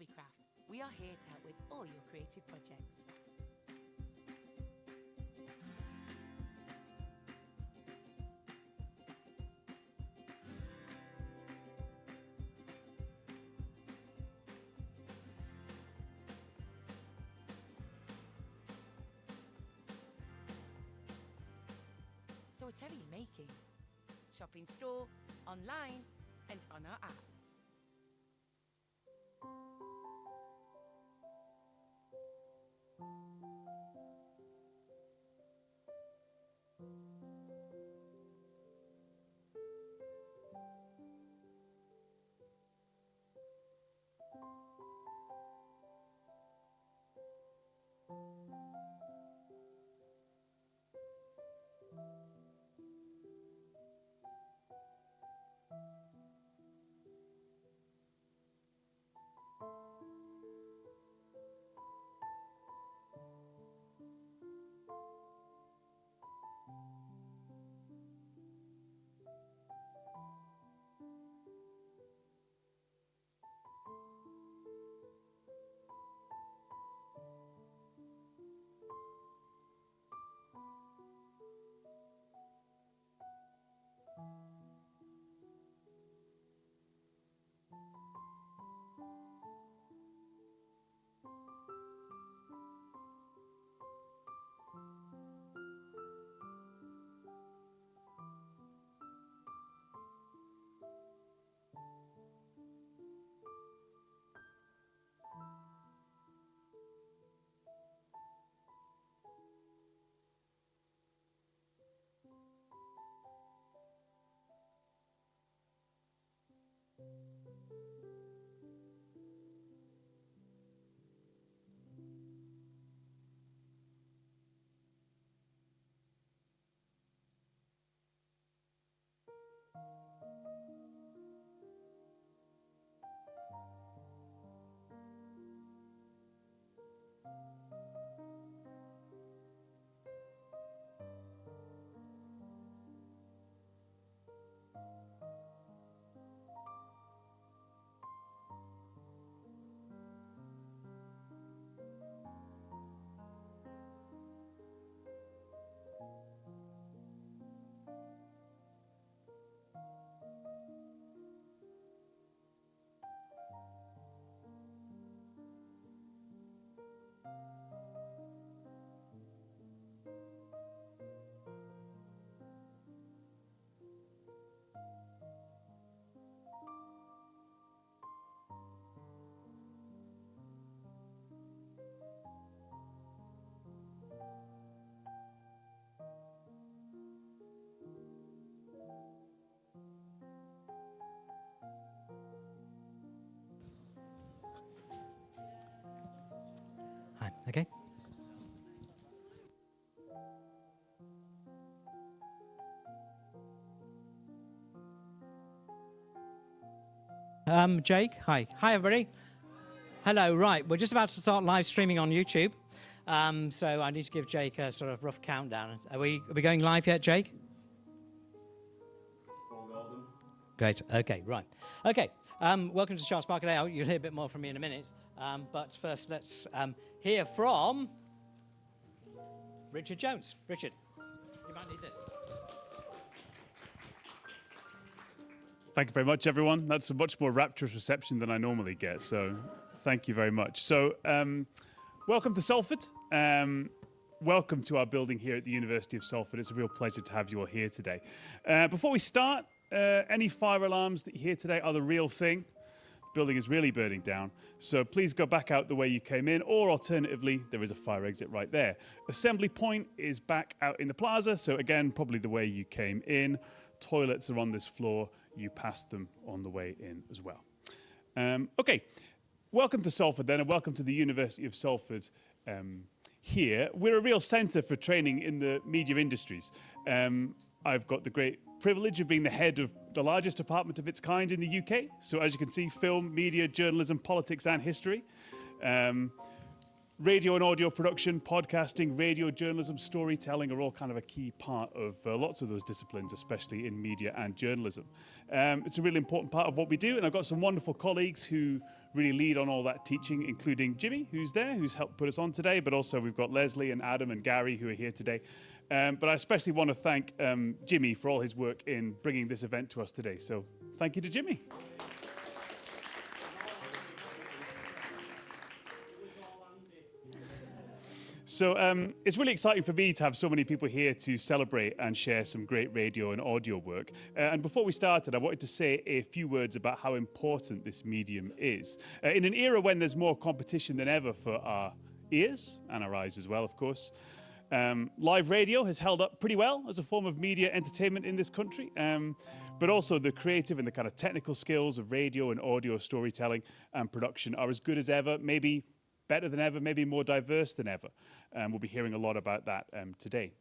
Hobbycraft. We are here to help with all your creative projects. So whatever you're making, shop in store, online, and on our app. Hi, okay. Jake, hi. Hi, everybody. Hello, right. We're just about to start live streaming on YouTube. So I need to give Jake a sort of rough countdown. Are we going live yet, Jake? Great. Okay, right. Okay. Welcome to Charles Parker Day. You'll hear a bit more from me in a minute. But first, let's hear from Richard Jones. Richard, you might need this. Thank you very much, everyone. That's a much more rapturous reception than I normally get, so thank you very much. So, welcome to Salford. Welcome to our building here at the University of Salford. It's a real pleasure to have you all here today. Before we start, any fire alarms that you hear today are the real thing. The building is really burning down, so please go back out the way you came in, or alternatively, there is a fire exit right there. Assembly point is back out in the plaza, so again, probably the way you came in. Toilets are on this floor. You passed them on the way in as well. Okay, welcome to Salford then, and welcome to the University of Salford here. We're a real centre for training in the media industries. I've got the great privilege of being the head of the largest department of its kind in the UK. So as you can see, film, media, journalism, politics and history. Radio and audio production, podcasting, radio journalism, storytelling are all kind of a key part of lots of those disciplines, especially in media and journalism. It's a really important part of what we do, and I've got some wonderful colleagues who really lead on all that teaching, including Jimmy, who's there, who's helped put us on today, but also we've got Leslie and Adam and Gary who are here today. But I especially want to thank Jimmy for all his work in bringing this event to us today. So thank you to Jimmy. So it's really exciting for me to have so many people here to celebrate and share some great radio and audio work. And before we started, I wanted to say a few words about how important this medium is. In an era when there's more competition than ever for our ears, and our eyes as well, of course, live radio has held up pretty well as a form of media entertainment in this country. But also the creative and the kind of technical skills of radio and audio storytelling and production are as good as ever, maybe better than ever, maybe more diverse than ever. We'll be hearing a lot about that today.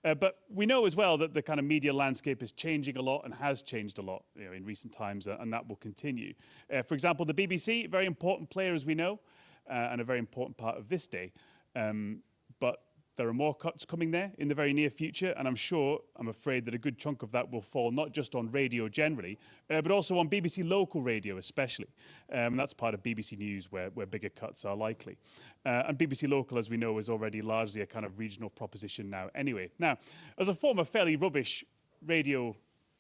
But we know as well that the kind of media landscape is changing a lot and has changed a lot, in recent times, and that will continue. For example, the BBC, a very important player, as we know, and a very important part of this day. But there are more cuts coming there in the very near future, and I'm afraid that a good chunk of that will fall not just on radio generally, but also on BBC local radio especially. That's part of BBC News where bigger cuts are likely. And BBC Local, as we know, is already largely a kind of regional proposition now anyway. Now, as a former fairly rubbish radio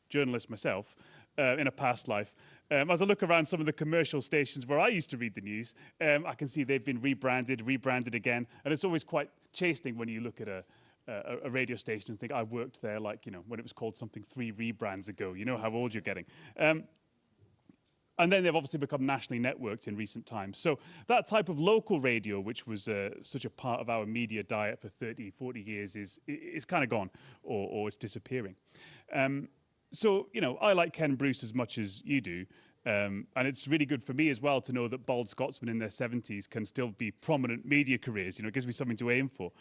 journalist myself, in a past life, as I look around some of the commercial stations where I used to read the news, I can see they've been rebranded again, and it's always quite chastening when you look at a radio station and think, I worked there when it was called something 3 rebrands ago. You know how old you're getting. And then they've obviously become nationally networked in recent times. So that type of local radio, which was such a part of our media diet for 30, 40 years, is kind of gone, or it's disappearing. So, I like Ken Bruce as much as you do. And it's really good for me as well to know that bald Scotsmen in their 70s can still be prominent media careers. It gives me something to aim for.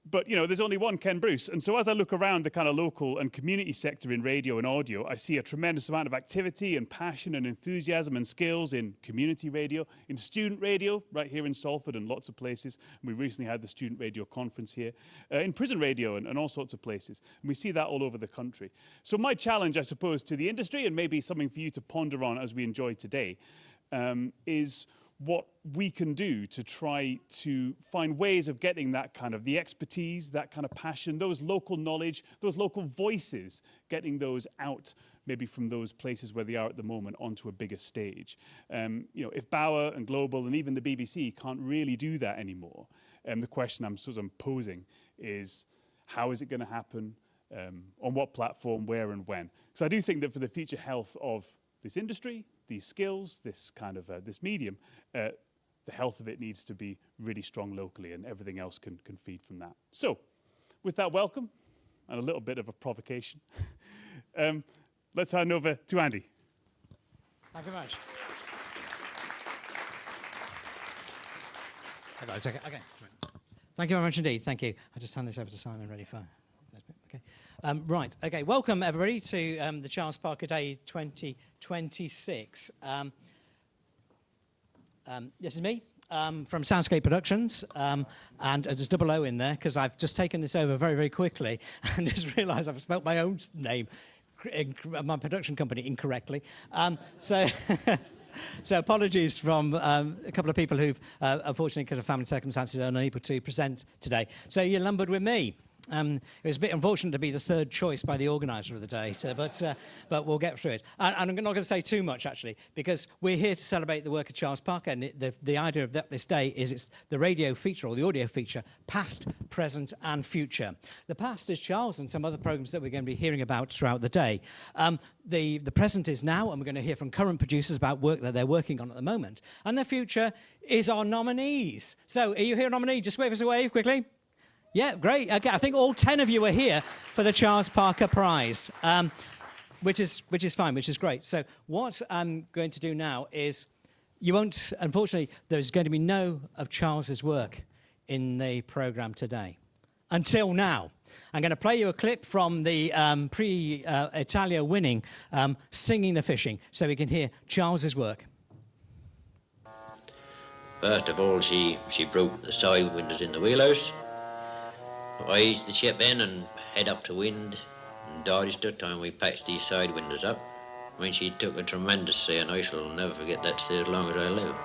But, there's only one Ken Bruce. And so as I look around the kind of local and community sector in radio and audio, I see a tremendous amount of activity and passion and enthusiasm and skills in community radio, in student radio, right here in Salford and lots of places. And we recently had the student radio conference here, in prison radio and all sorts of places. And we see that all over the country. So my challenge, I suppose, to the industry, and maybe something for you to ponder on as we enjoy today, is what we can do to try to find ways of getting that kind of the expertise, that kind of passion, those local knowledge, those local voices, getting those out maybe from those places where they are at the moment onto a bigger stage. If Bauer and Global and even the BBC can't really do that anymore, the question I'm sort of posing is, how is it going to happen? On what platform, where and when? Because I do think that for the future health of this industry, these skills, this kind of this medium, the health of it needs to be really strong locally, and everything else can feed from that. So, with that welcome and a little bit of a provocation, let's hand over to Andy. Thank you very much. Okay. Thank you very much indeed. Thank you. I'll just hand this over to Simon, ready for. Okay. Right. Okay. Welcome everybody to the Charles Parker Day 2026. This is me from Soundscape Productions, and there's double O in there because I've just taken this over very, very quickly and just realised I've spelt my own name, my production company, incorrectly. So apologies from a couple of people who've, unfortunately, because of family circumstances, are unable to present today. So you're lumbered with me. It was a bit unfortunate to be the third choice by the organiser of the day, but we'll get through it. And I'm not going to say too much, actually, because we're here to celebrate the work of Charles Parker, and the idea of this day is it's the radio feature, or the audio feature, past, present and future. The past is Charles and some other programmes that we're going to be hearing about throughout the day. The present is now, and we're going to hear from current producers about work that they're working on at the moment. And the future is our nominees. So, are you here, nominee? Just wave us a wave quickly. Yeah, great. Okay, I think all 10 of you are here for the Charles Parker Prize, which is fine, which is great. So what I'm going to do now is, unfortunately, there's going to be no of Charles's work in the programme today. Until now. I'm going to play you a clip from the Italia winning Singing the Fishing, so we can hear Charles's work. First of all, she broke the side windows in the wheelhouse. I eased the ship in and head up to wind, and dodged it, and we patched these side windows up. I mean, she took a tremendous say, and I shall never forget that say as long as I live.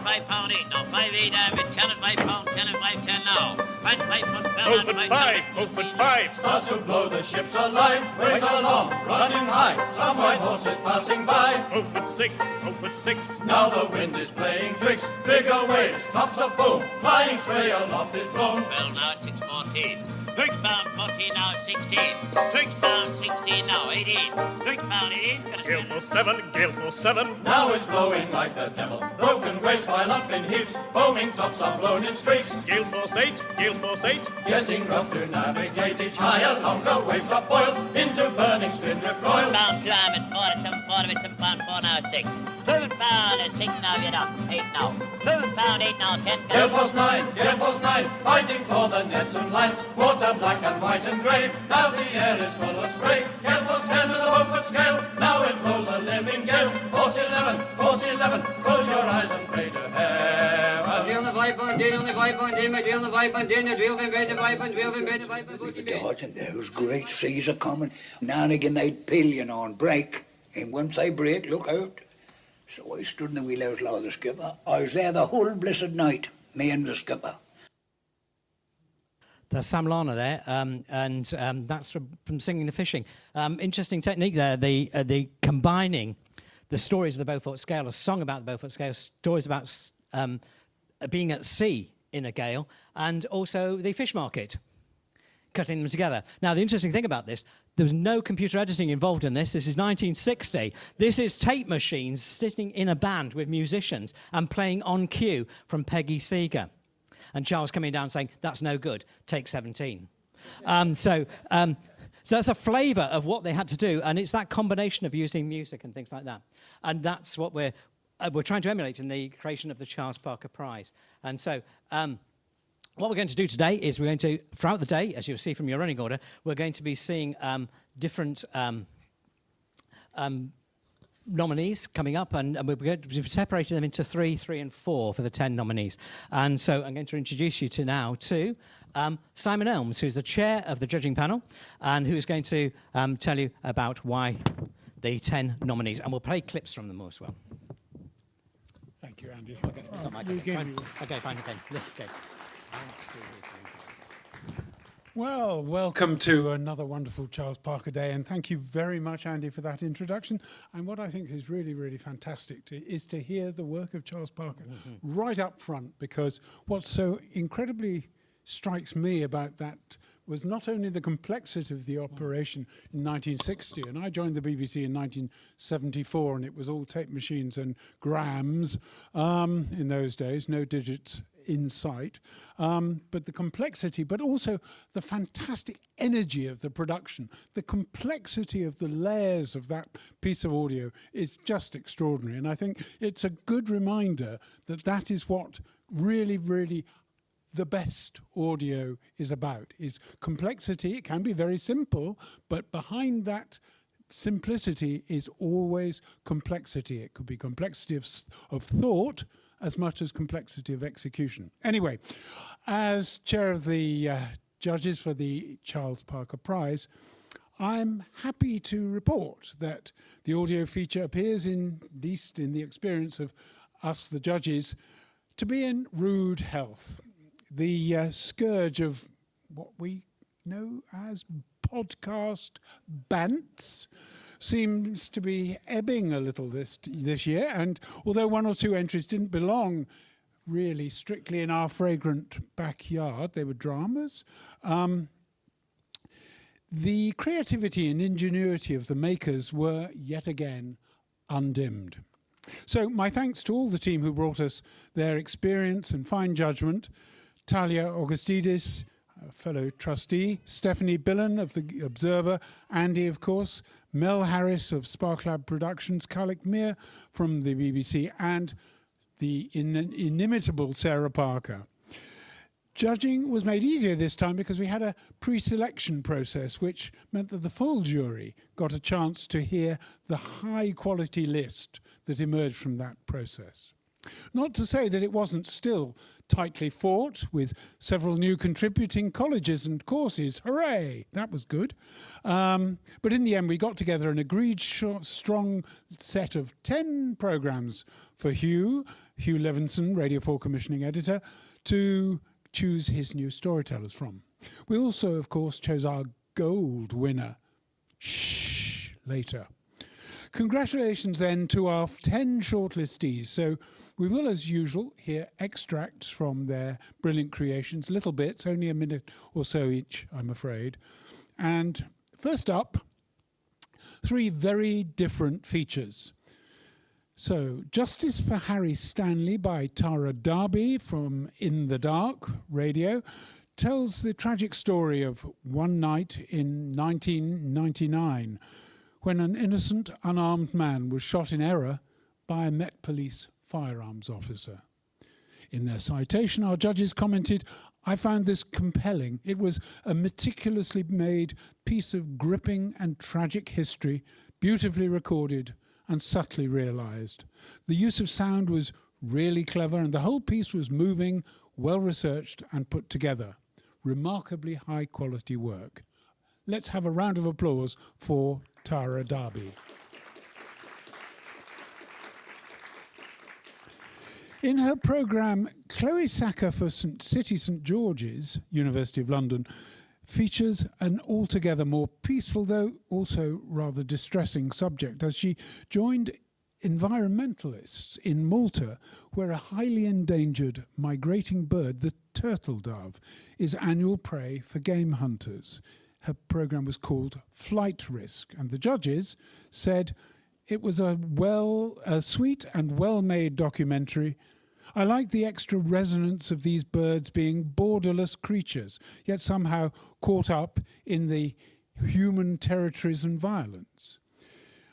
£5.8 now, 5.8 average, 10 at £5, 10 at 5.10 now. Find 5.12. Move at 5, move at 5. Start to blow, the ship's alive. Wait along, running high. Some white horses passing by. Move at 6, move at 6. Now the wind is playing tricks. Bigger waves, tops of foam. Flying spray aloft is blown. Well, now it's 6.14. £6 14 now, 16. £6 16 now, 18. £6 18. Gale for 7, gale for 7. Now it's blowing like the devil. Broken waves pile up in heaps. Foaming tops are blown in streaks. Gale force 8, gale force 8. Getting rough to navigate each higher, longer wave top boils into burning spindrift coils. £2 2 I'm at 4 at 7 4 at £7 4 now, 6. £7 at 6 now, you're up. 8 now. £7 8 now, 10. Gale force 9, fighting for the nets and lines. Water black and white and grey, now the air is full of spray. Gale force 10 with a Beaufort scale, now it blows a living gale. Force 11, close your eyes and pray to heaven. Drill the 5.10, on the 5.10, drill the 5.10, drill the 5.10, We were dodging, there was great seas are coming. Now and again they'd pill, you know, and break. And once they break, look out. So I stood in the wheelhouse low of the skipper. I was there the whole blessed night, me and the skipper. There's Sam Lana there, and that's from Singing the Fishing. Interesting technique there, the combining the stories of the Beaufort Scale, a song about the Beaufort Scale, stories about being at sea in a gale, and also the fish market, cutting them together. Now, the interesting thing about this, there was no computer editing involved in this. This is 1960. This is tape machines sitting in a band with musicians and playing on cue from Peggy Seeger. And Charles coming down saying, that's no good, take 17. So that's a flavour of what they had to do, and it's that combination of using music and things like that. And that's what we're trying to emulate in the creation of the Charles Parker Prize. And so what we're going to do today is we're going to, throughout the day, as you'll see from your running order, we're going to be seeing different nominees coming up, and we're going to be separating them into 3, 3 and 4 for the 10 nominees. And so I'm going to introduce you to Simon Elms, who's the chair of the judging panel, and who is going to tell you about why the 10 nominees. And we'll play clips from them as well. Thank you, Andy. Okay, fine. Okay. Well, welcome to another wonderful Charles Parker Day, and thank you very much, Andy, for that introduction. And what I think is really, really fantastic is to hear the work of Charles Parker right up front, because what so incredibly strikes me about that was not only the complexity of the operation in 1960, and I joined the BBC in 1974, and it was all tape machines and grams in those days, no digits in sight, but the complexity, but also the fantastic energy of the production. The complexity of the layers of that piece of audio is just extraordinary, and I think it's a good reminder that that is what really, really the best audio is about, is complexity. It can be very simple, but behind that simplicity is always complexity. It could be complexity of thought as much as complexity of execution. Anyway, as chair of the judges for the Charles Parker Prize, I'm happy to report that the audio feature appears, at least in the experience of us, the judges, to be in rude health. The scourge of what we know as podcast bants seems to be ebbing a little this year, and although one or two entries didn't belong really strictly in our fragrant backyard, they were dramas, the creativity and ingenuity of the makers were yet again undimmed. So my thanks to all the team who brought us their experience and fine judgment: Talia Augustidis, a fellow trustee, Stephanie Billen of The Observer, Andy, of course, Mel Harris of Sparklab Productions, Kalik Mir from the BBC, and the inimitable Sarah Parker. Judging was made easier this time because we had a pre-selection process, which meant that the full jury got a chance to hear the high-quality list that emerged from that process. Not to say that it wasn't still tightly fought, with several new contributing colleges and courses. Hooray! That was good. But in the end, we got together an agreed strong set of 10 programmes for Hugh Levinson, Radio 4 commissioning editor, to choose his new storytellers from. We also, of course, chose our gold winner. Shh, later. Congratulations then to our 10 shortlistees. So we will, as usual, hear extracts from their brilliant creations, little bits, only a minute or so each, I'm afraid. And first up, 3 very different features. So, Justice for Harry Stanley by Tara Darby from In the Dark Radio tells the tragic story of one night in 1999 when an innocent, unarmed man was shot in error by a Met Police firearms officer. In their citation, our judges commented, "I found this compelling. It was a meticulously made piece of gripping and tragic history, beautifully recorded and subtly realised. The use of sound was really clever, and the whole piece was moving, well-researched and put together. Remarkably high-quality work." Let's have a round of applause for Tara Darby. In her programme, Chloe Sacker for City St George's, University of London, features an altogether more peaceful, though also rather distressing subject, as she joined environmentalists in Malta, where a highly endangered migrating bird, the turtle dove, is annual prey for game hunters. Her programme was called Flight Risk, and the judges said it was a sweet and well-made documentary. I like the extra resonance of these birds being borderless creatures, yet somehow caught up in the human territories and violence.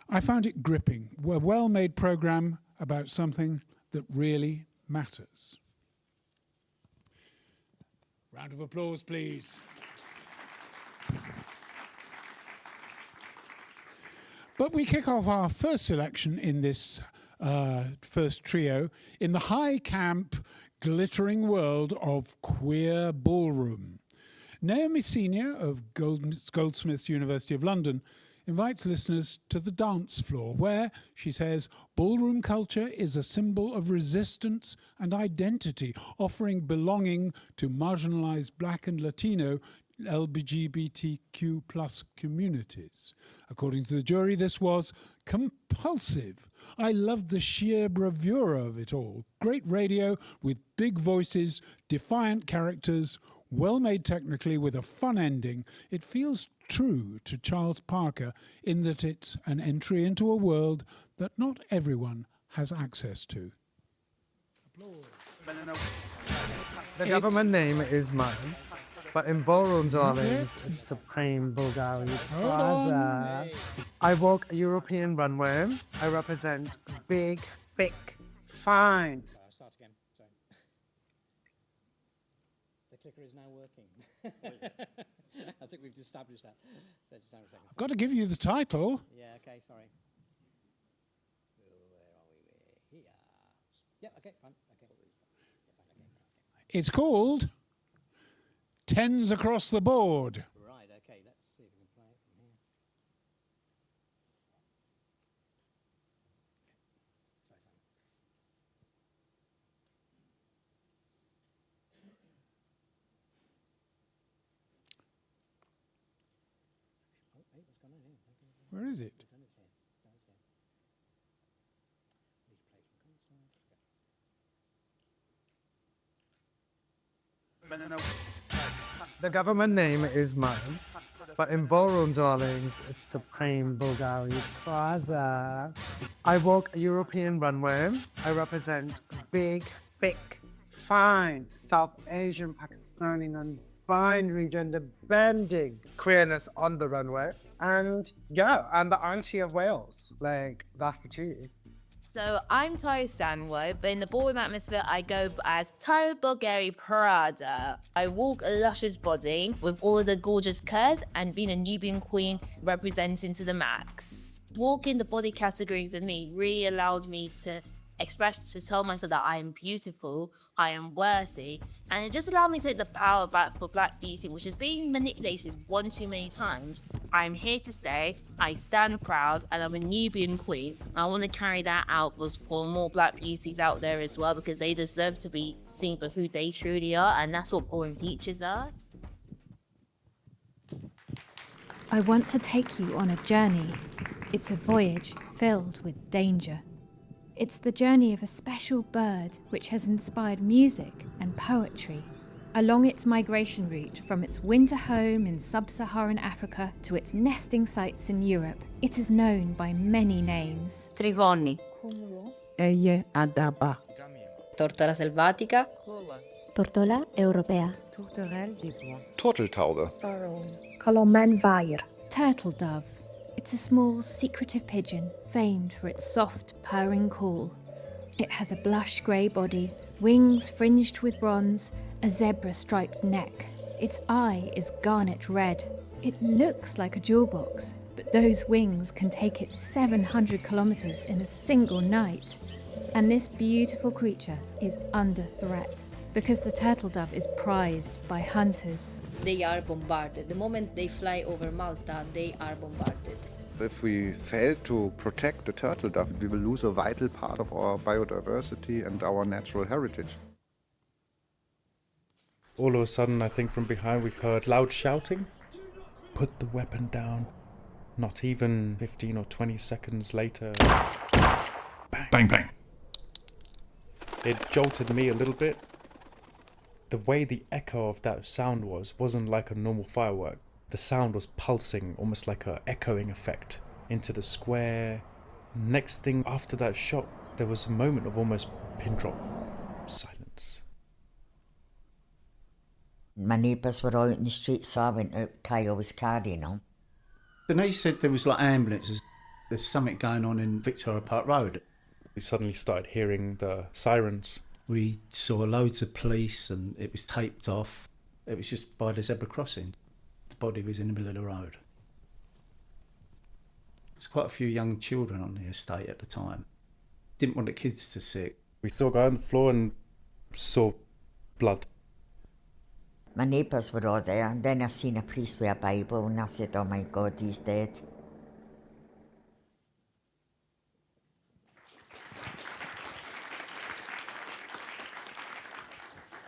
I found it gripping, a well-made programme about something that really matters. Round of applause, please. But we kick off our first selection in this first trio in the high camp, glittering world of queer ballroom. Naomi Senior of Goldsmiths, University of London, invites listeners to the dance floor where, she says, ballroom culture is a symbol of resistance and identity, offering belonging to marginalised Black and Latino LGBTQ plus communities. According to the jury, this was compulsive. I loved the sheer bravura of it all. Great radio with big voices, defiant characters, well made technically with a fun ending. It feels true to Charles Parker in that it's an entry into a world that not everyone has access to. The government name is Mars, but in ballroom darlings, it's Supreme Bulgari Plaza. I walk a European runway. I represent big, thick, fine. Start again. Sorry. The clicker is now working. I think we've established that. So just hang a second. I've got to give you the title. Yeah, okay, sorry. Where are we? Here. Yeah, okay, fine. Okay. It's called Tens Across the Board. Right, okay, let's see if we can play it from here. Sorry, Simon. Oh, hey, what's going on here? Where is it? The government name is Mars, but in ballroom darlings, it's Supreme Bulgari Plaza. I walk a European runway. I represent big, thick, fine South Asian, Pakistani, non-binary, gender-bending queerness on the runway. And yeah, I'm the auntie of Wales. Like, that's the truth. So I'm Tara Stanway, but in the ballroom atmosphere, I go as Tara Bulgari Prada. I walk a luscious body with all of the gorgeous curves and being a Nubian queen representing to the max. Walking the body category for me really allowed me to express, to tell myself that I am beautiful, I am worthy, and it just allowed me to take the power back for Black beauty, which is being manipulated one too many times. I'm here to say I stand proud, and I'm a Nubian queen. I want to carry that out for more Black beauties out there as well, because they deserve to be seen for who they truly are, and that's what ballroom teaches us. I want to take you on a journey. It's a voyage filled with danger. It's the journey of a special bird which has inspired music and poetry. Along its migration route from its winter home in sub-Saharan Africa to its nesting sites in Europe, it is known by many names. Trigoni. Eie adaba. Tortola selvatica. Tortola europea. Turteltaube. Colomanvair. Turtle dove. It's a small, secretive pigeon famed for its soft, purring call. It has a blush grey body, wings fringed with bronze, a zebra-striped neck. Its eye is garnet red. It looks like a jewel box, but those wings can take it 700 kilometres in a single night. And this beautiful creature is under threat, because the turtle dove is prized by hunters. They are bombarded. The moment they fly over Malta, they are bombarded. If we fail to protect the turtle dove, we will lose a vital part of our biodiversity and our natural heritage. All of a sudden, I think from behind we heard loud shouting. Put the weapon down. Not even 15 or 20 seconds later. Bang. Bang, bang. It jolted me a little bit. The way the echo of that sound wasn't like a normal firework. The sound was pulsing, almost like an echoing effect, into the square. Next thing after that shot, there was a moment of almost pin drop silence. My neighbours were out in the street, so I went out, Kyle was carrying on. Then they said there was like ambulances. There's something going on in Victoria Park Road. We suddenly started hearing the sirens. We saw loads of police and it was taped off. It was just by the zebra crossing. The body was in the middle of the road. There's quite a few young children on the estate at the time. Didn't want the kids to see it. We saw a guy on the floor and saw blood. My neighbours were all there, and then I seen a priest with a Bible, and I said, oh my God, he's dead.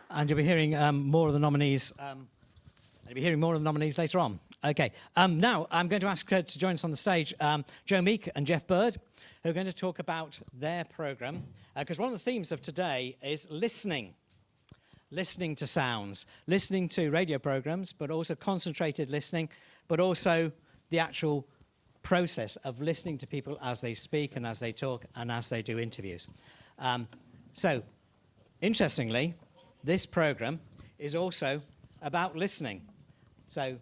And you'll be hearing more of the nominees. You'll be hearing more of the nominees later on. Okay. Now I'm going to ask to join us on the stage Joe Meek and Jeff Bird, who are going to talk about their programme. Because one of the themes of today is listening. Listening to sounds, listening to radio programmes, but also concentrated listening, but also the actual process of listening to people as they speak and as they talk and as they do interviews. So, interestingly, this programme is also about listening. So,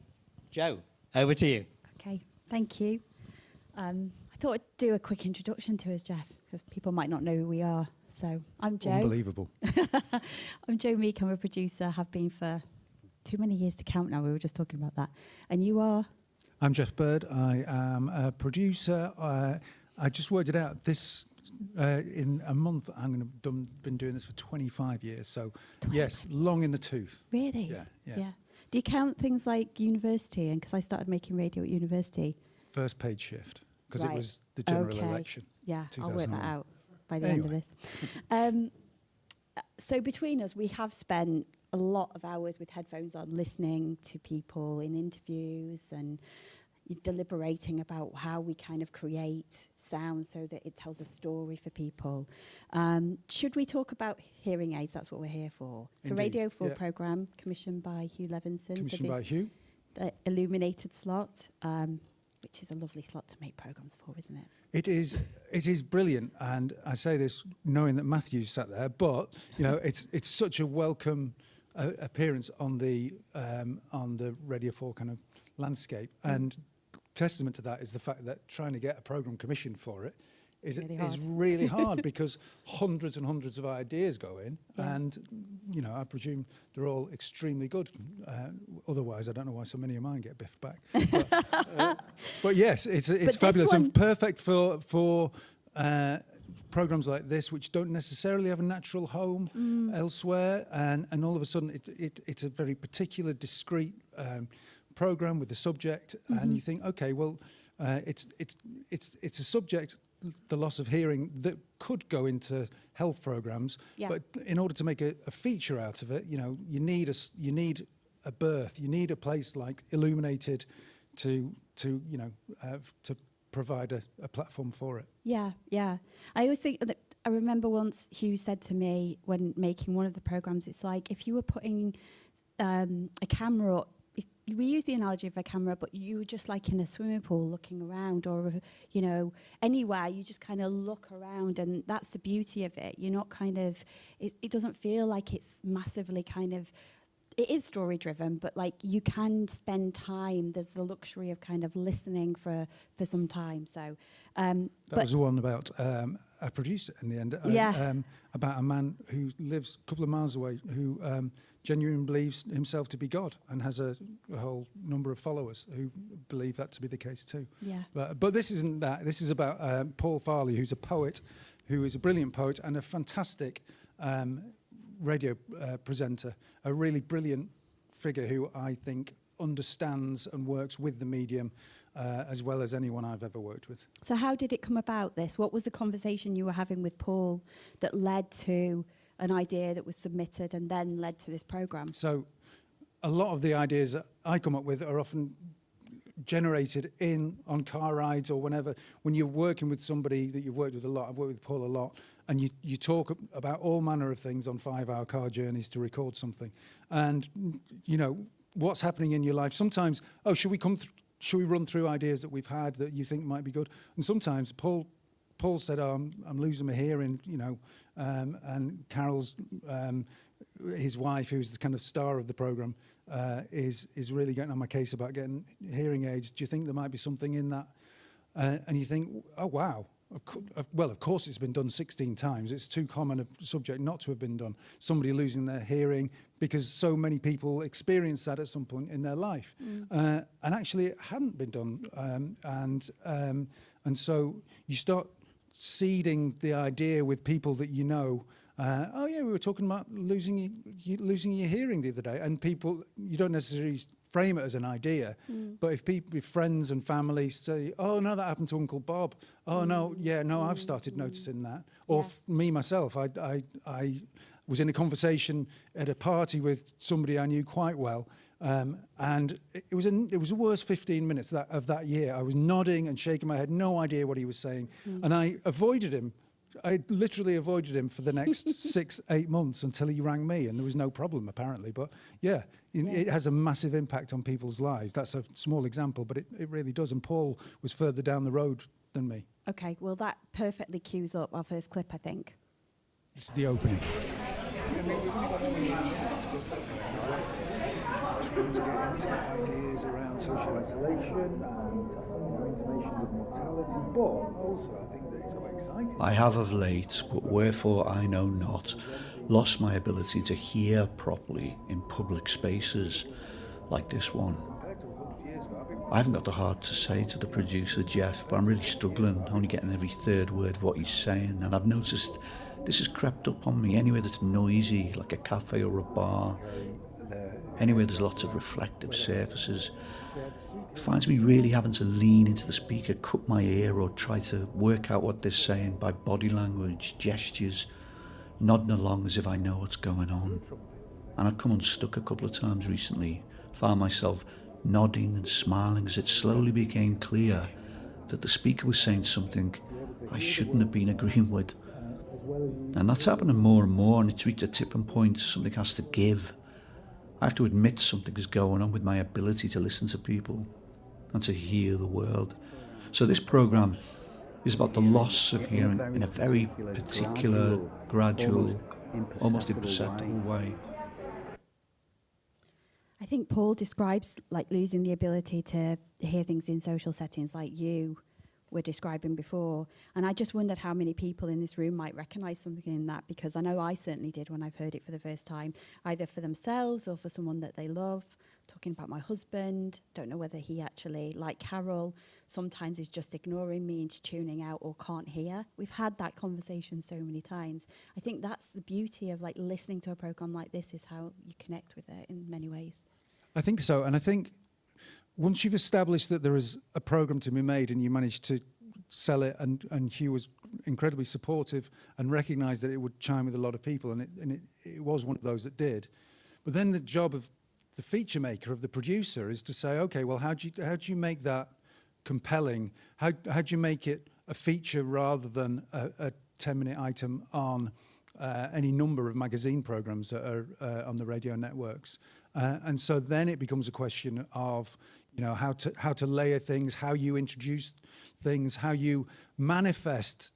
Joe, over to you. Okay, thank you. I thought I'd do a quick introduction to us, Jeff, because people might not know who we are. So, I'm Joe. Unbelievable. I'm Joe Meek. I'm a producer, have been for too many years to count now. We were just talking about that. And you are? I'm Jeff Bird. I am a producer. I just worked it out. This in a month, I'm going to have been doing this for 25 years. So, yes, long in the tooth. Really? Yeah. Do you count things like university? And because I started making radio at university. First paid shift, because it was the general election. Yeah, I'll work that out by the end of this. So between us, we have spent a lot of hours with headphones on listening to people in interviews and deliberating about how we kind of create sound so that it tells a story for people. Should we talk about hearing aids? That's what we're here for. It's a Radio 4 programme commissioned by Hugh Levinson. Commissioned by Hugh. The illuminated slot, which is a lovely slot to make programmes for, isn't it? It is brilliant, and I say this knowing that Matthew's sat there, but you know it's such a welcome appearance on the Radio 4 kind of landscape, and testament to that is the fact that trying to get a programme commissioned for it is really hard because hundreds and hundreds of ideas go in, and you know I presume they're all extremely good. Otherwise, I don't know why so many of mine get biffed back. But yes, it's fabulous and perfect for programs like this, which don't necessarily have a natural home elsewhere, and all of a sudden it's a very particular, discrete program with a subject, and you think, okay, well, it's a subject, the loss of hearing, that could go into health programs, but in order to make a feature out of it, you need a birth, you need a place like Illuminated to provide a platform for it. Yeah. I always think that, I remember once Hugh said to me when making one of the programs, it's like if you were putting a camera up, we use the analogy of a camera, but you were just like in a swimming pool looking around, or anywhere, you just kind of look around, and that's the beauty of it. You're not kind of, it doesn't feel like it's massively kind of, it is story driven, but like you can spend time. There's the luxury of kind of listening for some time. So that was the one about a producer in the end. About a man who lives a couple of miles away who genuinely believes himself to be God and has a whole number of followers who believe that to be the case too. Yeah. But this isn't that. This is about Paul Farley, who's a poet, who is a brilliant poet and a fantastic radio presenter, a really brilliant figure who I think understands and works with the medium as well as anyone I've ever worked with. So how did it come about, this? What was the conversation you were having with Paul that led to an idea that was submitted and then led to this programme? So a lot of the ideas that I come up with are often generated on car rides or whenever, when you're working with somebody that you've worked with a lot. I've worked with Paul a lot, and you talk about all manner of things on 5-hour car journeys to record something, and what's happening in your life. Sometimes, should we run through ideas that we've had that you think might be good? And sometimes Paul said, I'm losing my hearing, and Carol's his wife, who's the kind of star of the programme, is really getting on my case about getting hearing aids. Do you think there might be something in that? And you think, oh, wow. Well, of course it's been done 16 times. It's too common a subject not to have been done. Somebody losing their hearing, because so many people experience that at some point in their life. And actually it hadn't been done. And so you start seeding the idea with people that you know. We were talking about losing your hearing the other day, and people, you don't necessarily frame it as an idea, but if friends and family say, "Oh no, that happened to Uncle Bob," "Oh no, I've started noticing that," or me myself, I was in a conversation at a party with somebody I knew quite well, and it was the worst 15 minutes of that year. I was nodding and shaking my head, no idea what he was saying, and I avoided him. I literally avoided him for the next 6-8 months until he rang me, and there was no problem apparently. But it has a massive impact on people's lives. That's a small example, but it really does. And Paul was further down the road than me. Okay, well that perfectly cues up our first clip, I think. It's the opening. Ideas around social isolation and information with mortality, but also I think that it's quite exciting. I have of late, but wherefore I know not, lost my ability to hear properly in public spaces like this one. I haven't got the heart to say to the producer, Jeff, but I'm really struggling, only getting every third word of what he's saying, and I've noticed this has crept up on me anywhere that's noisy, like a cafe or a bar, anywhere there's lots of reflective surfaces. It finds me really having to lean into the speaker, cup my ear, or try to work out what they're saying by body language, gestures, nodding along as if I know what's going on. And I've come unstuck a couple of times recently, found myself nodding and smiling as it slowly became clear that the speaker was saying something I shouldn't have been agreeing with. And that's happening more and more, and it's reached a tipping point. Something has to give. I have to admit something is going on with my ability to listen to people and to hear the world. So this programme is about the loss of hearing in a very particular, gradual, almost imperceptible way. I think Paul describes like losing the ability to hear things in social settings like you were describing before. And I just wondered how many people in this room might recognise something in that, because I know I certainly did when I've heard it for the first time, either for themselves or for someone that they love. talking about my husband, don't know whether he actually, like Carol, sometimes is just ignoring me and just tuning out or can't hear. We've had that conversation so many times. I think that's the beauty of like listening to a program like this, is how you connect with it in many ways. I think so. And I think once you've established that there is a program to be made and you manage to sell it, and Hugh was incredibly supportive and recognised that it would chime with a lot of people, and it was one of those that did. But then the job of the feature maker, of the producer, is to say, okay, well, how do you make that compelling? How do you make it a feature rather than a 10-minute item on any number of magazine programs that are on the radio networks? And so then it becomes a question of, you know, how to layer things, how you introduce things, how you manifest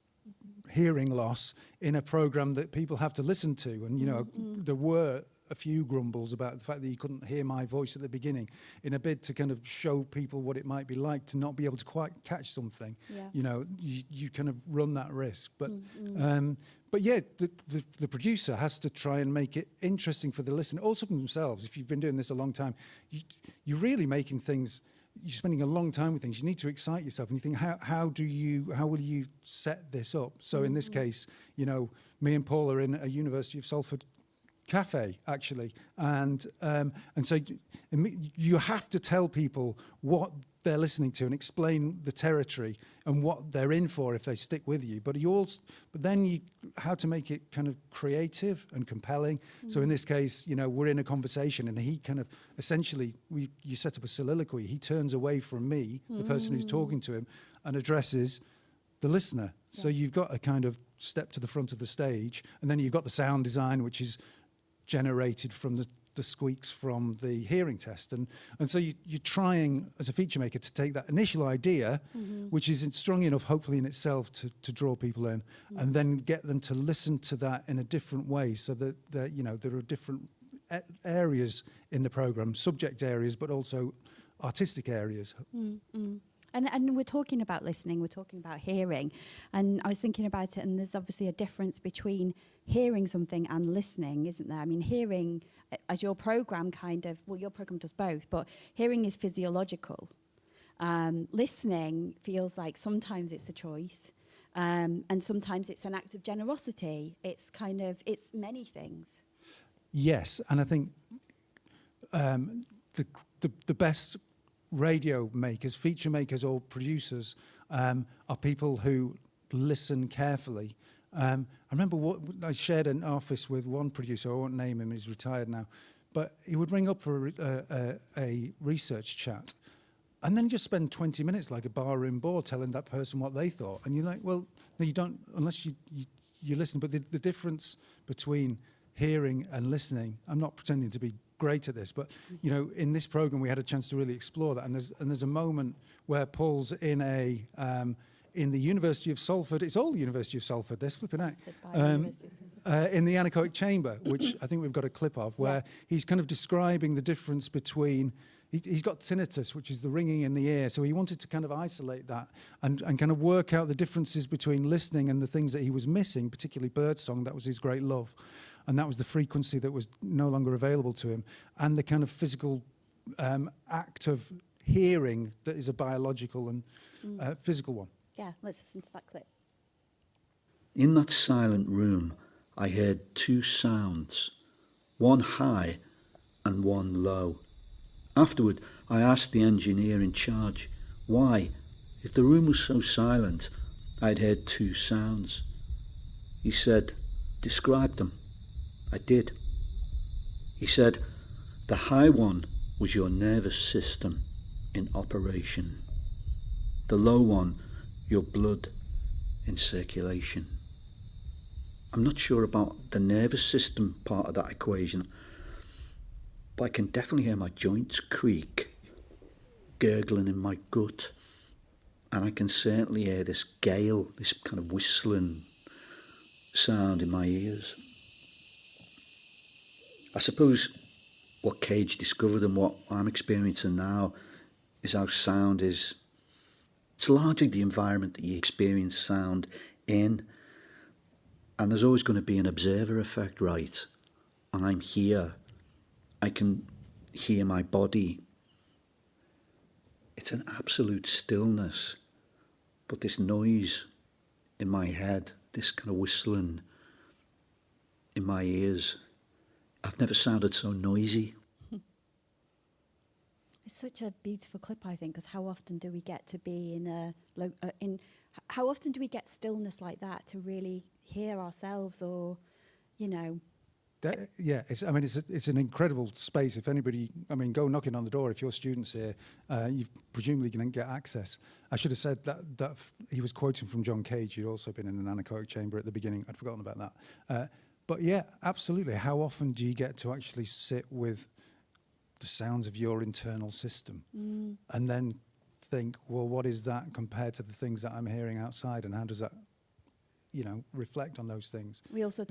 hearing loss in a program that people have to listen to. And, you know, there were a few grumbles about the fact that you couldn't hear my voice at the beginning, in a bid to kind of show people what it might be like to not be able to quite catch something. Yeah. You know, you kind of run that risk. But yeah, the producer has to try and make it interesting for the listener, also for themselves. If you've been doing this a long time, you're really making things, you're spending a long time with things. You need to excite yourself, and you think, how will you set this up? So in this case, you know, me and Paul are in a University of Salford cafe, actually, and so you have to tell people what they're listening to and explain the territory and what they're in for if they stick with you. But then how to make it kind of creative and compelling. So in this case, you know, we're in a conversation, and he kind of essentially, you set up a soliloquy. He turns away from me, the person who's talking to him, and addresses the listener. So you've got a kind of step to the front of the stage, and then you've got the sound design, which is generated from the squeaks from the hearing test. And so you're trying, as a feature maker, to take that initial idea, which isn't strong enough, hopefully, in itself to draw people in, and then get them to listen to that in a different way, so that you know, there are different areas in the program, subject areas, but also artistic areas. And we're talking about listening, we're talking about hearing. And I was thinking about it, and there's obviously a difference between hearing something and listening, isn't there? I mean, hearing, as your program kind of, well, your program does both, but hearing is physiological. Listening feels like sometimes it's a choice, and sometimes it's an act of generosity. It's kind of, it's many things. Yes, and I think the best radio makers, feature makers, or producers are people who listen carefully. I remember I shared an office with one producer. I won't name him; he's retired now. But he would ring up for a research chat, and then just spend 20 minutes like a barroom bore telling that person what they thought. And you're like, well, no, you don't, unless you listen. But the difference between hearing and listening, I'm not pretending to be great at this, but you know, in this program we had a chance to really explore that. And there's a moment where Paul's in the University of Salford. It's all the University of Salford. They're flipping out. In the anechoic chamber, which I think we've got a clip of, where he's kind of describing the difference between. He's got tinnitus, which is the ringing in the ear. So he wanted to kind of isolate that and kind of work out the differences between listening and the things that he was missing, particularly birdsong. That was his great love. And that was the frequency that was no longer available to him. And the kind of physical act of hearing that is a biological and physical one. Yeah, let's listen to that clip. In that silent room, I heard two sounds, one high and one low. Afterward, I asked the engineer in charge why, if the room was so silent, I'd heard two sounds. He said, "Describe them." I did. He said, "The high one was your nervous system in operation. The low one, your blood in circulation." I'm not sure about the nervous system part of that equation, but I can definitely hear my joints creak, gurgling in my gut, and I can certainly hear this gale, this kind of whistling sound in my ears. I suppose what Cage discovered and what I'm experiencing now is how sound is, it's largely the environment that you experience sound in, and there's always going to be an observer effect, right? I'm here. I can hear my body. It's an absolute stillness, but this noise in my head, this kind of whistling in my ears, I've never sounded so noisy. It's such a beautiful clip, I think, because how often do we get to be how often do we get stillness like that to really hear ourselves, or, you know? Yeah, it's an incredible space. If anybody, go knocking on the door. If your students here, you're presumably going to get access. I should have said that he was quoting from John Cage. He'd also been in an anechoic chamber at the beginning. I'd forgotten about that. But yeah, absolutely. How often do you get to actually sit with the sounds of your internal system and then think, well, what is that compared to the things that I'm hearing outside, and how does that, reflect on those things? We also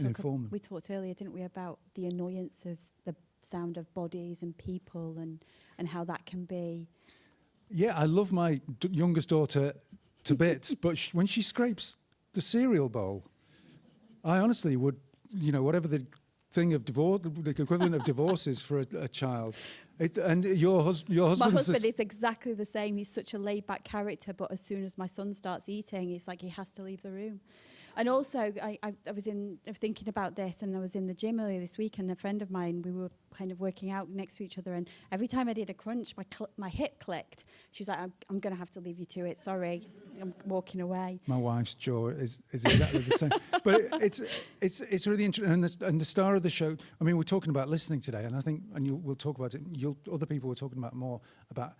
we talked earlier, didn't we, about the annoyance of the sound of bodies and people, and how that can be. Yeah, I love my youngest daughter to bits, but when she scrapes the cereal bowl, I honestly would, whatever the thing of divorce, the equivalent of divorce is for a child. And your husband. My husband is exactly the same. He's such a laid-back character, but as soon as my son starts eating, it's like he has to leave the room. And also, I was thinking about this, and I was in the gym earlier this week, and a friend of mine, we were kind of working out next to each other, and every time I did a crunch, my hip clicked. She was like, I'm going to have to leave you to it, sorry, I'm walking away. My wife's jaw is exactly the same. But it's really interesting, and the star of the show, we're talking about listening today, and I think, we'll talk about it, other people were talking about more about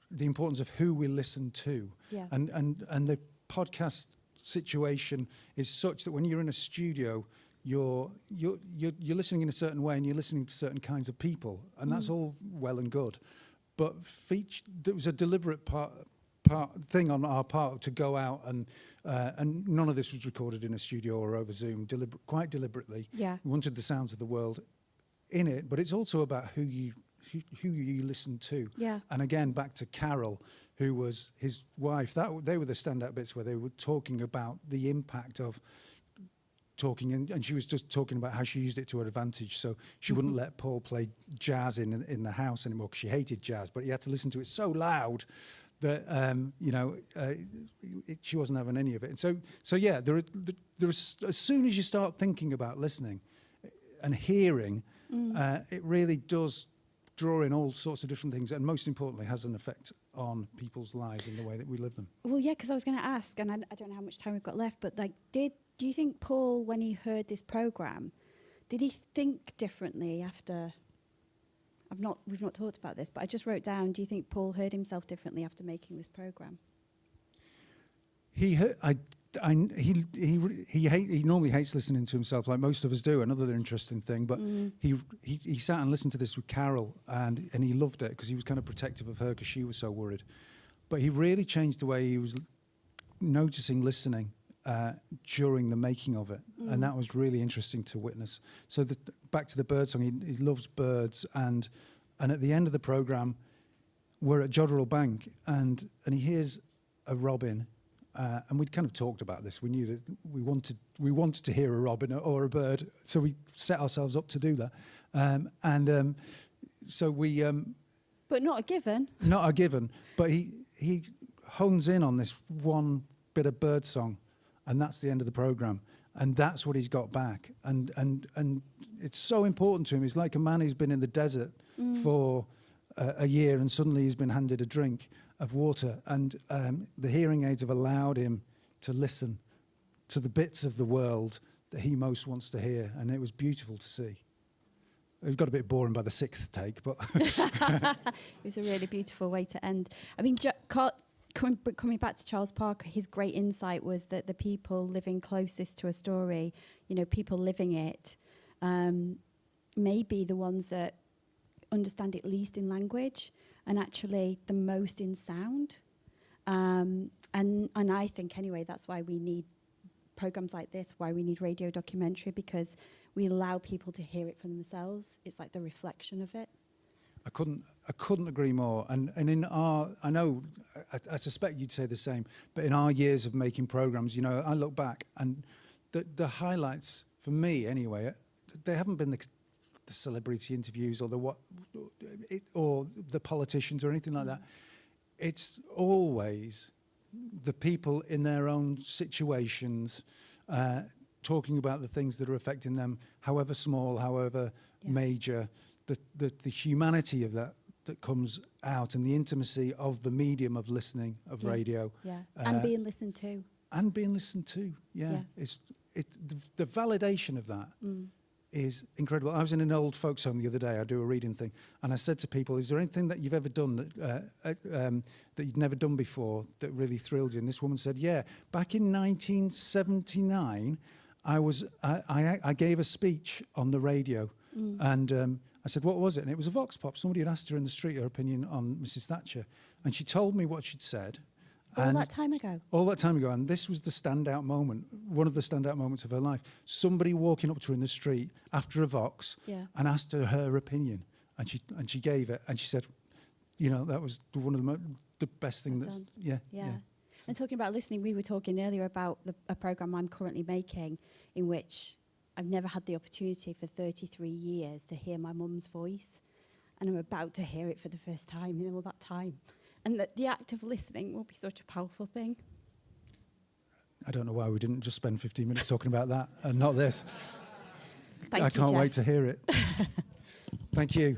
the importance of who we listen to. Yeah. And the podcast situation is such that when you're in a studio, you're listening in a certain way, and you're listening to certain kinds of people, and that's all well and good. But there was a deliberate thing on our part to go out, and none of this was recorded in a studio or over Zoom. Quite deliberately, yeah. We wanted the sounds of the world in it, but it's also about who you listen to. Yeah. And again, back to Carol, who was his wife. They were the standout bits where they were talking about the impact of talking, and she was just talking about how she used it to her advantage. So she wouldn't let Paul play jazz in the house anymore because she hated jazz, but he had to listen to it so loud that she wasn't having any of it. And so yeah, there is, as soon as you start thinking about listening and hearing, it really does draw in all sorts of different things, and most importantly has an effect on people's lives and the way that we live them. Well, yeah, because I was going to ask, and I don't know how much time we've got left, but do you think Paul, when he heard this programme, did he think differently after? We've not talked about this, but I just wrote down, do you think Paul heard himself differently after making this programme? He normally hates listening to himself, like most of us do. Another interesting thing, but he sat and listened to this with Carol, and he loved it because he was kind of protective of her because she was so worried. But he really changed the way he was noticing listening during the making of it, and that was really interesting to witness. So back to the bird song, he loves birds, and at the end of the programme, we're at Jodrell Bank, and he hears a robin. And we'd kind of talked about this. We knew that we wanted to hear a robin or a bird, so we set ourselves up to do that. So we. But not a given. Not a given. But he hones in on this one bit of bird song, and that's the end of the programme. And that's what he's got back. And it's so important to him. He's like a man who's been in the desert for a year, and suddenly he's been handed a drink of water, and the hearing aids have allowed him to listen to the bits of the world that he most wants to hear, and it was beautiful to see. It got a bit boring by the sixth take, but it was a really beautiful way to end. Coming back to Charles Parker, his great insight was that the people living closest to a story, people living it, may be the ones that understand it least in language, and actually the most in sound. And I think, anyway, that's why we need programmes like this, why we need radio documentary, because we allow people to hear it for themselves. It's like the reflection of it. I couldn't agree more. And in I suspect you'd say the same, but in our years of making programmes, I look back, and the highlights, for me anyway, they haven't been the the celebrity interviews or or the politicians or anything like that. It's always the people in their own situations talking about the things that are affecting them, however small, however major, the humanity of that comes out, and the intimacy of the medium of listening, of radio. Yeah, and being listened to. And being listened to, the validation of that is incredible. I was in an old folks home the other day. I do a reading thing, and I said to people, "Is there anything that you've ever done that you'd never done before that really thrilled you?" And this woman said, "Yeah, back in 1979, I gave a speech on the radio, and I said, what was it? And it was a vox pop. Somebody had asked her in the street her opinion on Mrs. Thatcher, and she told me what she'd said." All that time ago? All that time ago, and this was the standout moment, one of the standout moments of her life. Somebody walking up to her in the street after a vox and asked her opinion, and she gave it, and she said, that was one of the best thing that's, yeah. And talking about listening, we were talking earlier about a programme I'm currently making in which I've never had the opportunity for 33 years to hear my mum's voice, and I'm about to hear it for the first time in all that time. And that the act of listening will be such a powerful thing. I don't know why we didn't just spend 15 minutes talking about that and not this. Thank you, I can't Jeff. wait to hear it. Thank you.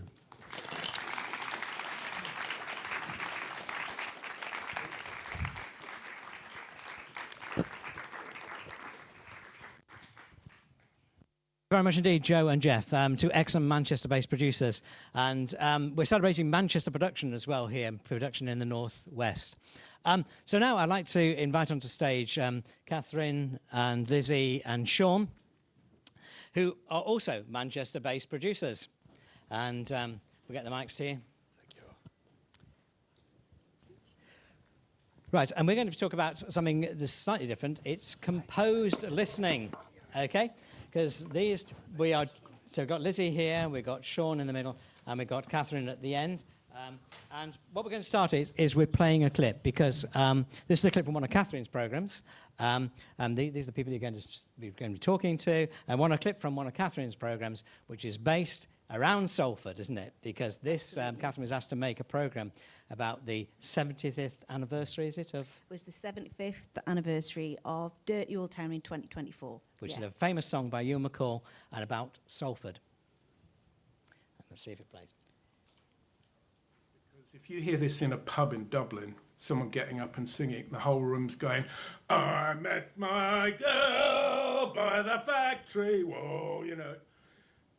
Very much indeed, Joe and Jeff, two excellent Manchester-based producers. And we're celebrating Manchester production as well here, production in the Northwest. So now I'd like to invite onto stage Catherine and Lizzie and Sean, who are also Manchester-based producers. And we'll get the mics here. Thank you. Right, and we're going to talk about something that's slightly different. It's composed listening, okay? Because so we've got Lizzie here, we've got Sean in the middle, and we've got Catherine at the end. And what we're going to start is we're playing a clip, because this is a clip from one of Catherine's programmes. And these are the people you're going to be talking to. And a clip from one of Catherine's programmes, which is based around Salford, isn't it? Because this, Catherine was asked to make a programme about the 75th anniversary, is it? It was the 75th anniversary of Dirty Old Town in 2024. Which is a famous song by Ewan McCall and about Salford. Let's see if it plays. Because if you hear this in a pub in Dublin, someone getting up and singing, the whole room's going, "I met my girl by the factory wall,"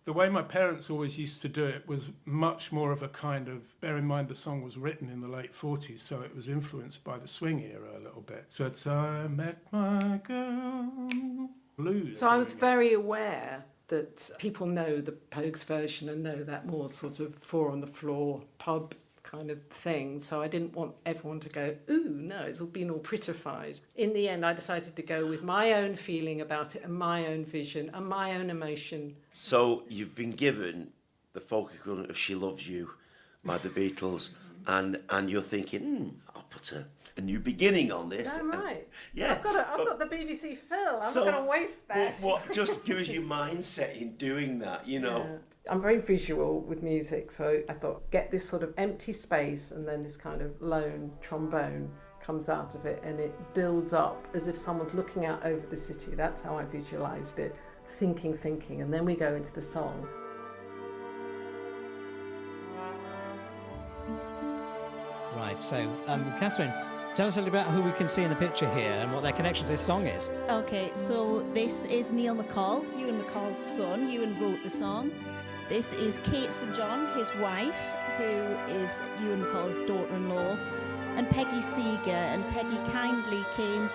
The way my parents always used to do it was much more of a kind of, bear in mind the song was written in the late 40s, so it was influenced by the swing era a little bit. So it's, "I met my girl," blues. So I was very aware that people know the Pogues version and know that more sort of four on the floor pub kind of thing. So I didn't want everyone to go, "Ooh, no, it's all been all prettified." In the end, I decided to go with my own feeling about it and my own vision and my own emotion. So you've been given the folk equivalent of "She Loves You" by the Beatles, and you're thinking, I'll put a new beginning on this. Damn right. Yeah. I've got the BBC Phil. I'm not going to waste that. What just gives you mindset in doing that, Yeah. I'm very visual with music, so I thought, get this sort of empty space, and then this kind of lone trombone comes out of it, and it builds up as if someone's looking out over the city. That's how I visualised it. Thinking, and then we go into the song. Right, so Catherine, tell us a little about who we can see in the picture here and what their connection to this song is. Okay, so this is Neil McCall, Ewan McCall's son. Ewan wrote the song. This is Kate St John, his wife, who is Ewan McCall's daughter-in-law, and Peggy Seeger. And Peggy kindly came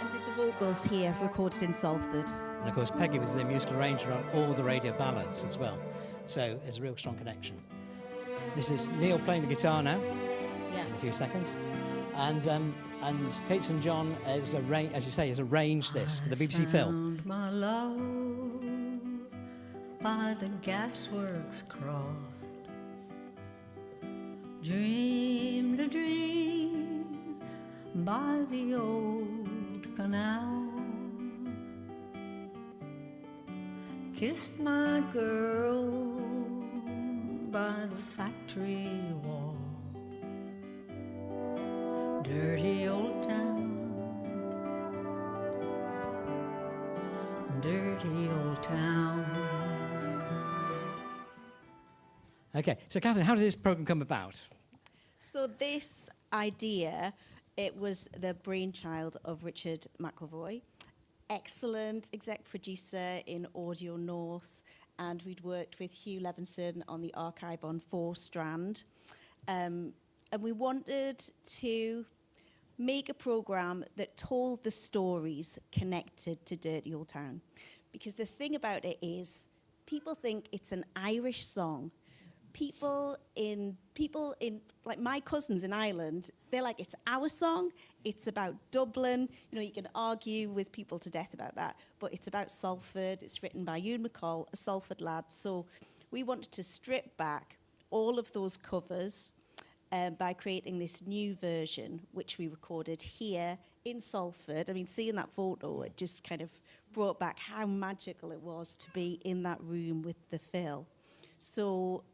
and did the vocals here, recorded in Salford. And of course, Peggy was the musical arranger on all the radio ballads as well. So there's a real strong connection. This is Neil playing the guitar now. Yeah. In a few seconds. And Kate St John, as you say, has arranged this for the BBC film. My love by the gasworks crossed, dreamed a dream by the old canal, kissed my girl by the factory wall. Dirty old town, dirty old town. Okay, so Catherine, how did this program come about? So this idea, it was the brainchild of Richard McElroy, excellent exec producer in Audio North, and we'd worked with Hugh Levinson on the archive on 4 Strand. And we wanted to make a program that told the stories connected to Dirty Old Town. Because the thing about it is, people think it's an Irish song. People in like my cousins in Ireland, they're like, it's our song, it's about Dublin. You know, you can argue with people to death about that, but it's about Salford. It's written by Ewan MacColl, a Salford lad. So we wanted to strip back all of those covers by creating this new version, which we recorded here in Salford. I mean, seeing that photo, it just kind of brought back how magical it was to be in that room with the Phil. So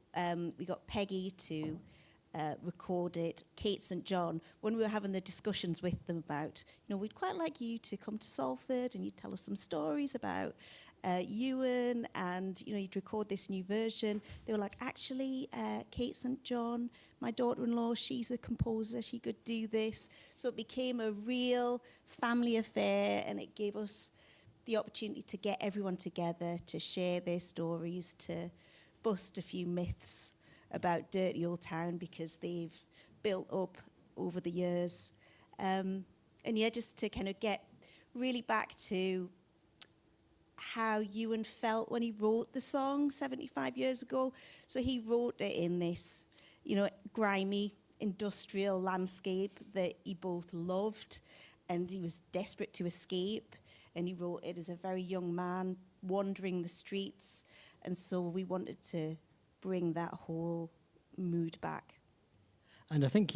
we got Peggy to record it, Kate St. John. When we were having the discussions with them about, you know, we'd quite like you to come to Salford and you'd tell us some stories about Ewan, and, you know, you'd record this new version. They were like, actually, Kate St. John, my daughter-in-law, she's a composer, she could do this. So it became a real family affair, and it gave us the opportunity to get everyone together, to share their stories, to bust a few myths about Dirty Old Town, because they've built up over the years. And yeah, just to kind of get really back to how Ewan felt when he wrote the song 75 years ago. So he wrote it in this, you know, grimy industrial landscape that he both loved and he was desperate to escape. And he wrote it as a very young man wandering the streets. And so we wanted to bring that whole mood back. And I think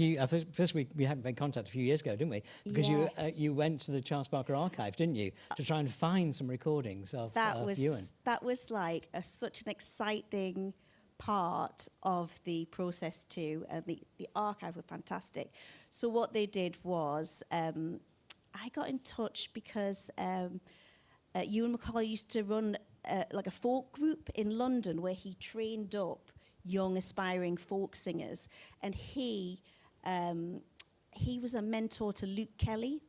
first we had been contact a few years ago, didn't we? Because Yes. you went to the Charles Barker archive, didn't you, to try and find some recordings of Ewan. That was like such an exciting part of the process too. The archive were fantastic. So what they did was I got in touch because Ewan MacColl used to run like a folk group in London where he trained up young aspiring folk singers, and he was a mentor to Luke Kelly.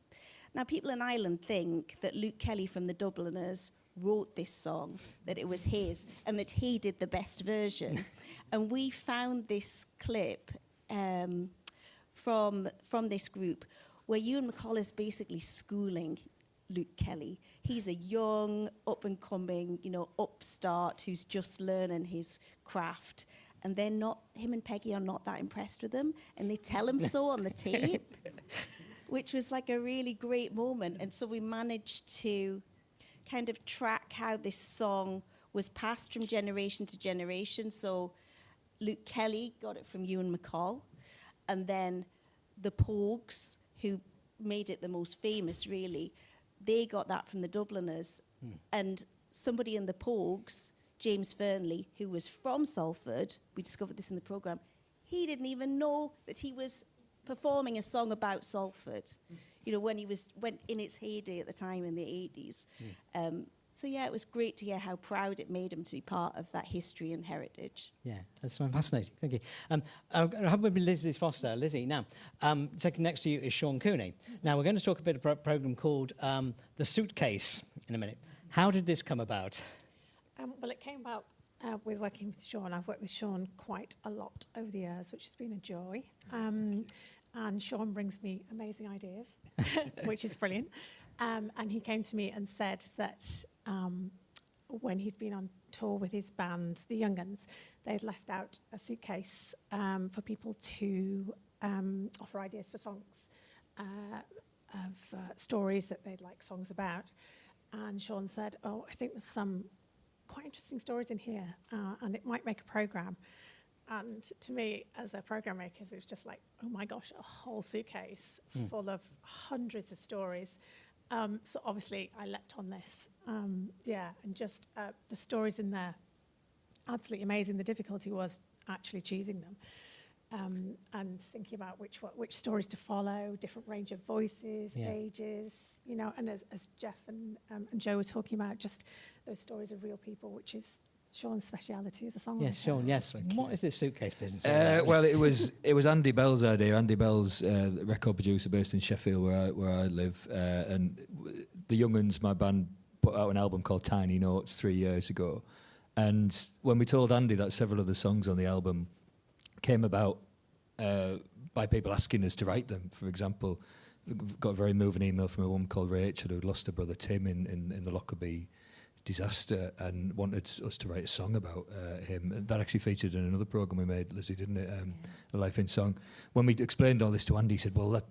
Now, people in Ireland think that Luke Kelly from the Dubliners wrote this song, that it was his, and that he did the best version. And we found this clip from this group where Ewan MacColl is basically schooling Luke Kelly. He's a young, up-and-coming, you know, upstart who's just learning his craft. And him and Peggy are not that impressed with him, and they tell him so on the tape, which was like a really great moment. And so we managed to kind of track how this song was passed from generation to generation. So Luke Kelly got it from Ewan MacColl, and then the Pogues, who made it the most famous, really, they got that from the Dubliners. And somebody in the Pogues, James Fernley, who was from Salford, we discovered this in the programme, he didn't even know that he was performing a song about Salford, you know, when in its heyday at the time in the 80s. So yeah, it was great to hear how proud it made him to be part of that history and heritage. Yeah, that's fascinating. Thank you. I have with me Lizzie Foster. Lizzie, now, sitting next to you is Sean Cooney. Now, we're going to talk a bit about a programme called The Suitcase in a minute. How did this come about? Well, it came about with working with Sean. I've worked with Sean quite a lot over the years, which has been a joy. And Sean brings me amazing ideas, which is brilliant. And he came to me and said that when he's been on tour with his band, the Young Uns, they'd left out a suitcase for people to offer ideas for songs of stories that they'd like songs about. And Sean said, oh, I think there's some quite interesting stories in here, and it might make a programme. And to me, as a programme maker, it was just like, oh my gosh, a whole suitcase full of hundreds of stories. So obviously, I leapt on this. And just the stories in there, absolutely amazing. The difficulty was actually choosing them. And thinking about which stories to follow, different range of voices, ages, you know, and as Jeff and Joe were talking about, just those stories of real people, which is Sean's speciality as a songwriter. Yes, Sean, yes. What is this suitcase business? Well, it was Andy Bell's idea. Andy Bell's the record producer based in Sheffield, where I live, and the Young Uns, my band, put out an album called Tiny Notes 3 years ago. And when we told Andy that several of the songs on the album came about by people asking us to write them. For example, we got a very moving email from a woman called Rachel who'd lost her brother Tim in the Lockerbie disaster and wanted us to write a song about him. And that actually featured in another programme we made, Lizzie, didn't it? A Life in Song. When we explained all this to Andy, he said, well,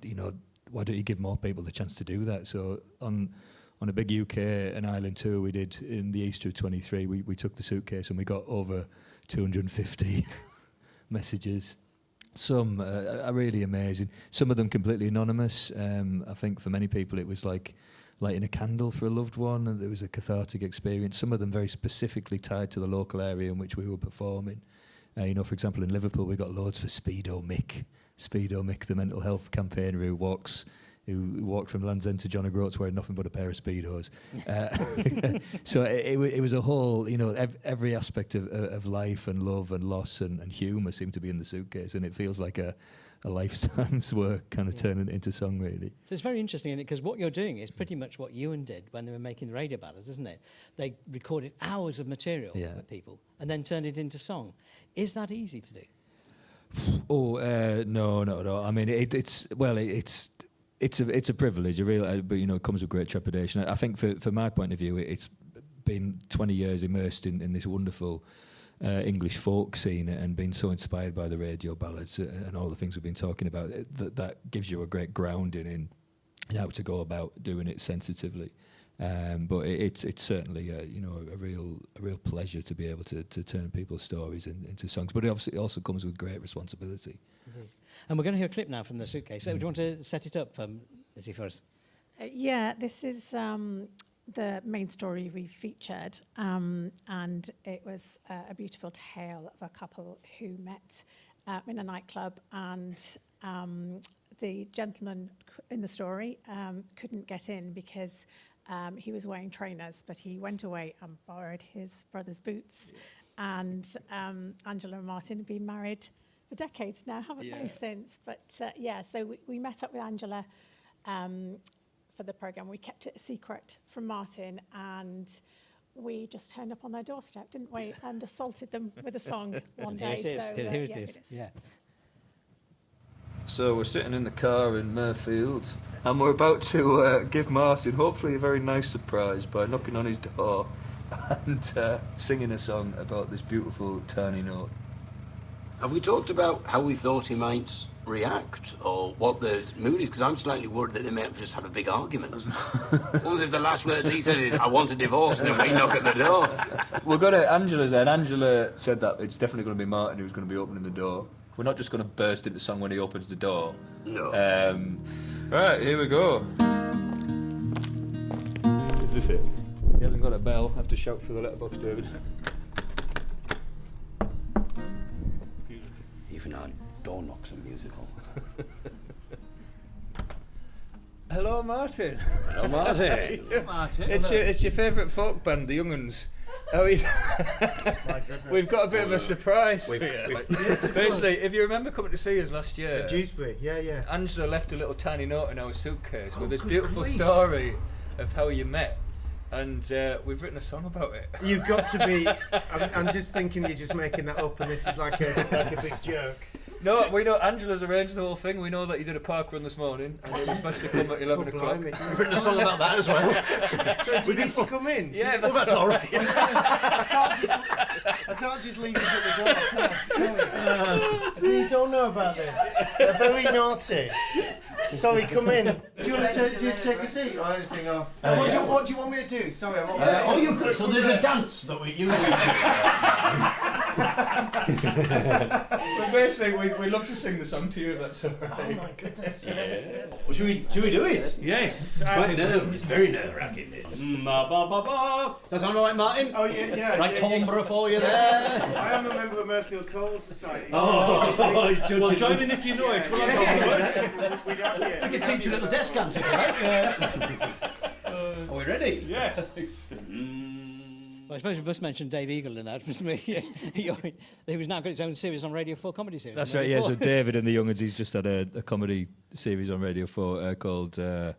why don't you give more people the chance to do that? So on a big UK and Ireland tour we did in the Easter of 23, we took the suitcase and we got over 250 messages. Some are really amazing. Some of them completely anonymous. I think for many people it was like lighting a candle for a loved one, and there was a cathartic experience. Some of them very specifically tied to the local area in which we were performing. For example, in Liverpool we got loads for Speedo Mick, the mental health campaigner who walked from Land's End to John O'Groats wearing nothing but a pair of Speedos. So it was a whole, every aspect of life and love and loss and humour seemed to be in the suitcase, and it feels like a lifetime's work kind of turning it into song, really. So it's very interesting, because what you're doing is pretty much what Ewan did when they were making the radio ballads, isn't it? They recorded hours of material with people and then turned it into song. Is that easy to do? No, not at all. I mean, it's a privilege, but it comes with great trepidation. I think for my point of view, it's been 20 years immersed in this wonderful English folk scene and been so inspired by the radio ballads and all the things we've been talking about. That gives you a great grounding in how to go about doing it sensitively. But it's certainly a real pleasure to be able to turn people's stories into songs. But it also comes with great responsibility. Indeed. And we're going to hear a clip now from the suitcase. So do you want to set it up, Lizzie, for us? This is the main story we featured, and it was a beautiful tale of a couple who met in a nightclub, and the gentleman in the story couldn't get in because he was wearing trainers, but he went away and borrowed his brother's boots. And Angela and Martin have been married for decades now, haven't they, since? But so we met up with Angela for the programme. We kept it a secret from Martin, and we just turned up on their doorstep, didn't we? And assaulted them with a song one day. Here it is. Yeah. So we're sitting in the car in Murfield, and we're about to give Martin hopefully a very nice surprise by knocking on his door and singing a song about this beautiful tiny note. Have we talked about how we thought he might react, or what the mood is? Because I'm slightly worried that they may have just had a big argument. What was if the last words he says is, I want a divorce, and then we knock at the door? We'll go to Angela's then. Angela said that it's definitely going to be Martin who's going to be opening the door. We're not just going to burst into song when he opens the door. No. Right, here we go. Is this it? He hasn't got a bell. I have to shout through the letterbox, David. Even our door knocks are musical. Hello, Martin. Hello, Martin. Hello, Martin. It's your favourite folk band, the Young Uns. We've got a bit of a surprise for you. Basically, if you remember coming to see us last year, Dewsbury, yeah. Angela left a little tiny note in our suitcase with this beautiful story of how you met, and we've written a song about it. You've got to be. I'm just thinking you're just making that up, and this is like a big joke. No, we know Angela's arranged the whole thing. We know that you did a park run this morning, and it was supposed to come at 11 o'clock. We've written a song about that as well. So we need to come in. Yeah, that's all right. I can't just leave us at the door. Can I? Sorry. You don't know about this. They're very naughty. Sorry, come in. Do you want to just take a seat? Or anything? What do you want me to do? Sorry, I'm not. So there's a dance that we usually do. But basically, we'd love to sing the song to you if that's all right. Oh my goodness. Yeah. Well, should we do it? Yes. It's quite nerve. It's very nerve-wracking. This. Ba ba ba ba. Does that sound all right, Martin? Oh yeah. Right timbre for you there. I am a member of the Mirfield Coal Society. Oh, he's judging. Well, join in if you know it. Well, We can teach you a little desk dance if you like. Are we ready? Yes. Well, I suppose we must mention Dave Eagle in that. He was now got his own series on Radio 4 comedy series. That's right, yeah. So David and the Young'uns, he's just had a comedy series on Radio 4 called... I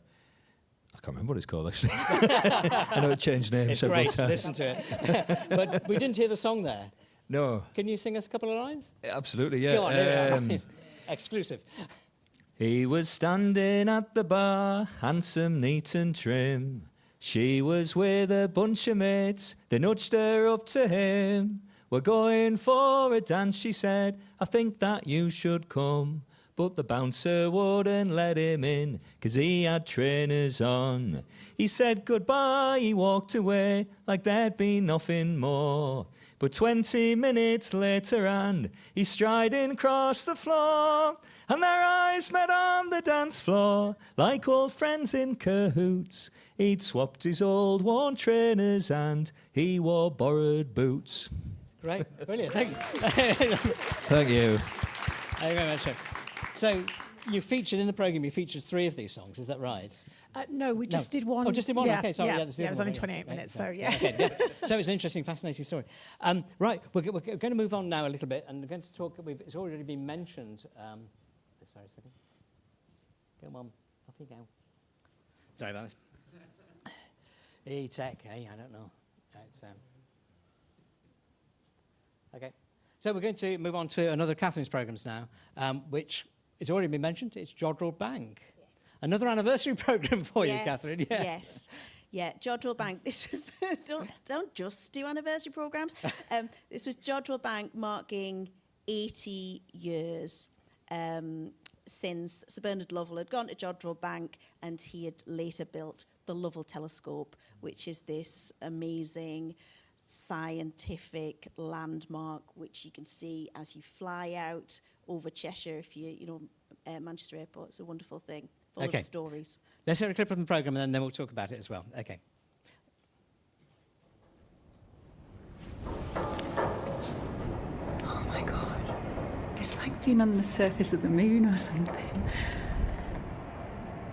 can't remember what it's called, actually. I know it changed names several great. times. Listen to it. But we didn't hear the song there. No. Can you sing us a couple of lines? Absolutely, yeah. Go on, here we are. Exclusive. He was standing at the bar, handsome, neat and trim. She was with a bunch of mates, they nudged her up to him. We're going for a dance, she said, I think that you should come. But the bouncer wouldn't let him in, 'cause he had trainers on. He said goodbye, he walked away, like there'd been nothing more. But 20 minutes later and he's striding across the floor, and their eyes met on the dance floor, like old friends in cahoots. He'd swapped his old worn trainers and he wore borrowed boots. Great, brilliant, thank you. Thank you. Thank you very much, Chef. So, you featured in the programme, you featured 3 of these songs, is that right? No, we just did one. Oh, just did one? Yeah, Okay, sorry. Yeah, that's the it other was one, only yes. 28 minutes, so Okay, yeah. okay, yeah. So it's an interesting, fascinating story. Right, we're going to move on now a little bit, and we're going to talk, it's already been mentioned. Sorry a second. Come on, off you go. Sorry about this. E-tech, I don't know. It's, okay. So we're going to move on to another Catherine's programmes now, which has already been mentioned. It's Jodrell Bank. Yes. Another anniversary programme for you, Catherine. Yeah. Yes. Yeah, Jodrell Bank. This was don't just do anniversary programmes. This was Jodrell Bank marking 80 years since Sir Bernard Lovell had gone to Jodrell Bank, and he had later built the Lovell Telescope, which is this amazing scientific landmark which you can see as you fly out over Cheshire. If Manchester Airport, it's a wonderful thing, full of stories. Let's hear a clip of the programme and then we'll talk about it as well. Okay. Oh my God. It's like being on the surface of the moon or something.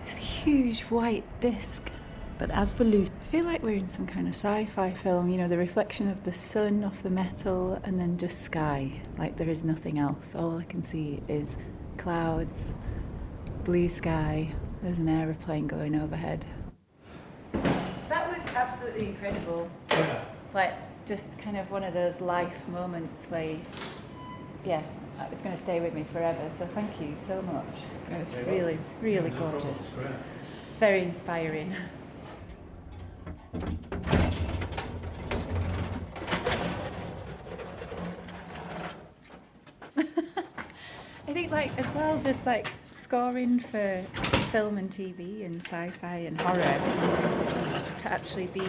This huge white disc. But as for Lucy, I feel like we're in some kind of sci-fi film, the reflection of the sun off the metal and then just sky, like there is nothing else. All I can see is clouds, blue sky, there's an aeroplane going overhead. That was absolutely incredible. Yeah. Like, just kind of one of those life moments where, it's going to stay with me forever. So thank you so much. It was really, really gorgeous. Very inspiring. I think, as well, just scoring for film and TV and sci-fi and horror, to actually be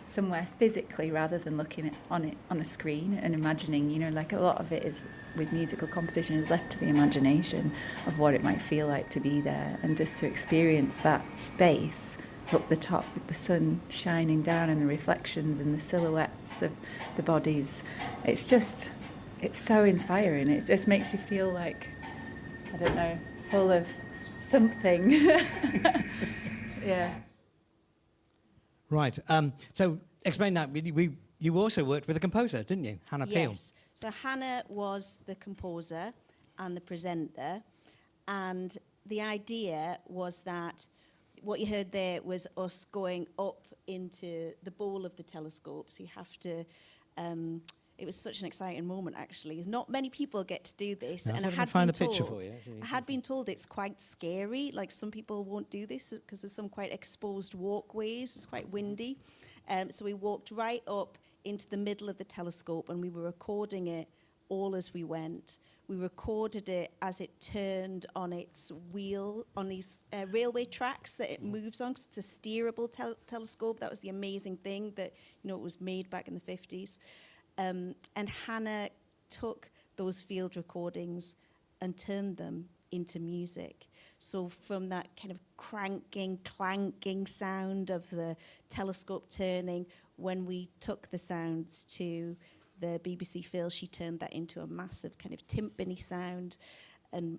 somewhere physically rather than looking on it on a screen and imagining, a lot of it is with musical composition is left to the imagination of what it might feel like to be there, and just to experience that space up the top with the sun shining down and the reflections and the silhouettes of the bodies. It's so inspiring. It just makes you feel like, I don't know, full of something. Yeah. Right. So explain that. You also worked with a composer, didn't you? Hannah Peel. Yes. So Hannah was the composer and the presenter, and the idea was that what you heard there was us going up into the bowl of the telescope. So you have to... it was such an exciting moment, actually. Not many people get to do this. No, and so I had find been a picture told, for you. I had been told it's quite scary. Like, some people won't do this because there's some quite exposed walkways. It's quite windy. So we walked right up into the middle of the telescope, and we were recording it all as we went. We recorded it as it turned on its wheel, on these railway tracks that it moves on. 'Cause it's a steerable telescope. That was the amazing thing, that it was made back in the 50s. And Hannah took those field recordings and turned them into music. So from that kind of cranking, clanking sound of the telescope turning, when we took the sounds to the BBC Phil, she turned that into a massive kind of timpani sound and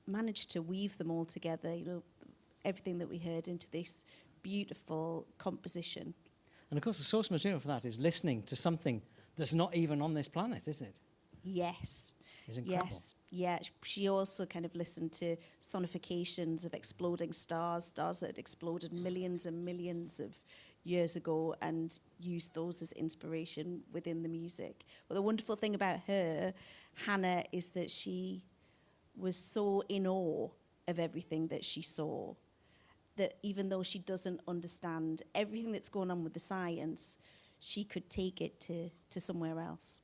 managed to weave them all together, you know, everything that we heard into this beautiful composition. And of course, the source material for that is listening to something that's not even on this planet, isn't it? Yes. It's incredible. Yes. Yeah. She also kind of listened to sonifications of exploding stars, stars that had exploded millions and millions of years ago, and used those as inspiration within the music. But the wonderful thing about her, Hannah, is that she was so in awe of everything that she saw, that even though she doesn't understand everything that's going on with the science, she could take it to somewhere else.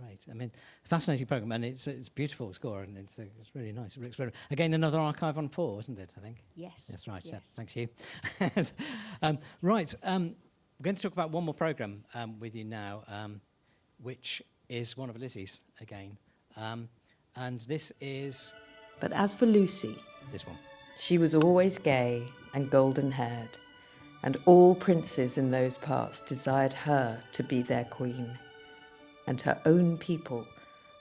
Great. I mean, fascinating program, and it's a beautiful score, and it's really nice. Again, another archive on 4, isn't it, I think? Yes. That's right. Yes. Yeah. Thanks, Hugh. Right. We're going to talk about one more program with you now, which is one of Lizzie's again. And this is... But as for Lucy... This one. She was always gay and golden-haired, and all princes in those parts desired her to be their queen. And her own people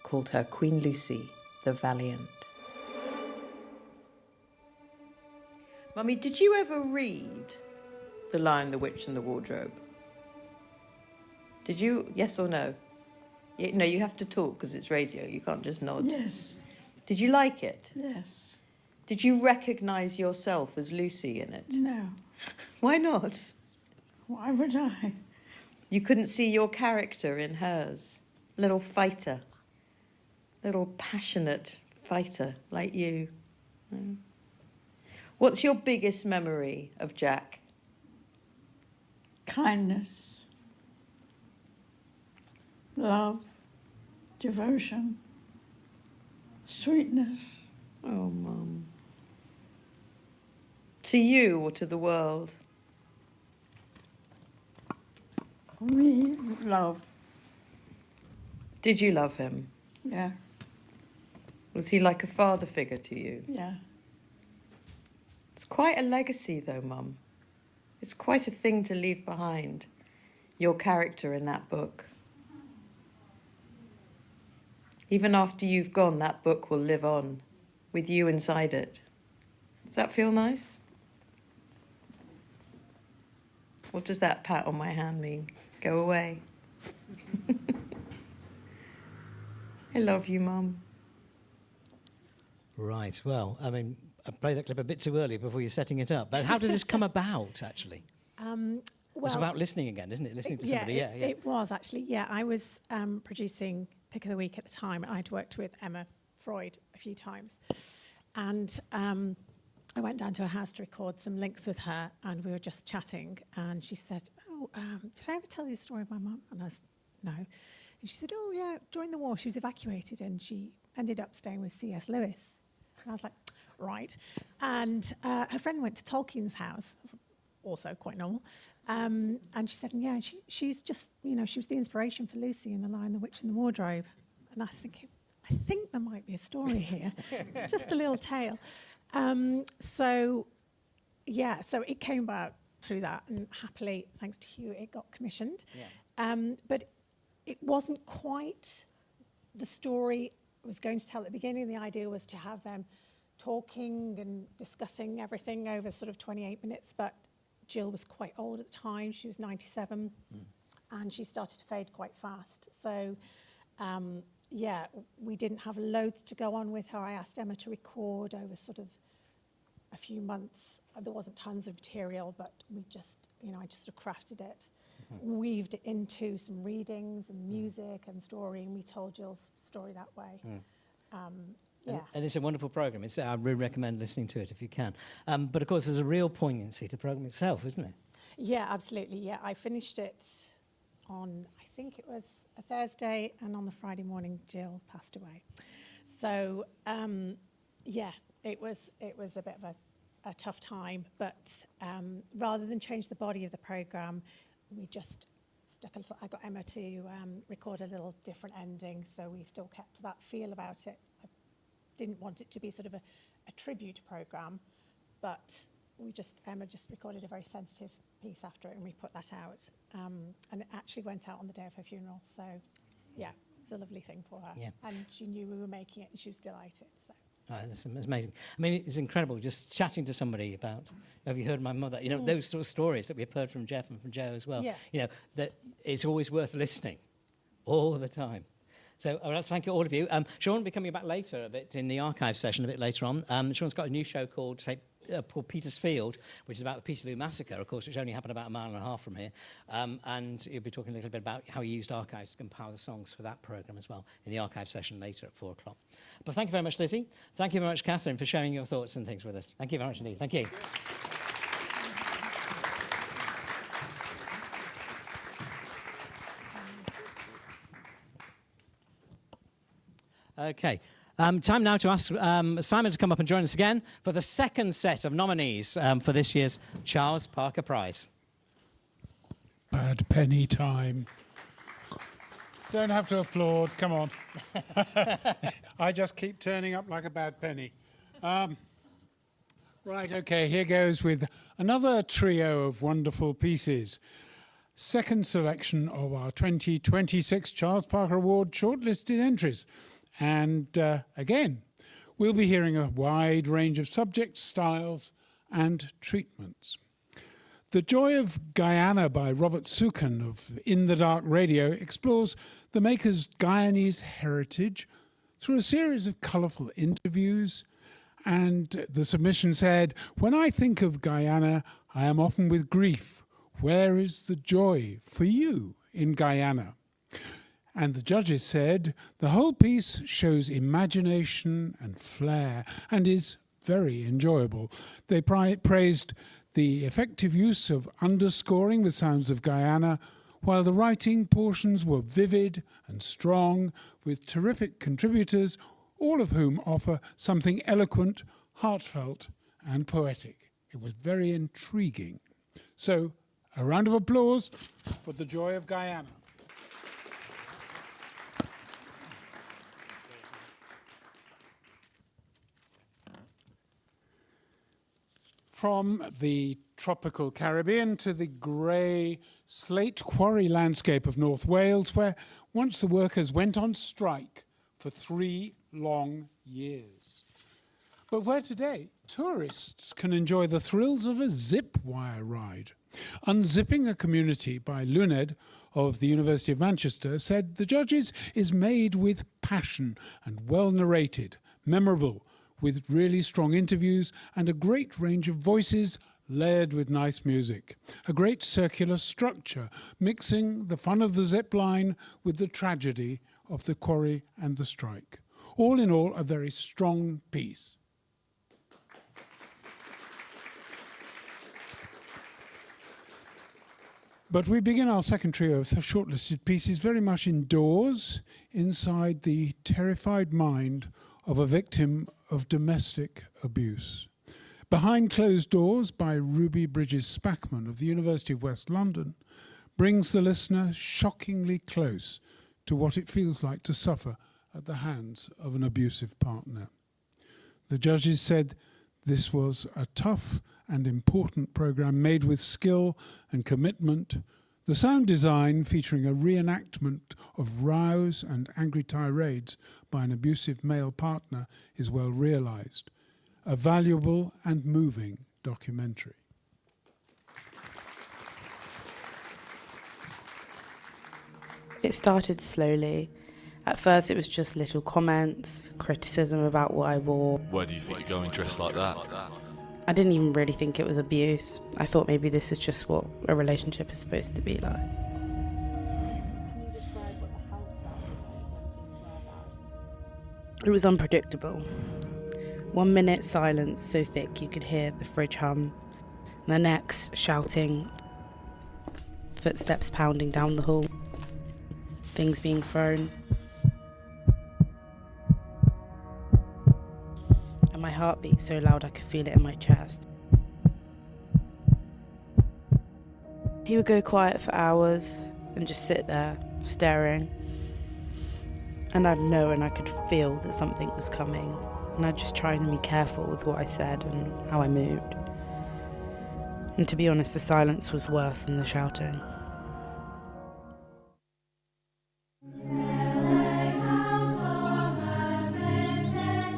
called her Queen Lucy the Valiant. Mummy, did you ever read The Lion, the Witch and the Wardrobe? Did you? Yes or no? No, you have to talk because it's radio. You can't just nod. Yes. Did you like it? Yes. Did you recognise yourself as Lucy in it? No. Why not? Why would I? You couldn't see your character in hers. Little fighter. Little passionate fighter like you. Mm. What's your biggest memory of Jack? Kindness, love, devotion, sweetness. Oh, Mum. To you or to the world? For me, love. Did you love him? Yeah, Was he like a father figure to you? yeah. It's quite a legacy, though, Mum. It's quite a thing to leave behind, your character in that book. Even after you've gone, that book will live on, with you inside it. Does that feel nice? What does that pat on my hand mean? Go away. I love you, Mum. Right. Well, I mean, I played that clip a bit too early before you're setting it up. But how did this come about, actually? It's about listening again, isn't it? Listening to somebody. Yeah, It was actually. Yeah, I was producing Pick of the Week at the time. I'd worked with Emma Freud a few times, and I went down to her house to record some links with her, and we were just chatting. And she said, "Oh, did I ever tell you the story of my mum?" And I was, "No." And she said, "Oh yeah, during the war she was evacuated and she ended up staying with C.S. Lewis." And I was like, "Right." And her friend went to Tolkien's house, also quite normal. And she said, "Yeah, she's just, she was the inspiration for Lucy in The Lion, the Witch and the Wardrobe." And I was thinking, I think there might be a story here, just a little tale. So it came about through that, and happily, thanks to Hugh, it got commissioned. Yeah. But it wasn't quite the story I was going to tell at the beginning. The idea was to have them talking and discussing everything over sort of 28 minutes, but Jill was quite old at the time. She was 97, and she started to fade quite fast. So, we didn't have loads to go on with her. I asked Emma to record over sort of a few months. There wasn't tons of material, but we just, I just sort of crafted it, weaved it into some readings and music and story, and we told Jill's story that way. And it's a wonderful programme. I really recommend listening to it if you can. But of course, there's a real poignancy to the programme itself, isn't it? Yeah, absolutely. Yeah, I finished it on, I think it was a Thursday, and on the Friday morning, Jill passed away. So, it was a bit of a tough time. But rather than change the body of the programme, we just I got Emma to record a little different ending, so we still kept that feel about it. I didn't want it to be sort of a tribute programme, but Emma just recorded a very sensitive piece after it, and we put that out. And it actually went out on the day of her funeral, so yeah, it was a lovely thing for her. Yeah. And she knew we were making it, and she was delighted. So. That's amazing. I mean, it's incredible just chatting to somebody about, have you heard my mother? You know, those sort of stories that we've heard from Jeff and from Joe as well. Yeah. You know, that it's always worth listening all the time. So I'd like to thank all of you. Sean will be coming back later a bit in the archive session a bit later on. Sean's got a new show called Peter's Field, which is about the Peterloo Massacre, of course, which only happened about 1.5 miles from here. And he'll be talking a little bit about how he used archives to compile the songs for that programme as well in the archive session later at 4 o'clock. But thank you very much, Lizzie. Thank you very much, Catherine, for sharing your thoughts and things with us. Thank you very much indeed. Thank you. Okay. Time now to ask Simon to come up and join us again for the second set of nominees for this year's Charles Parker Prize. Bad penny time. Don't have to applaud, come on. I just keep turning up like a bad penny. Right, okay, here goes with another trio of wonderful pieces. Second selection of our 2026 Charles Parker Award shortlisted entries. And again, we'll be hearing a wide range of subjects, styles, and treatments. The Joy of Guyana by Robert Sukin of In the Dark Radio explores the maker's Guyanese heritage through a series of colourful interviews. And the submission said, "When I think of Guyana, I am often with grief. Where is the joy for you in Guyana?" And the judges said, "The whole piece shows imagination and flair and is very enjoyable." They praised the effective use of underscoring with sounds of Guyana, while the writing portions were vivid and strong, with terrific contributors, all of whom offer something eloquent, heartfelt, and poetic. It was very intriguing. So, a round of applause for The Joy of Guyana. From the tropical Caribbean to the grey slate quarry landscape of North Wales, where once the workers went on strike for 3 long years. But where today tourists can enjoy the thrills of a zip wire ride. Unzipping a Community by Luned of the University of Manchester said the judges is made with passion and well narrated, memorable, with really strong interviews and a great range of voices layered with nice music. A great circular structure, mixing the fun of the zip line with the tragedy of the quarry and the strike. All in all, a very strong piece. But we begin our second trio of shortlisted pieces very much indoors, inside the terrified mind of a victim of domestic abuse. Behind Closed Doors by Ruby Bridges Spackman of the University of West London brings the listener shockingly close to what it feels like to suffer at the hands of an abusive partner. The judges said this was a tough and important programme made with skill and commitment. The sound design, featuring a reenactment of rows and angry tirades by an abusive male partner, is well realised. A valuable and moving documentary. It started slowly. At first it was just little comments, criticism about what I wore. Where do you think you're going dressed like that? I didn't even really think it was abuse. I thought maybe this is just what a relationship is supposed to be like. It was unpredictable. 1 minute silence so thick you could hear the fridge hum. The next, shouting, footsteps pounding down the hall, things being thrown. And my heart beat so loud I could feel it in my chest. He would go quiet for hours, and just sit there staring. And I'd know and I could feel that something was coming. And I'd just try and be careful with what I said and how I moved. And to be honest, the silence was worse than the shouting.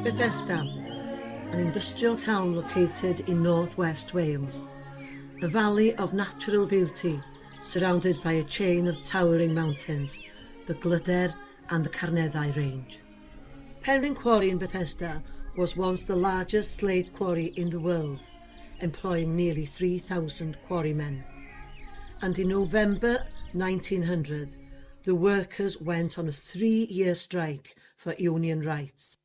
Bethesda, an industrial town located in northwest Wales. A valley of natural beauty surrounded by a chain of towering mountains, the Glyder and the Carneddau Range. Penrhyn Quarry in Bethesda was once the largest slate quarry in the world, employing nearly 3,000 quarrymen. And in November 1900, the workers went on a 3-year strike for union rights.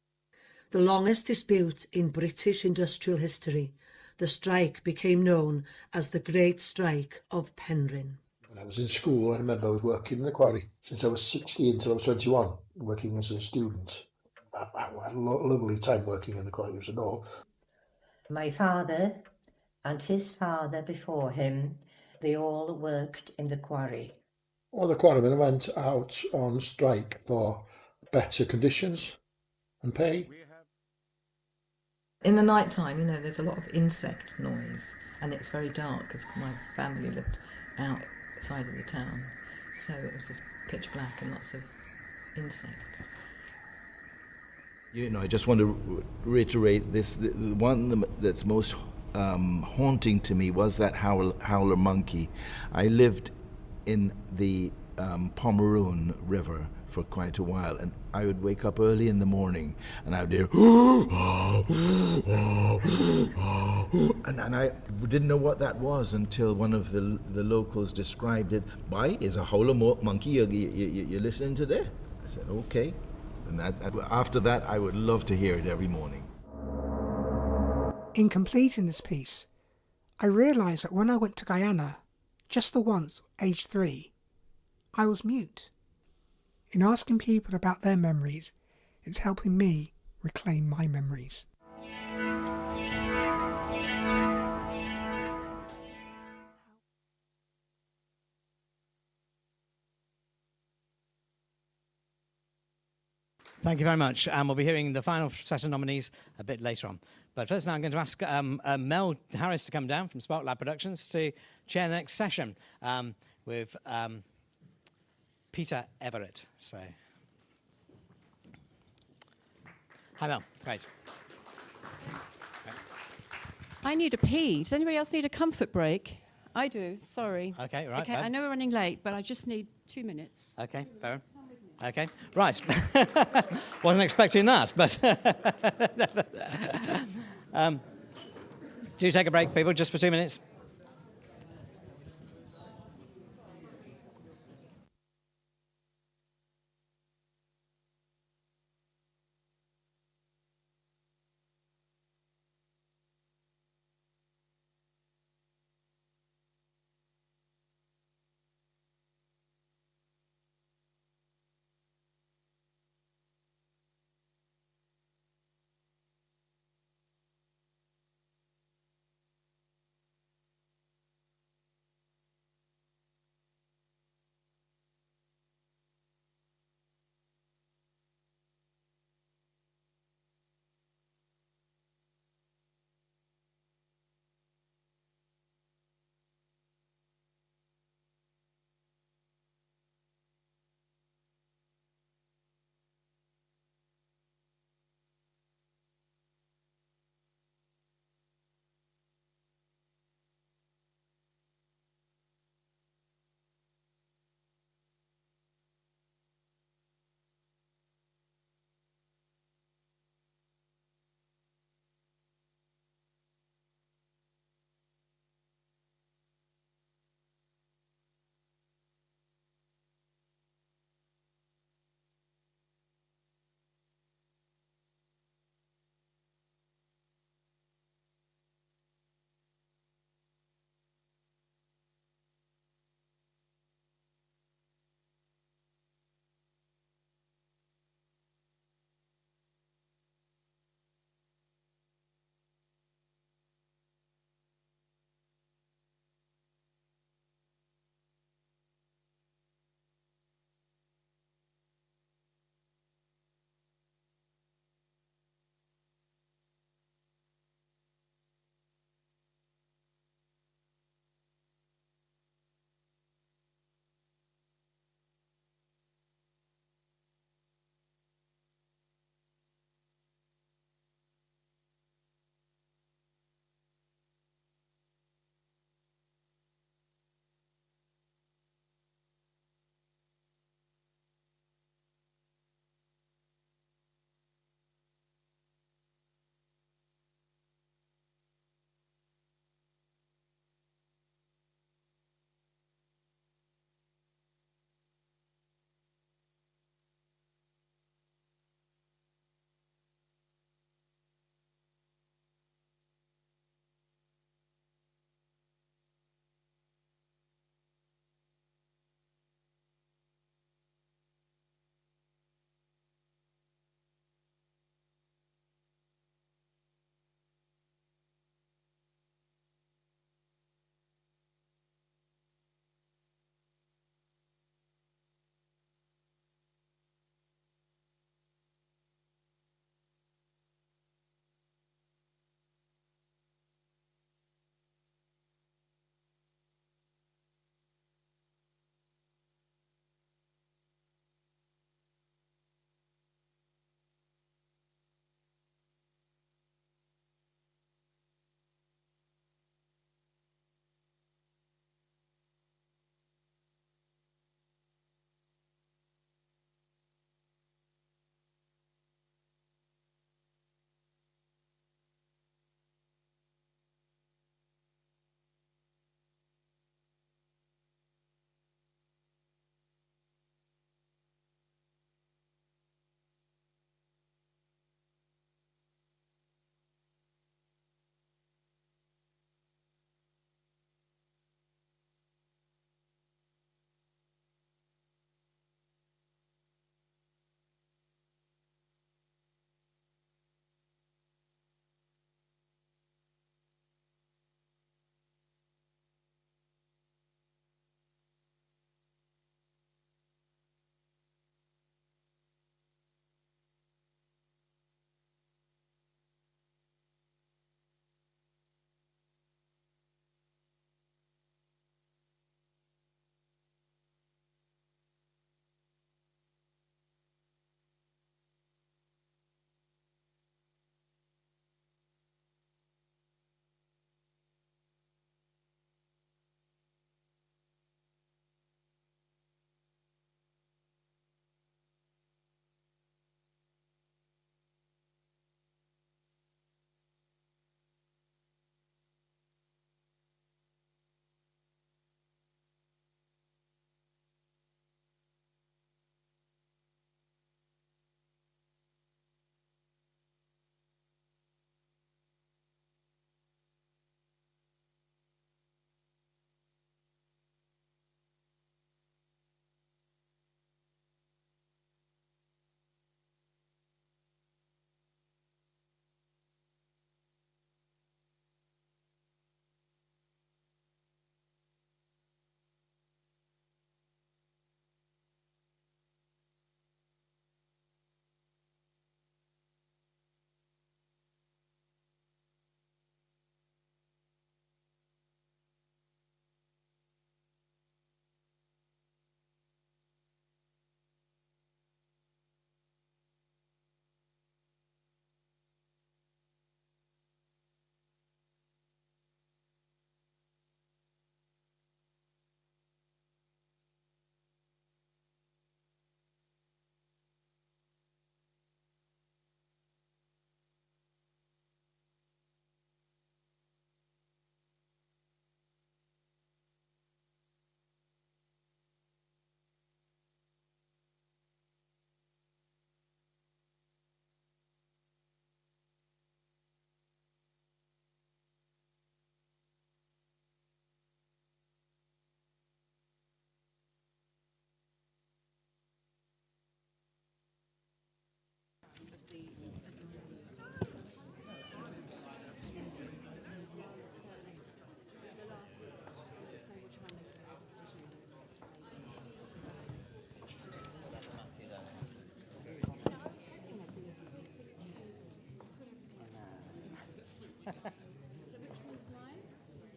The longest dispute in British industrial history, the strike became known as the Great Strike of Penrhyn. When I was in school, I remember I was working in the quarry since I was 16 until I was 21, working as a student. I had a lovely time working in the quarry, as you know. My father and his father before him, they all worked in the quarry. All the quarrymen went out on strike for better conditions and pay. In the night time, there's a lot of insect noise, and it's very dark because my family lived outside of the town, so it was just pitch black and lots of insects. I just want to reiterate this. The one that's most haunting to me was that howler monkey. I lived in the Pomeroon River for quite a while, and I would wake up early in the morning and I would hear and I didn't know what that was until one of the locals described it. Why is a howler monkey you're listening to there? I said okay, and after that I would love to hear it every morning. In completing this piece, I realised that when I went to Guyana, just the once, aged 3, I was mute. In asking people about their memories, it's helping me reclaim my memories. Thank you very much. And we'll be hearing the final set of nominees a bit later on. But first now I'm going to ask Mel Harris to come down from Spark Lab Productions to chair the next session with Peter Everett. So, hi Mel, great. I need a pee. Does anybody else need a comfort break? I do, sorry. Okay, right. Okay, I know we're running late, but I just need 2 minutes. Okay, fair. Okay, right. Wasn't expecting that, but do take a break, people, just for 2 minutes.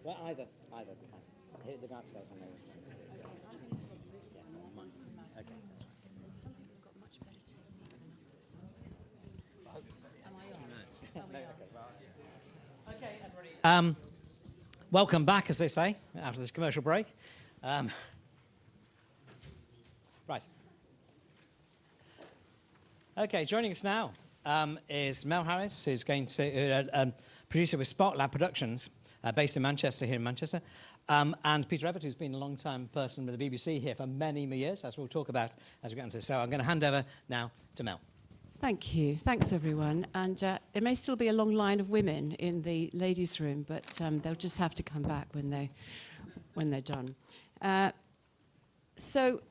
Well, either. Hit the upstairs on there. Okay. Some people have got much better technique than others. Am I on? Okay, everybody. Welcome back, as they say, after this commercial break. Right. Okay, joining us now is Mel Harris, who's going to producer with Spark Lab Productions, based in Manchester, here in Manchester, and Peter Everett, who's been a long-time person with the BBC here for many, many years, as we'll talk about as we get into this. So I'm going to hand over now to Mel. Thank you. Thanks, everyone. And it may still be a long line of women in the ladies' room, but they'll just have to come back when they're done. So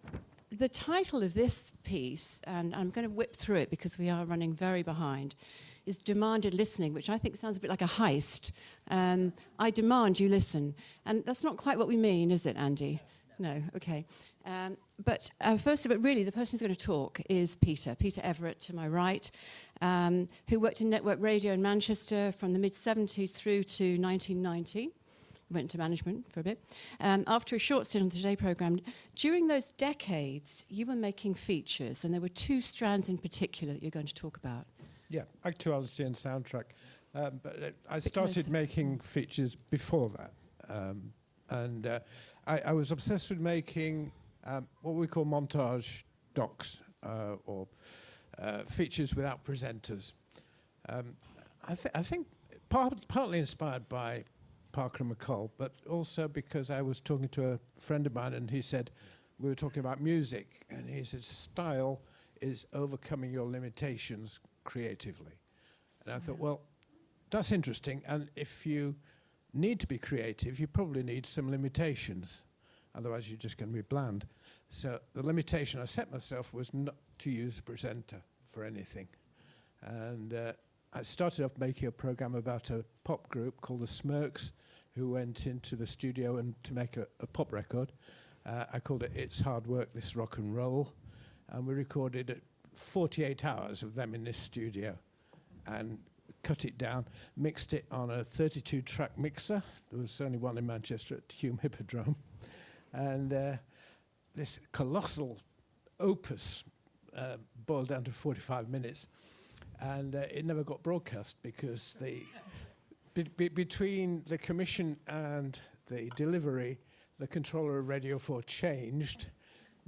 the title of this piece, and I'm going to whip through it because we are running very behind, is Demanded Listening, which I think sounds a bit like a heist. I demand you listen. And that's not quite what we mean, is it, Andy? No, okay. But first of all, really, the person who's going to talk is Peter Everett, to my right, who worked in network radio in Manchester from the mid-70s through to 1990. Went into management for a bit. After a short stint on the Today programme, during those decades, you were making features, and there were two strands in particular that you're going to talk about. Yeah, actuality and soundtrack. But I started making features before that. I was obsessed with making what we call montage docs or features without presenters. I think partly inspired by Parker and McColl, but also because I was talking to a friend of mine and he said, we were talking about music, and he said, style is overcoming your limitations creatively. And I thought, well, that's interesting, and if you need to be creative, you probably need some limitations. Otherwise, you're just going to be bland. So the limitation I set myself was not to use a presenter for anything. And I started off making a program about a pop group called the Smirks, who went into the studio and to make a pop record. I called it It's Hard Work, This Rock and Roll. And we recorded 48 hours of them in this studio and cut it down, mixed it on a 32-track mixer. There was only one in Manchester at Hume Hippodrome. And this colossal opus boiled down to 45 minutes. And it never got broadcast because between the commission and the delivery, the controller of Radio 4 changed.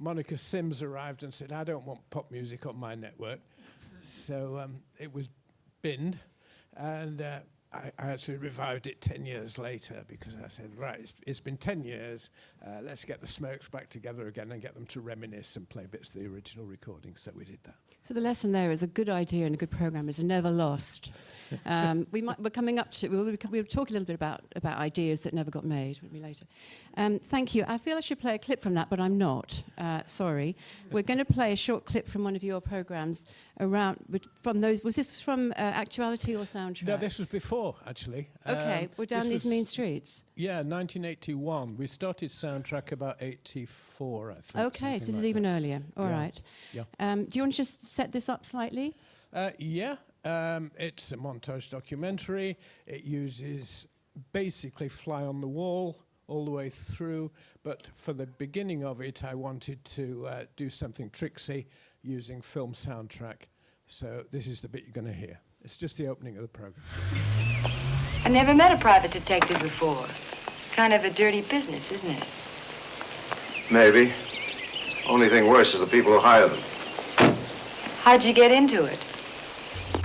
Monica Sims arrived and said, I don't want pop music on my network. So it was binned. And I actually revived it 10 years later because I said, right, it's been 10 years. Let's get the Smirks back together again and get them to reminisce and play bits of the original recording. So we did that. So the lesson there is a good idea and a good programme is never lost. We're coming up to, we'll talk a little bit about ideas that never got made, maybe later. Thank you. I feel I should play a clip from that, but I'm not. Sorry. We're going to play a short clip from one of your programmes from those. Was this from Actuality or Soundtrack? No, this was before, actually. Okay, we're down these mean streets. Yeah, 1981. We started Soundtrack about 84, I think. Okay, so this is even earlier. All right. Yeah. Do you want to just set this up slightly? Yeah. It's a montage documentary. It uses basically fly on the wall all the way through, but for the beginning of it, I wanted to do something tricksy using film soundtrack. So this is the bit you're going to hear. It's just the opening of the program. I never met a private detective before. Kind of a dirty business, isn't it? Maybe. Only thing worse is the people who hire them. How'd you get into it?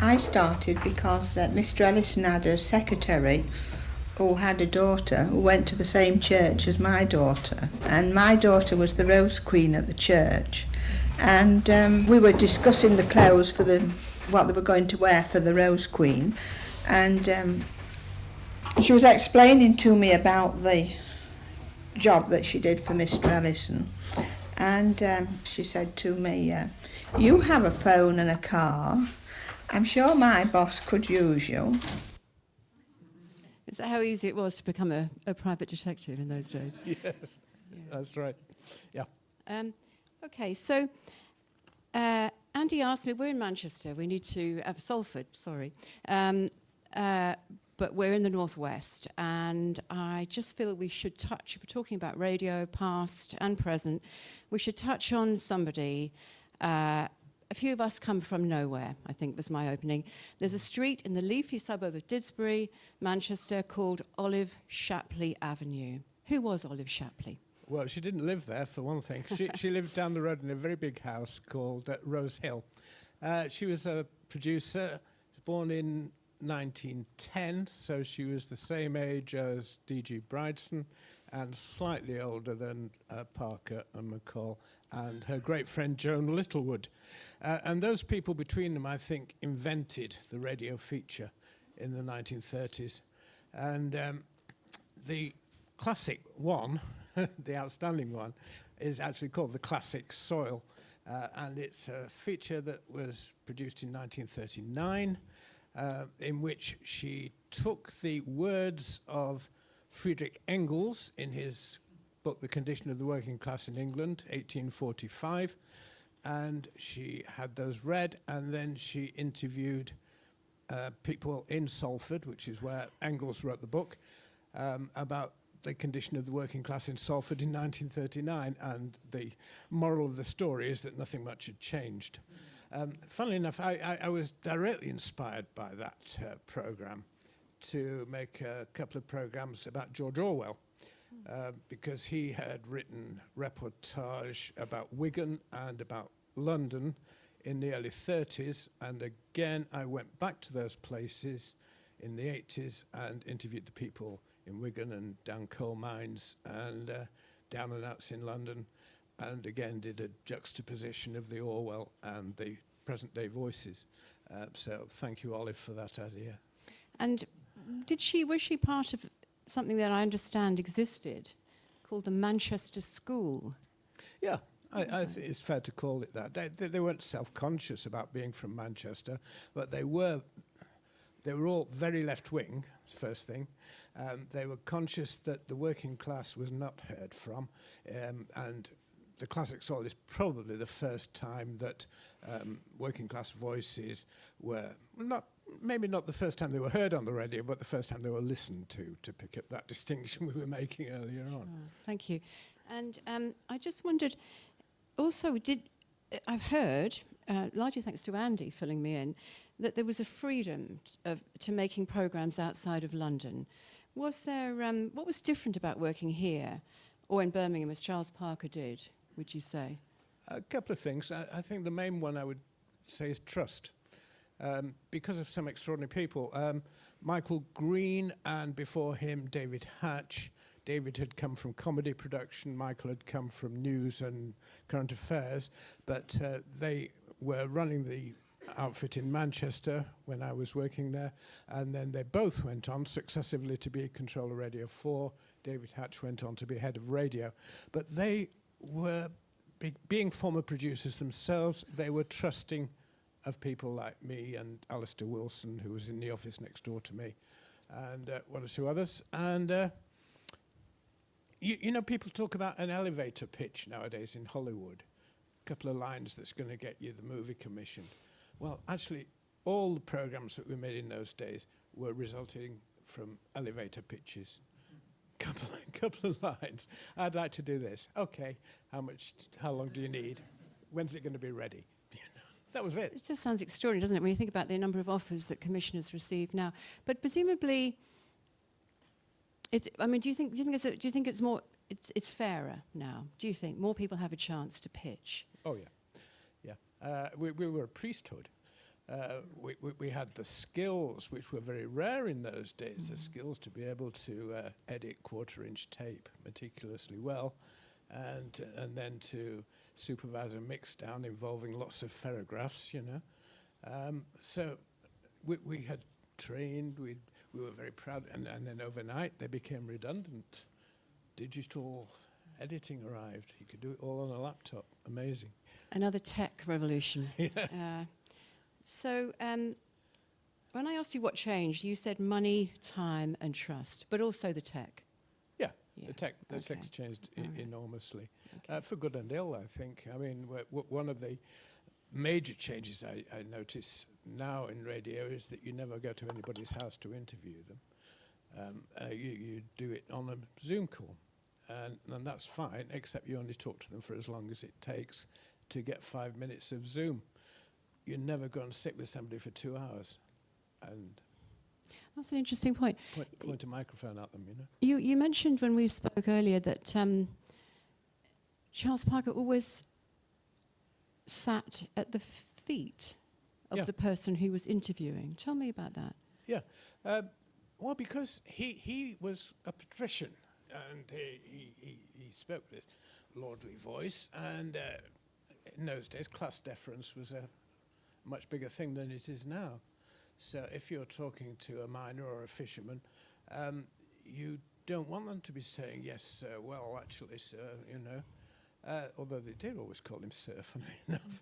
I started because Mr. Ellison had a secretary who had a daughter who went to the same church as my daughter. And my daughter was the Rose Queen at the church. And we were discussing the clothes for what they were going to wear for the Rose Queen. And she was explaining to me about the job that she did for Mr. Ellison. And she said to me, you have a phone and a car. I'm sure my boss could use you. Is that how easy it was to become a private detective in those days? Yes, yeah. That's right. Yeah. Okay, so Andy asked me, we're in Manchester, we need to, Salford, sorry. but we're in the Northwest, and I just feel we should touch, if we're talking about radio, past and present, we should touch on somebody. A few of us come from nowhere, I think was my opening. There's a street in the leafy suburb of Didsbury, Manchester, called Olive Shapley Avenue. Who was Olive Shapley? Well, she didn't live there, for one thing. She lived down the road in a very big house called Rose Hill. She was a producer, born in 1910, so she was the same age as D.G. Bridson and slightly older than Parker and McCall and her great friend Joan Littlewood. And those people between them, I think, invented the radio feature in the 1930s. And the classic one, the outstanding one, is actually called The Classic Soil. And it's a feature that was produced in 1939, in which she took the words of Friedrich Engels in his book, The Condition of the Working Class in England, 1845, and she had those read, and then she interviewed people in Salford, which is where Engels wrote the book, about the condition of the working class in Salford in 1939, and the moral of the story is that nothing much had changed. Funnily enough, I was directly inspired by that programme to make a couple of programmes about George Orwell, because he had written reportage about Wigan and about London in the early 30s, and again I went back to those places in the 80s and interviewed the people in Wigan and down coal mines and down and outs in London, and again did a juxtaposition of the Orwell and the present-day voices. So thank you, Olive, for that idea. And was she part of something that I understand existed called the Manchester School? Yeah, I think it's fair to call it that. They weren't self-conscious about being from Manchester, but they were all very left-wing, first thing. They were conscious that the working class was not heard from, and the Classic Soil is probably the first time that working class voices were maybe not the first time they were heard on the radio, but the first time they were listened to pick up that distinction we were making earlier on. Oh, thank you. And I just wondered, also, I've heard, largely thanks to Andy filling me in, that there was a freedom to making programmes outside of London. Was there, what was different about working here or in Birmingham, as Charles Parker did, would you say? A couple of things. I think the main one I would say is trust. Because of some extraordinary people. Michael Green and before him David Hatch. David had come from comedy production, Michael had come from news and current affairs, but they were running the outfit in Manchester when I was working there, and then they both went on successively to be controller Radio 4. David Hatch went on to be head of radio. But they were, being former producers themselves, they were trusting of people like me and Alistair Wilson, who was in the office next door to me, and one or two others. And you know, people talk about an elevator pitch nowadays in Hollywood, a couple of lines that's going to get you the movie commissioned. Well, actually, all the programs that we made in those days were resulting from elevator pitches. Couple of lines. I'd like to do this. Okay, how long do you need? When's it going to be ready? That was it. It just sounds extraordinary, doesn't it, when you think about the number of offers that commissioners receive now? But presumably, do you think it's more? It's fairer now. Do you think more people have a chance to pitch? Oh yeah. We were a priesthood. We had the skills, which were very rare in those days. The skills to be able to edit quarter-inch tape meticulously well, and then to supervise a mix down involving lots of ferrographs, you know. So we had trained, we were very proud, and then overnight they became redundant. Digital editing arrived. You could do it all on a laptop. Amazing. Another tech revolution. Yeah. So when I asked you what changed, you said money, time and trust, but also the tech. Yeah. The tech's changed enormously, for good and ill, I think. I mean, one of the major changes I notice now in radio is that you never go to anybody's house to interview them. You do it on a Zoom call, and that's fine, except you only talk to them for as long as it takes to get 5 minutes of Zoom. You're never going to sit with somebody for 2 hours and That's an interesting point. point a microphone at them, you know. You mentioned when we spoke earlier that Charles Parker always sat at the feet of the person he was interviewing. Tell me about that. Yeah. Well, because he was a patrician, and he spoke with this lordly voice, and in those days, class deference was a much bigger thing than it is now. So if you're talking to a miner or a fisherman, you don't want them to be saying, yes, sir, well, actually, sir, you know, although they did always call him sir, funnily enough.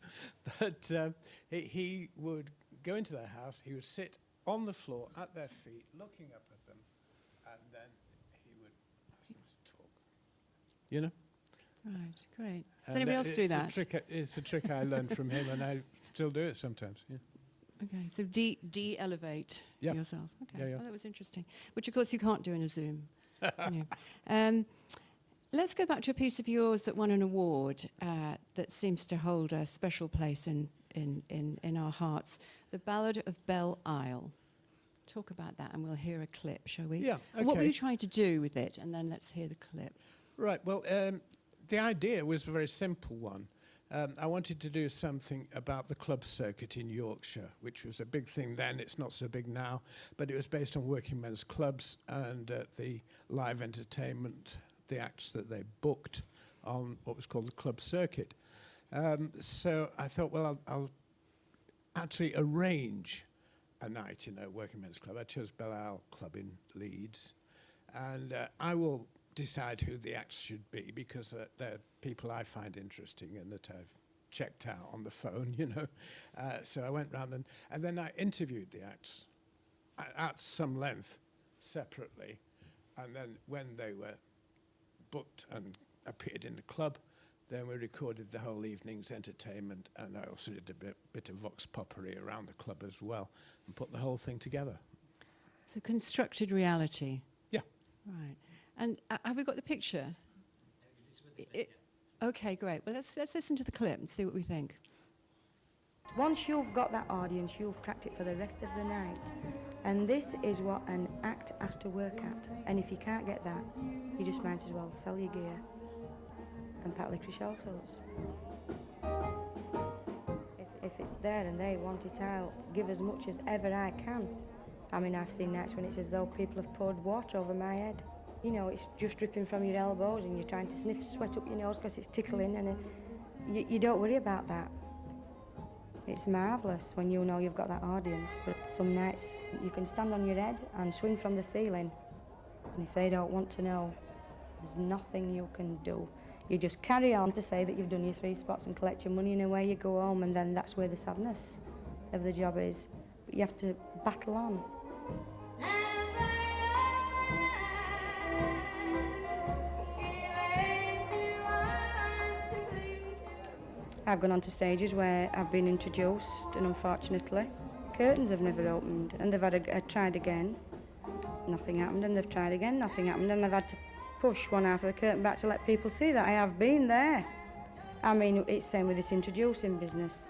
But he would go into their house, he would sit on the floor at their feet, looking up at them, and then he would ask them to talk. You know? Right, great. Does anybody else do that? It's a trick I learned from him, and I still do it sometimes. Yeah. Okay, so de-elevate yourself. Okay, Yeah. well, that was interesting. Which, of course, you can't do in a Zoom. Let's go back to a piece of yours that won an award that seems to hold a special place in our hearts. The Ballad of Belle Isle. Talk about that, and we'll hear a clip, shall we? Yeah, okay. What were you trying to do with it? And then let's hear the clip. Right, well, the idea was a very simple one. I wanted to do something about the club circuit in Yorkshire, which was a big thing then. It's not so big now, but it was based on working men's clubs and the live entertainment, the acts that they booked on what was called the club circuit. So I thought, well, I'll actually arrange a night in a working men's club. I chose Belle Isle Club in Leeds, and I will decide who the acts should be, because they're people I find interesting and that I've checked out on the phone, you know. So I went round and then I interviewed the acts at some length separately, and then when they were booked and appeared in the club, then we recorded the whole evening's entertainment, and I also did a bit of vox populi around the club as well, and put the whole thing together. So constructed reality. Yeah. Right. And have we got the picture? Okay, great. Well, let's listen to the clip and see what we think. Once you've got that audience, you've cracked it for the rest of the night. And this is what an act has to work at. And if you can't get that, you just might as well sell your gear and pack licorice all sorts. If it's there and they want it, I'll give as much as ever I can. I mean, I've seen nights when it's as though people have poured water over my head. You know, it's just dripping from your elbows and you're trying to sniff sweat up your nose because it's tickling, and you don't worry about that. It's marvellous when you know you've got that audience, but some nights you can stand on your head and swing from the ceiling, and if they don't want to know, there's nothing you can do. You just carry on to say that you've done your 3 spots and collect your money, and away you go home, and then that's where the sadness of the job is. But you have to battle on. I've gone on to stages where I've been introduced, and unfortunately, curtains have never opened, and they've had tried again, nothing happened, and they've tried again, nothing happened, and they've had to push one half of the curtain back to let people see that I have been there. I mean, it's same with this introducing business.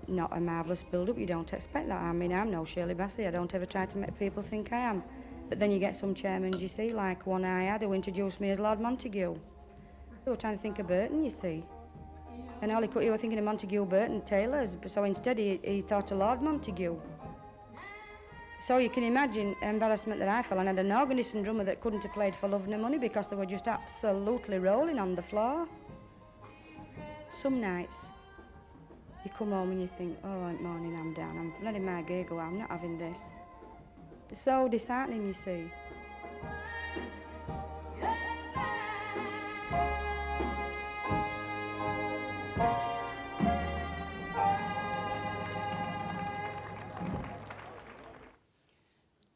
Not a marvellous build-up, you don't expect that. I mean, I'm no Shirley Bassey, I don't ever try to make people think I am. But then you get some chairmen, you see, like one I had who introduced me as Lord Montague. They were trying to think of Burton, you see. And all he were thinking of Montague, Burton, Taylors, so instead he thought of Lord Montague. So you can imagine the embarrassment that I felt, and I had an organist and drummer that couldn't have played for love nor money because they were just absolutely rolling on the floor. Some nights, you come home and you think, oh, right, morning, I'm down, I'm letting my gear go, I'm not having this. It's so disheartening, you see.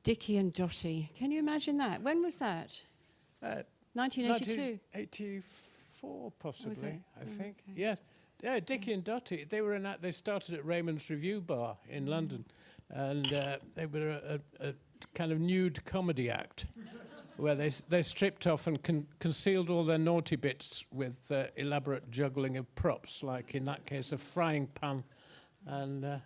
Dickie and Dottie. Can you imagine that? When was that? 1982? 1984, possibly, I think. Okay. Yes. Yeah, Dickie and Dottie. They started at Raymond's Review Bar in London, and they were a kind of nude comedy act, where they stripped off and concealed all their naughty bits with elaborate juggling of props, like in that case a frying pan, and.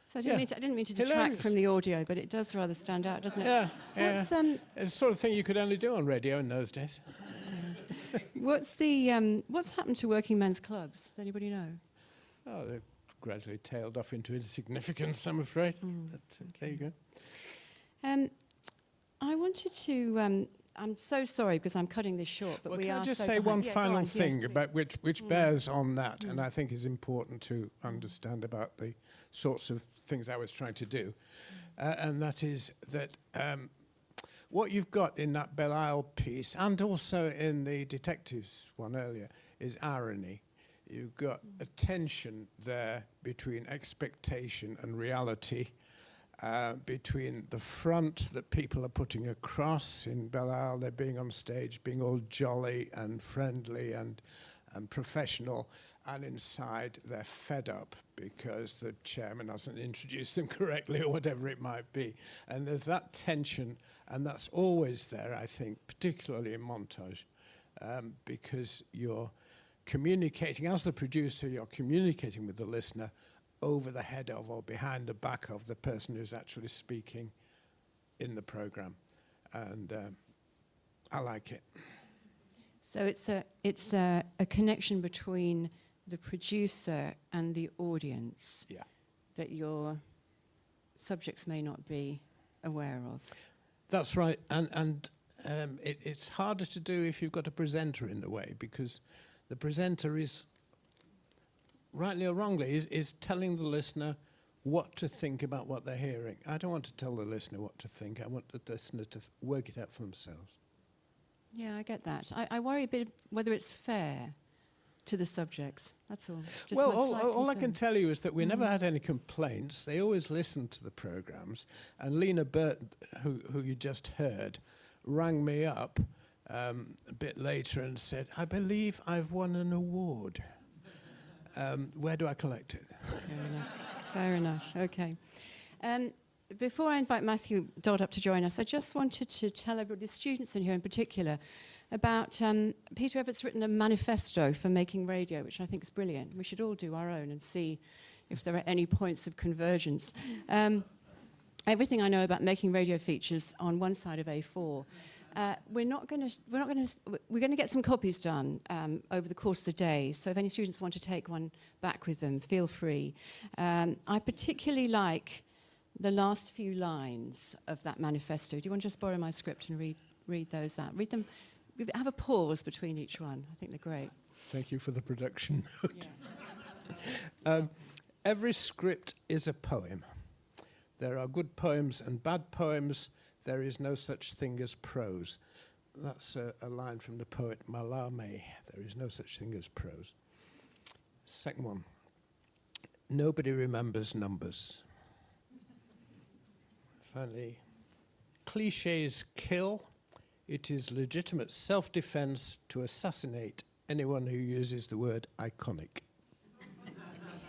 So I didn't mean to detract from the audio, but it does rather stand out, doesn't it? Yeah, What's, it's the sort of thing you could only do on radio in those days. what's happened to working men's clubs? Does anybody know? Oh, they've gradually tailed off into insignificance, I'm afraid. But there you go. I wanted to. I'm so sorry because I'm cutting this short, but Can I just so say behind. one final thing yes, about which bears on that, and I think is important to understand about the sorts of things I was trying to do, and that is that what you've got in that Belial piece, and also in the detectives one earlier, is irony. You've got a tension there between expectation and reality. Between the front that people are putting across in Belial, they're being on stage, being all jolly and friendly and professional, and inside they're fed up because the chairman hasn't introduced them correctly or whatever it might be. And there's that tension, and that's always there, I think, particularly in montage, because you're communicating, as the producer, you're communicating with the listener over the head of or behind the back of the person who's actually speaking in the program, and I like it. So it's a connection between the producer and the audience that your subjects may not be aware of. That's right, and it's harder to do if you've got a presenter in the way, because the presenter is, rightly or wrongly, is telling the listener what to think about what they're hearing. I don't want to tell the listener what to think. I want the listener to work it out for themselves. Yeah, I get that. I worry a bit whether it's fair to the subjecks. That's all. Just Well, my slight all I concern. can tell you is that we never had any complaints. They always listened to the programmes. And Lena Burton, who you just heard, rang me up a bit later and said, "I believe I've won an award. Where do I collect it?" Fair enough. Okay. Before I invite Matthew Dodd up to join us, I just wanted to tell everybody, the students in here in particular, about Peter Everett's written a manifesto for making radio, which I think is brilliant. We should all do our own and see if there are any points of convergence. Everything I know about making radio features on one side of A4. We're going to get some copies done over the course of the day. So if any students want to take one back with them, feel free. I particularly like the last few lines of that manifesto. Do you want to just borrow my script and read those out? Read them. Have a pause between each one. I think they're great. Thank you for the production note. Every script is a poem. There are good poems and bad poems. There is no such thing as prose. That's a line from the poet Mallarmé. There is no such thing as prose. Second one. Nobody remembers numbers. Finally, clichés kill. It is legitimate self-defense to assassinate anyone who uses the word iconic.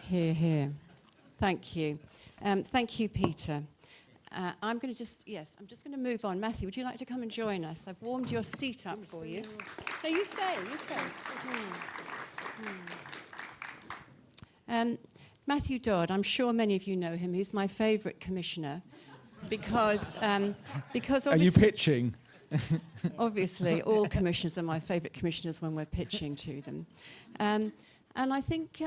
Hear, hear. Thank you. Thank you, Peter. I'm just going to move on. Matthew, would you like to come and join us? I've warmed your seat up for you. No, you stay. Matthew Dodd, I'm sure many of you know him. He's my favourite commissioner because Are you pitching? Obviously, all commissioners are my favourite commissioners when we're pitching to them. And I think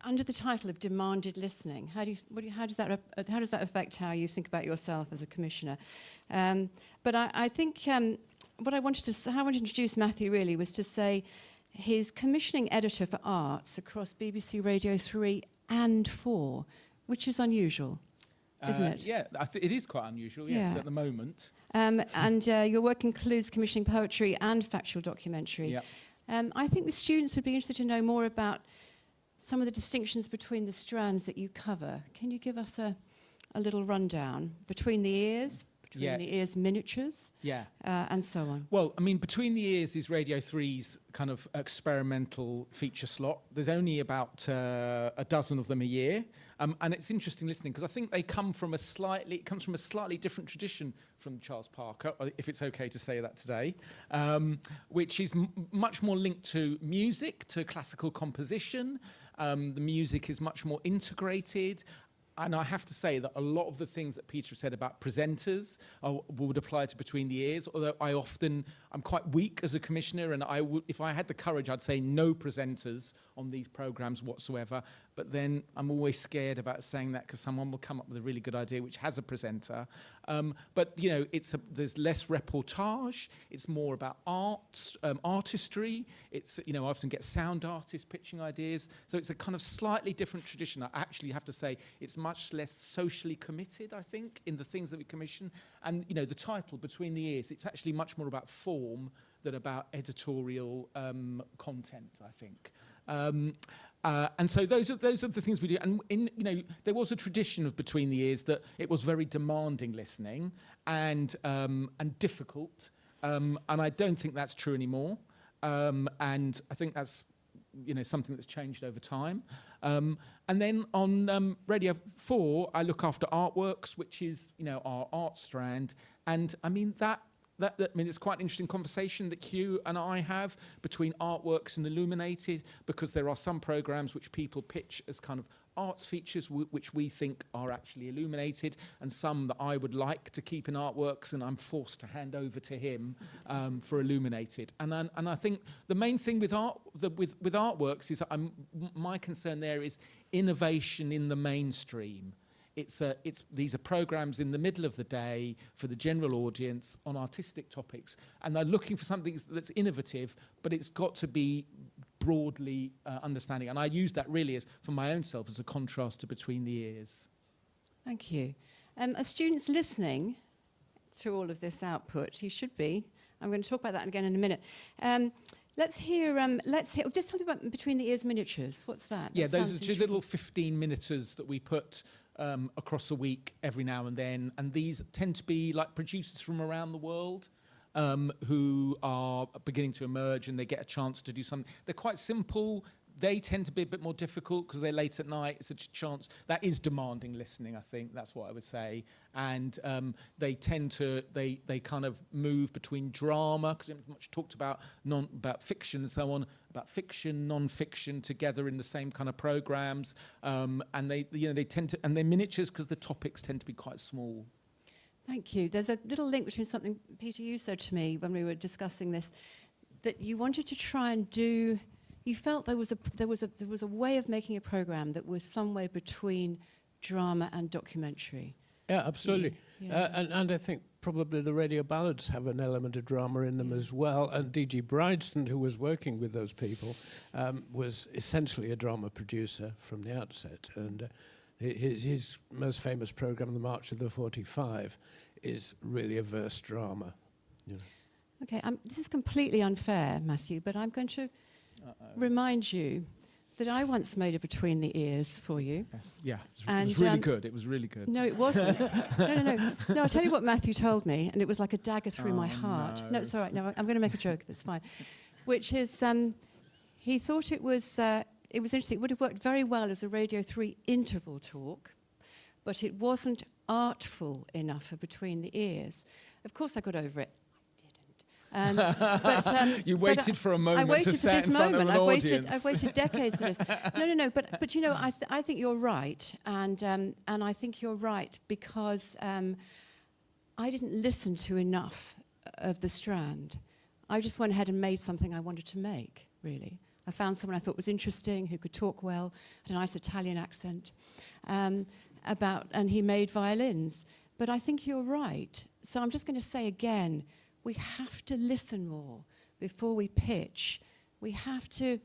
under the title of demanded listening, how does that affect how you think about yourself as a commissioner? But I think how I wanted to introduce Matthew really was to say he's commissioning editor for arts across BBC Radio 3 and 4, which is unusual, isn't it? Yeah, it is quite unusual, yes, at the moment. And your work includes commissioning poetry and factual documentary. Yep. I think the students would be interested to know more about some of the distinctions between the strands that you cover. Can you give us a little rundown? Between the ears, Between the Ears miniatures, and so on. Well, I mean, Between the Ears is Radio 3's kind of experimental feature slot. There's only about a dozen of them a year. And it's interesting listening because I think it comes from a slightly different tradition from Charles Parker, if it's okay to say that today, which is much more linked to music, to classical composition. The music is much more integrated. And I have to say that a lot of the things that Peter said about presenters would apply to Between the Ears, although I'm quite weak as a commissioner, and if I had the courage, I'd say no presenters on these programmes whatsoever. But then I'm always scared about saying that because someone will come up with a really good idea which has a presenter. But, you know, there's less reportage. It's more about artistry. It's, you know, I often get sound artists pitching ideas. So it's a kind of slightly different tradition. I actually have to say it's much less socially committed, I think, in the things that we commission. And, you know, the title, Between the Ears, it's actually much more about form than about editorial content, I think. And so those are the things we do. And there was a tradition of Between the Ears that it was very demanding listening and difficult. And I don't think that's true anymore. And I think that's something that's changed over time. And then on Radio 4, I look after artworks, which is our art strand. And I mean it's quite an interesting conversation that Hugh and I have between artworks and illuminated, because there are some programmes which people pitch as kind of arts features which we think are actually illuminated, and some that I would like to keep in artworks and I'm forced to hand over to him for illuminated. And I think the main thing with artworks is my concern there is innovation in the mainstream. These are programmes in the middle of the day for the general audience on artistic topics, and they're looking for something that's innovative, but it's got to be broadly understanding. And I use that really for my own self as a contrast to Between the Ears. Thank you. As students listening to all of this output, you should be. I'm going to talk about that again in a minute. Let's hear. Just tell me about Between the Ears miniatures. What's that? Yeah, those are just little 15-minuters that we put across a week every now and then, and these tend to be like producers from around the world who are beginning to emerge, and they get a chance to do something. They're quite simple. They tend to be a bit more difficult because they're late at night. It's a chance that is demanding listening, I think. That's what I would say. And they tend to, they kind of move between drama, because we haven't much talked about fiction and so on, about fiction, non-fiction together in the same kind of programs. And they tend to, and they're miniatures because the topics tend to be quite small. Thank you. There's a little link between something, Peter, you said to me when we were discussing this, that you wanted to try and do. You felt there was a way of making a programme that was somewhere between drama and documentary. Yeah, absolutely. Yeah. And I think probably the radio ballads have an element of drama in them as well. And D.G. Brideston, who was working with those people, was essentially a drama producer from the outset. And his most famous programme, The March of the 45, is really a verse drama. Okay, this is completely unfair, Matthew, but I'm going to remind you that I once made a Between the Ears for you. Yes. Yeah, it was really good. It was really good. No, it wasn't. No, I'll tell you what Matthew told me, and it was like a dagger through my heart. No, it's all right. No, I'm going to make a joke. It's fine. Which is, he thought it was interesting. It would have worked very well as a Radio 3 interval talk, but it wasn't artful enough for Between the Ears. Of course, I got over it. You waited for a moment to sit in front of an audience. I've waited decades for this. No. But I think you're right, and I think you're right because I didn't listen to enough of the strand. I just went ahead and made something I wanted to make. Really, I found someone I thought was interesting, who could talk well, had a nice Italian accent, and he made violins. But I think you're right. So I'm just going to say again. We have to listen more before we pitch. We have to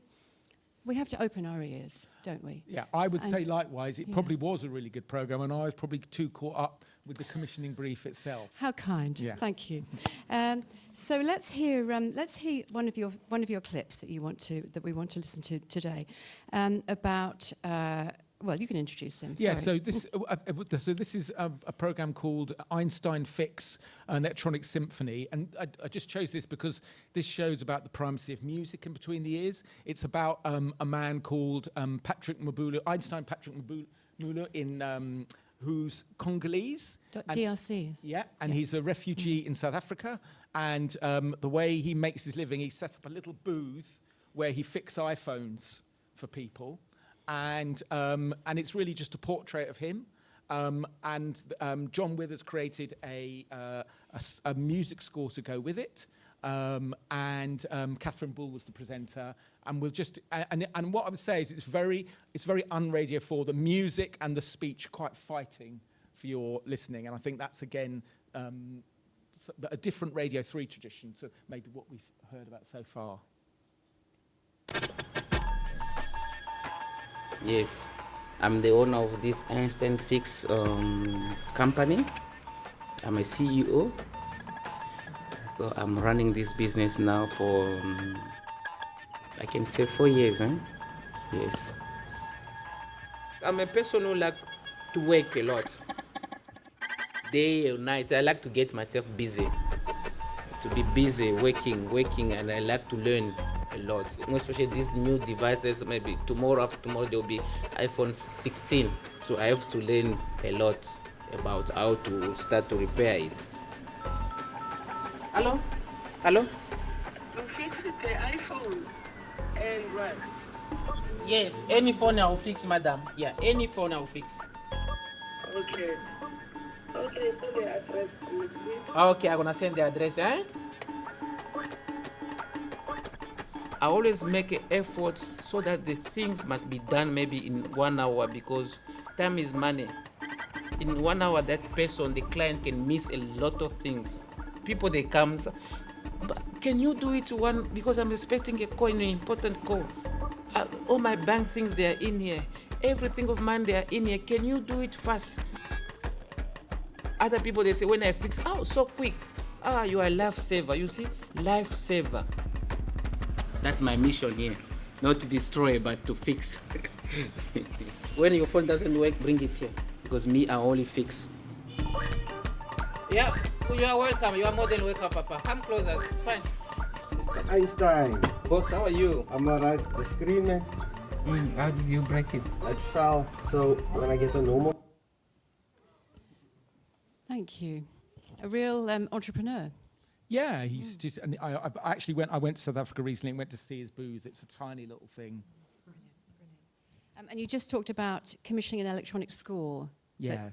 open our ears, don't we? Yeah, I would say likewise. It probably was a really good programme, and I was probably too caught up with the commissioning brief itself. How kind. Yeah. Thank you. So let's hear one of your clips that we want to listen to today about well, you can introduce him. Yeah, sorry. so this is a program called Einstein Fix, an electronic symphony, and I just chose this because this shows about the primacy of music in between the ears. It's about a man called Einstein Patrick Mabula in who's Congolese. DRC. Yeah, and he's a refugee in South Africa, and the way he makes his living, he sets up a little booth where he fixes iPhones for people. And it's really just a portrait of him. John Withers created a music score to go with it. Catherine Bull was the presenter. And we'll just and what I would say is it's very un-Radio 4. The music and the speech quite fighting for your listening. And I think that's again a different Radio 3 tradition to maybe what we've heard about so far. Yes, I'm the owner of this Einstein Fix company. I'm a CEO. So I'm running this business now for, I can say 4 years, huh? Yes. I'm a person who like to work a lot. Day or night, I like to get myself busy. To be busy, working, and I like to learn a lot, especially these new devices. Maybe tomorrow, after tomorrow, there will be iPhone 16. So I have to learn a lot about how to start to repair it. Hello? To fix the iPhone and what? Yes, any phone I'll fix, madam. Yeah, any phone I'll fix. Okay, so the address, please. Okay, I'm gonna send the address, eh? I always make efforts so that the things must be done maybe in 1 hour, because time is money. In 1 hour, that person, the client, can miss a lot of things. People, they come, but can you do it one, because I'm expecting a call, an important call. All my bank things, they are in here. Everything of mine, they are in here. Can you do it fast? Other people, they say, when I fix, oh, so quick. You are a lifesaver. You see, lifesaver. That's my mission here. Not to destroy, but to fix. When your phone doesn't work, bring it here. Because me, I only fix. Yeah, you are welcome. You are more than welcome, Papa. Come closer. Fine. Einstein. Boss, how are you? I'm alright. The screen, man. How did you break it? It fell. So when I get a normal. Thank you. A real entrepreneur. Yeah, he's just. And I went to South Africa recently and went to see his booth. It's a tiny little thing. Brilliant. And you just talked about commissioning an electronic score. Yeah.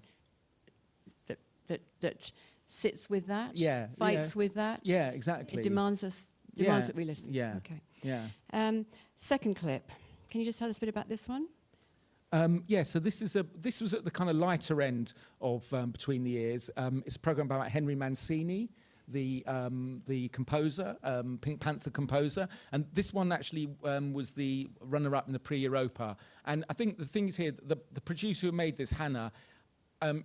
That sits with that. Yeah. Fights with that. Yeah, exactly. It demands that we listen. Yeah. Okay. Yeah. Second clip. Can you just tell us a bit about this one? So this was at the kind of lighter end of Between the Ears. It's a program about Henry Mancini, the composer, Pink Panther composer, and this one actually was the runner-up in the Prix Europa. And I think the thing is here, the producer who made this, Hannah,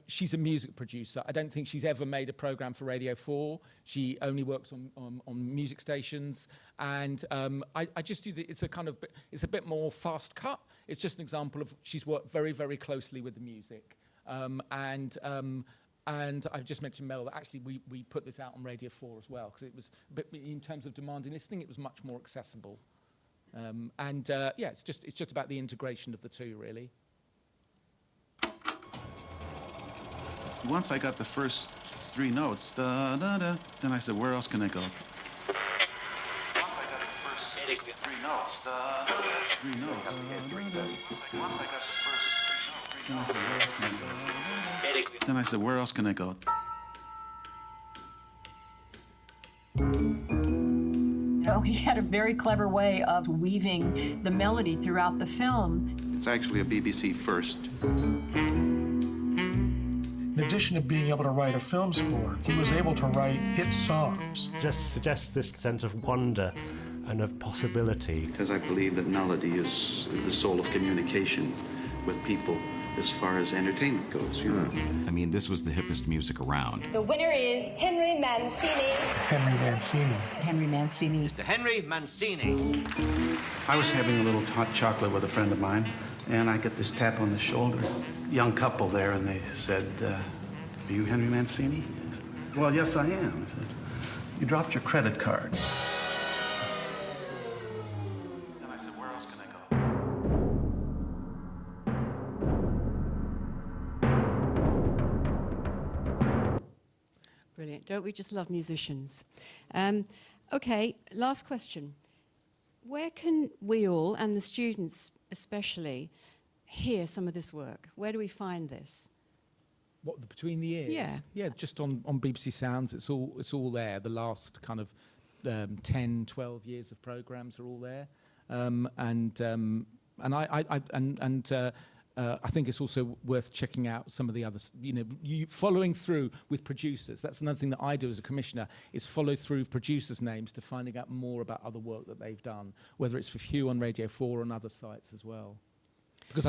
she's a music producer. I don't think she's ever made a program for Radio 4. She only works on music stations, and I just do it's a bit more fast cut. It's just an example of she's worked very, very closely with the music, and I've just mentioned Mel that actually we put this out on Radio 4 as well, because it was a bit, in terms of demanding listening, it was much more accessible, it's just about the integration of the two, really. Once I got the first 3 notes, da da da, then I said, where else can I go? Once I got the first 3 notes, da da da, 3 notes. Once I got the first 3 notes, then I said, where else can I go? He had a very clever way of weaving the melody throughout the film. It's actually a BBC first. In addition to being able to write a film score, he was able to write hit songs. Just suggests this sense of wonder and of possibility. Because I believe that melody is the soul of communication with people as far as entertainment goes, you know. I mean, this was the hippest music around. The winner is Henry Mancini. Henry Mancini. Henry Mancini. Mr. Henry Mancini. I was having a little hot chocolate with a friend of mine, And I get this tap on the shoulder. Young couple there, and they said, "Are you Henry Mancini?" I said, "Well, yes, I am." I said, "You dropped your credit card." And I said, "Where else can I go?" Brilliant. Don't we just love musicians? Okay, last question. Where can we all, and the students especially, hear some of this work? Where do we find this? What, Between the Ears? Yeah, just on BBC Sounds. It's all there. The last kind of 10, 12 years of programs are all there. I think it's also worth checking out some of the others. You following through with producers. That's another thing that I do as a commissioner, is follow through producers' names to finding out more about other work that they've done, whether it's for Hugh on Radio 4 or on other sites as well. Because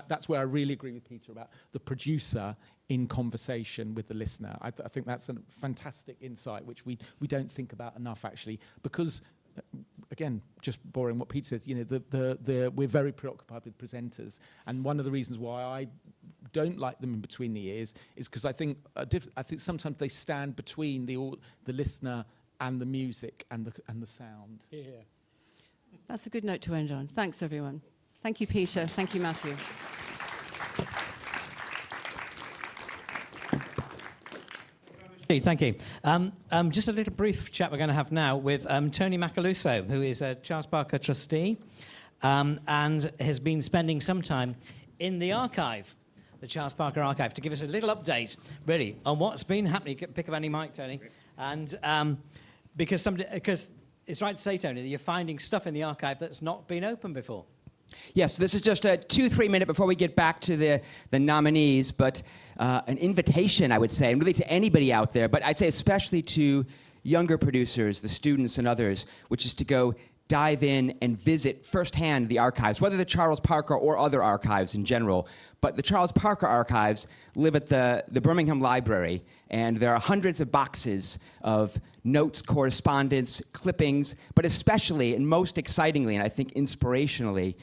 that's where I really agree with Peter about the producer in conversation with the listener. I think that's a fantastic insight, which we don't think about enough, actually, because again, just borrowing what Pete says, we're very preoccupied with presenters, and one of the reasons why I don't like them in Between the Ears is because I think sometimes they stand between the listener and the music and the sound. Yeah. That's a good note to end on. Thanks, everyone. Thank you, Peter. Thank you, Matthew. Thank you. Just a little brief chat we're going to have now with Tony Macaluso, who is a Charles Parker trustee and has been spending some time in the archive, the Charles Parker Archive, to give us a little update, really, on what's been happening. Pick up any mic, Tony. And because it's right to say, Tony, that you're finding stuff in the archive that's not been open before. Yes, this is just a 2-3 minute before we get back to the nominees, but an invitation, I would say, and really to anybody out there, but I'd say especially to younger producers, the students and others, which is to go dive in and visit firsthand the archives, whether the Charles Parker or other archives in general. But the Charles Parker archives live at the Birmingham Library, and there are hundreds of boxes of notes, correspondence, clippings, but especially and most excitingly, and I think inspirationally,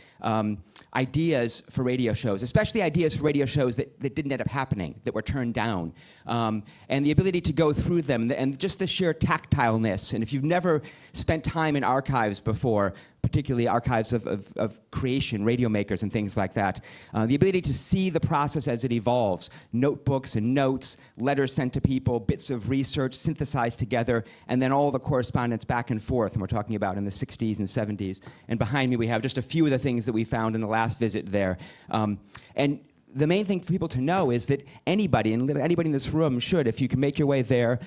ideas for radio shows, especially ideas for radio shows that didn't end up happening, that were turned down. And the ability to go through them, and just the sheer tactileness. And if you've never spent time in archives before, particularly archives of creation, radio makers and things like that, the ability to see the process as it evolves, notebooks and notes, letters sent to people, bits of research synthesized together, and then all the correspondence back and forth, and we're talking about in the 60s and 70s. And behind me we have just a few of the things that we found in the last visit there. And the main thing for people to know is that anybody in this room should, if you can make your way there,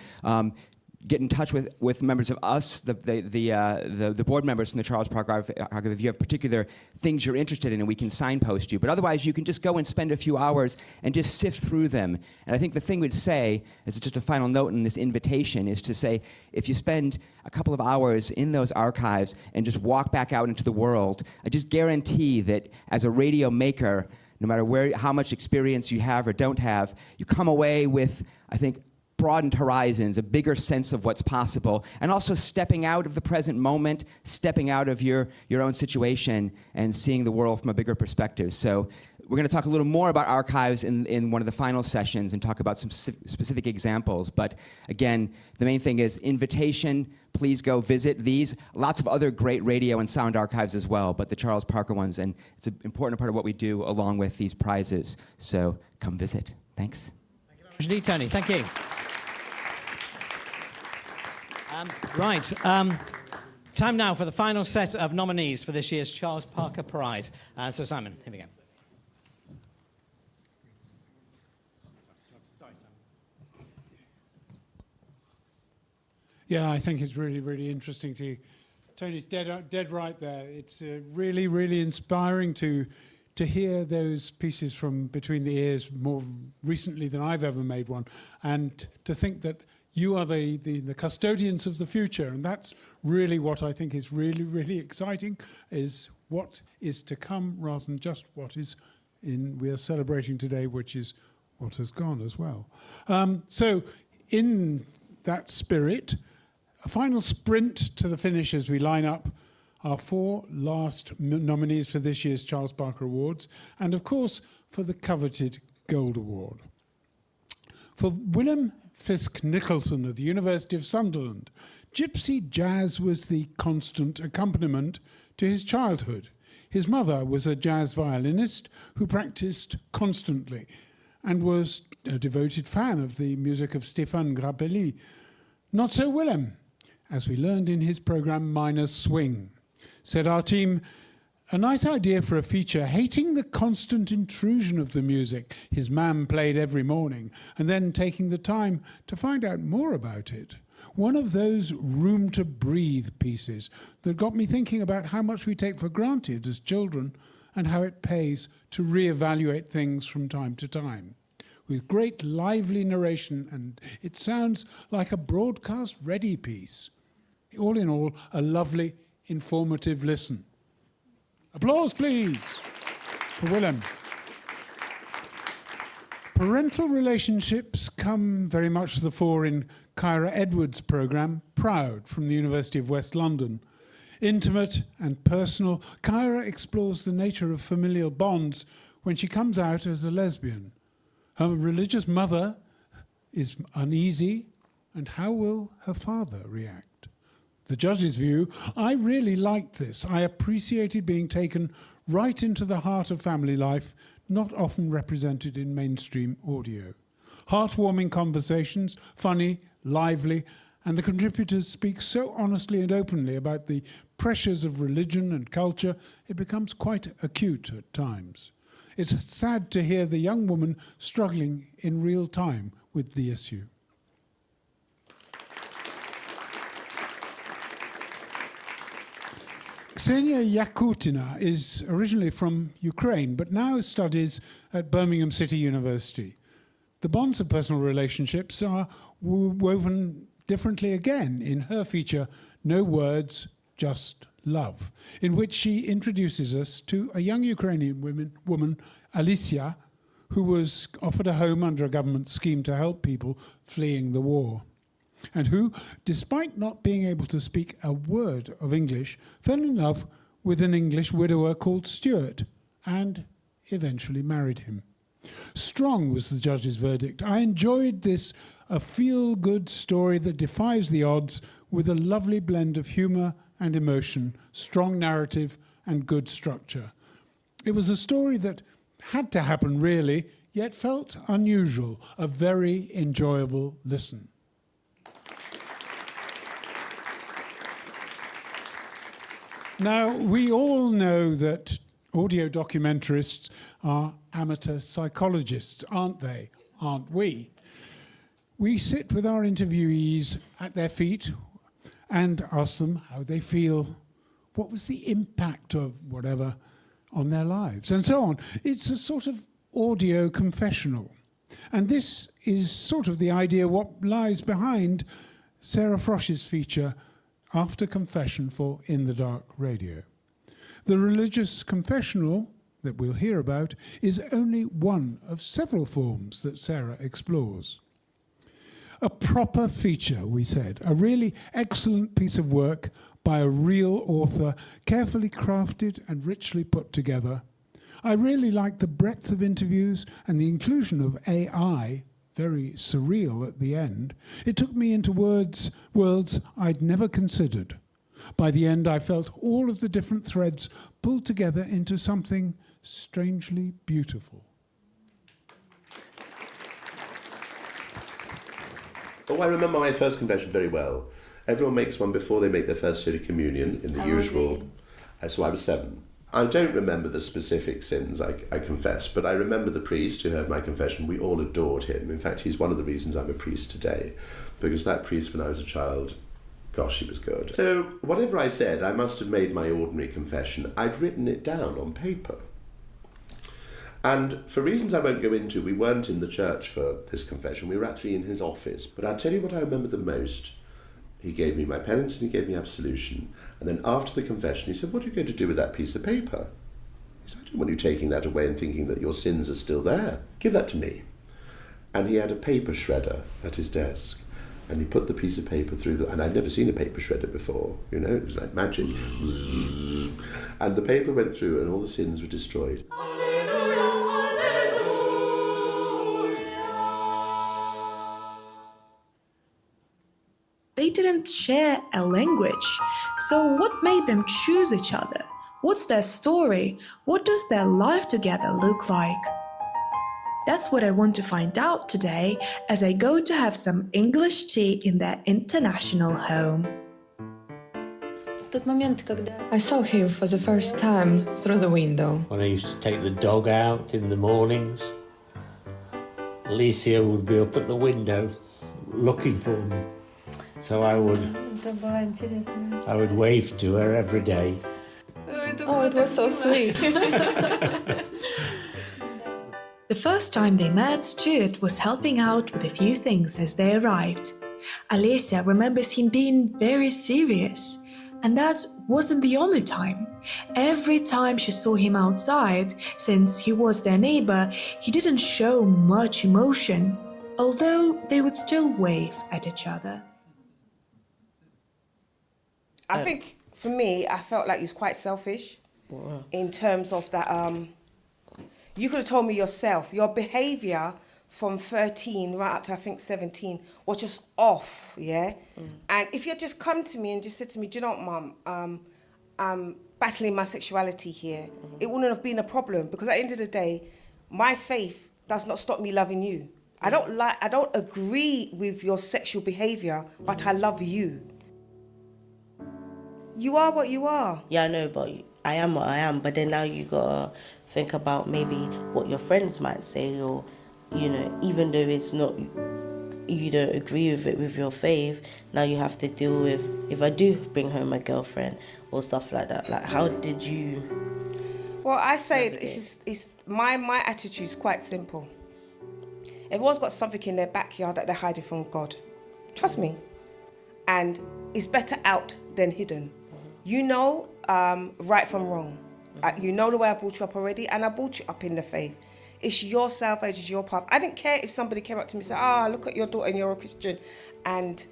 get in touch with members of us, the board members from the Charles Parker Archive, if you have particular things you're interested in, and we can signpost you. But otherwise, you can just go and spend a few hours and just sift through them. And I think the thing we'd say, as just a final note in this invitation, is to say, if you spend a couple of hours in those archives and just walk back out into the world, I just guarantee that as a radio maker, no matter how much experience you have or don't have, you come away with, I think, broadened horizons, a bigger sense of what's possible, and also stepping out of the present moment, stepping out of your own situation and seeing the world from a bigger perspective. So we're going to talk a little more about archives in one of the final sessions and talk about some specific examples. But again, the main thing is invitation. Please go visit these. Lots of other great radio and sound archives as well, but the Charles Parker ones, and it's an important part of what we do along with these prizes. So come visit. Thanks. Thank you very much indeed, Tony. Thank you. Right. Time now for the final set of nominees for this year's Charles Parker Prize. So, Simon, here we go. Yeah, I think it's really, really interesting to... Tony's dead right there. It's really, really inspiring to hear those pieces from Between the Ears more recently than I've ever made one, and to think that you are the custodians of the future, and that's really what I think is really, really exciting, is what is to come rather than just what is we are celebrating today, which is what has gone as well. So in that spirit, a final sprint to the finish as we line up our 4 last nominees for this year's Charles Barker Awards, and of course for the coveted Gold Award. For Willem Fisk Nicholson of the University of Sunderland, gypsy jazz was the constant accompaniment to his childhood. His mother was a jazz violinist who practiced constantly and was a devoted fan of the music of Stéphane Grappelli. Not so Willem, as we learned in his programme Minor Swing. Said our team, a nice idea for a feature, hating the constant intrusion of the music his mam played every morning, and then taking the time to find out more about it. One of those room to breathe pieces that got me thinking about how much we take for granted as children and how it pays to reevaluate things from time to time. With great lively narration, and it sounds like a broadcast-ready piece. All in all, a lovely, informative listen. Applause, please, for Willem. Parental relationships come very much to the fore in Kyra Edwards' programme, Proud, from the University of West London. Intimate and personal, Kyra explores the nature of familial bonds when she comes out as a lesbian. Her religious mother is uneasy, and how will her father react? The judge's view, I really liked this. I appreciated being taken right into the heart of family life, not often represented in mainstream audio. Heartwarming conversations, funny, lively, and the contributors speak so honestly and openly about the pressures of religion and culture, it becomes quite acute at times. It's sad to hear the young woman struggling in real time with the issue. Ksenia Yakutina is originally from Ukraine, but now studies at Birmingham City University. The bonds of personal relationships are woven differently again in her feature, No Words, Just Love, in which she introduces us to a young Ukrainian woman, Alicia, who was offered a home under a government scheme to help people fleeing the war, and who, despite not being able to speak a word of English, fell in love with an English widower called Stuart and eventually married him. Strong was the judge's verdict. I enjoyed this, a feel-good story that defies the odds with a lovely blend of humour and emotion, strong narrative and good structure. It was a story that had to happen really, yet felt unusual, a very enjoyable listen. Now, we all know that audio documentarists are amateur psychologists, aren't they? Aren't we? We sit with our interviewees at their feet and ask them how they feel, what was the impact of whatever on their lives, and so on. It's a sort of audio confessional. And this is sort of the idea what lies behind Sarah Frosch's feature, After Confession, for In the Dark Radio. The religious confessional that we'll hear about is only one of several forms that Sarah explores. A proper feature, we said, a really excellent piece of work by a real author, carefully crafted and richly put together. I really liked the breadth of interviews and the inclusion of AI, very surreal at the end. It took me into worlds I'd never considered. By the end, I felt all of the different threads pulled together into something strangely beautiful. Oh, I remember my first confession very well. Everyone makes one before they make their first Holy Communion in the usual. So I was 7. I don't remember the specific sins I confess, but I remember the priest who heard my confession. We all adored him. In fact, he's one of the reasons I'm a priest today, because that priest, when I was a child, gosh, he was good. So whatever I said, I must have made my ordinary confession. I'd written it down on paper. And for reasons I won't go into, we weren't in the church for this confession. We were actually in his office. But I'll tell you what I remember the most. He gave me my penance and he gave me absolution. And then after the confession, he said, what are you going to do with that piece of paper? He said, I don't want you taking that away and thinking that your sins are still there. Give that to me. And he had a paper shredder at his desk. and you put the piece of paper through and I'd never seen a paper shredder before, you know, it was like magic. And the paper went through and all the sins were destroyed. They didn't share a language, so what made them choose each other? What's their story? What does their life together look like? That's what I want to find out today as I go to have some English tea in their international home. I saw him for the first time through the window. When I used to take the dog out in the mornings, Alicia would be up at the window looking for me. So I would wave to her every day. Oh, it was so sweet. The first time they met, Stuart was helping out with a few things as they arrived. Alicia remembers him being very serious. And that wasn't the only time. Every time she saw him outside, since he was their neighbor, he didn't show much emotion, although they would still wave at each other. I think, for me, I felt like he was quite selfish in terms of that, you could have told me yourself, your behaviour from 13 right up to, I think, 17 was just off, yeah? And if you had just come to me and just said to me, do you know what, Mum, I'm battling my sexuality here, it wouldn't have been a problem, because at the end of the day, my faith does not stop me loving you. I don't agree with your sexual behaviour, but I love you. You are what you are. Yeah, I know, but I am what I am. But then now you gotta think about maybe what your friends might say, or, you know, even though it's not, you don't agree with it with your faith, now you have to deal with, if I do bring home a girlfriend or stuff like that, like how did you... Well, I say it's my attitude is quite simple. Everyone's got something in their backyard that they're hiding from God. Trust me. And it's better out than hidden. You know right from wrong. You know the way I brought you up already, and I brought you up in the faith. It's your salvation, it's your path. I didn't care if somebody came up to me and said, look at your daughter and you're a Christian and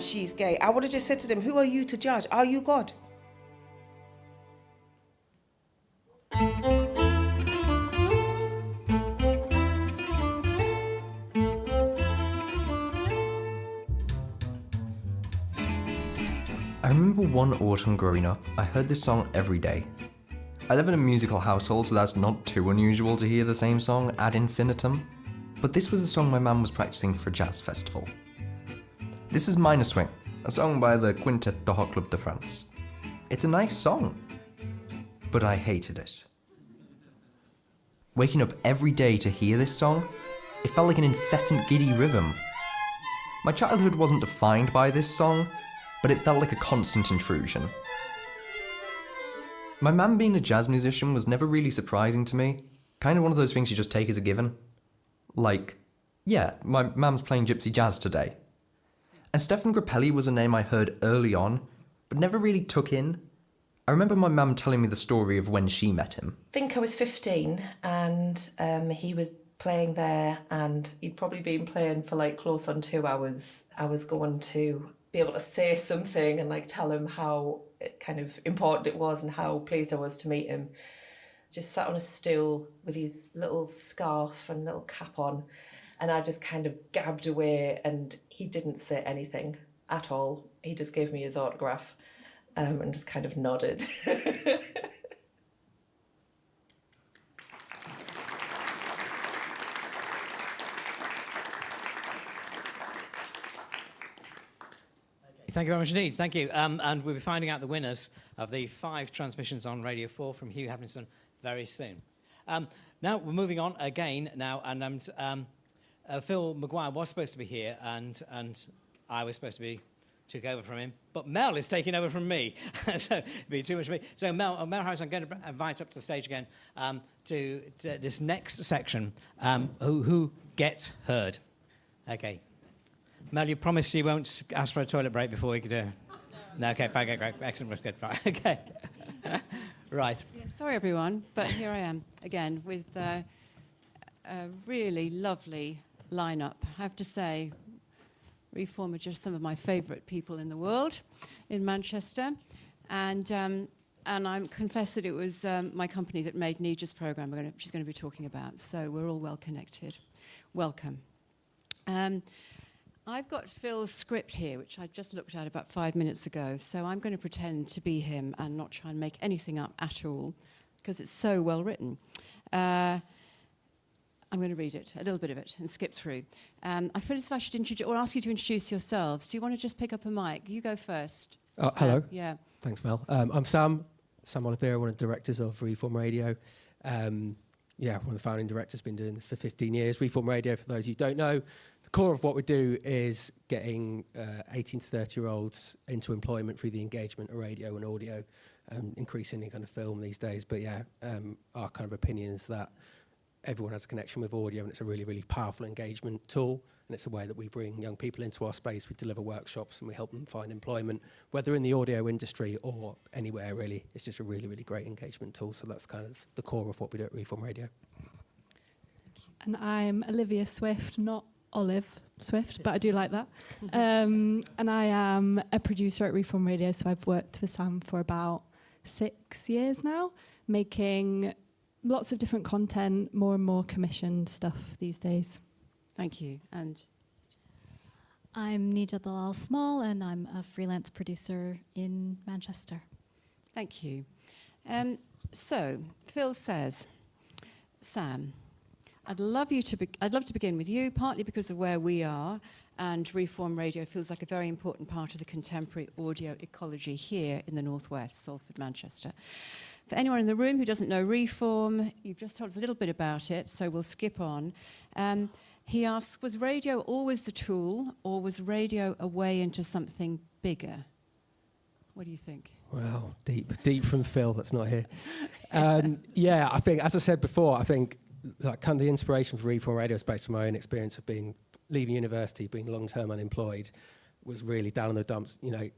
she's gay. I would have just said to them, who are you to judge? Are you God? I remember one autumn growing up, I heard this song every day. I live in a musical household, so that's not too unusual to hear the same song ad infinitum, but this was a song my mum was practicing for a jazz festival. This is Minor Swing, a song by the Quintet de Haut Club de France. It's a nice song, but I hated it. Waking up every day to hear this song, it felt like an incessant giddy rhythm. My childhood wasn't defined by this song, but it felt like a constant intrusion. My mum being a jazz musician was never really surprising to me. Kind of one of those things you just take as a given. Like, yeah, my mum's playing gypsy jazz today. And Stefan Grappelli was a name I heard early on, but never really took in. I remember my mum telling me the story of when she met him. I think I was 15 and he was playing there, and he'd probably been playing for like close on 2 hours. I was going to be able to say something and like tell him how kind of important it was and how pleased I was to meet him. Just sat on a stool with his little scarf and little cap on, and I just kind of gabbed away, and he didn't say anything at all. He just gave me his autograph and just kind of nodded. Thank you very much indeed. Thank you. And we'll be finding out the winners of the 5 transmissions on Radio 4 from Hugh Havinson very soon. Now we're moving on again now, and Phil Maguire was supposed to be here, and I was supposed to be took over from him, but Mel is taking over from me, so it'd be too much for me. So Mel Harris, I'm going to invite up to the stage again to this next section, who gets heard. Okay. Mel, you promise you won't ask for a toilet break before we could do... No, okay, fine, okay, great, excellent, good, fine, okay. Right. Yeah, sorry, everyone, but here I am again with a really lovely lineup. I have to say, Reform are just some of my favourite people in the world in Manchester. And I confess that it was my company that made Nija's programme she's going to be talking about. So we're all well connected. Welcome. I've got Phil's script here, which I just looked at about 5 minutes ago. So I'm going to pretend to be him and not try and make anything up at all, because it's so well written. I'm going to read it, a little bit of it, and skip through. I feel as if I should ask you to introduce yourselves. Do you want to just pick up a mic? You go first. Hello. Yeah. Thanks, Mel. I'm Sam Oliveira, one of the directors of Reform Radio. One of the founding directors, been doing this for 15 years. Reform Radio, for those who don't know, the core of what we do is getting 18 to 30-year-olds into employment through the engagement of radio and audio, increasingly kind of film these days. But our kind of opinion is that everyone has a connection with audio, and it's a really, really powerful engagement tool. And it's a way that we bring young people into our space. We deliver workshops and we help them find employment, whether in the audio industry or anywhere, really. It's just a really, really great engagement tool. So that's kind of the core of what we do at Reform Radio. And I'm Olivia Swift, not Olive Swift, but I do like that. And I am a producer at Reform Radio, so I've worked with Sam for about 6 years now, making lots of different content, more and more commissioned stuff these days. Thank you. And I'm Nija Dalal Small, and I'm a freelance producer in Manchester. Thank you. So Phil says, Sam, I'd love to begin with you, partly because of where we are, and Reform Radio feels like a very important part of the contemporary audio ecology here in the Northwest, Salford, Manchester. For anyone in the room who doesn't know Reform, you've just told us a little bit about it, so we'll skip on. He asks, was radio always the tool, or was radio a way into something bigger? What do you think? Wow, deep from Phil, that's not here. I think, as I said before, I think like kind of the inspiration for Reform Radio is based on my own experience of leaving university, being long-term unemployed, was really down in the dumps. You know,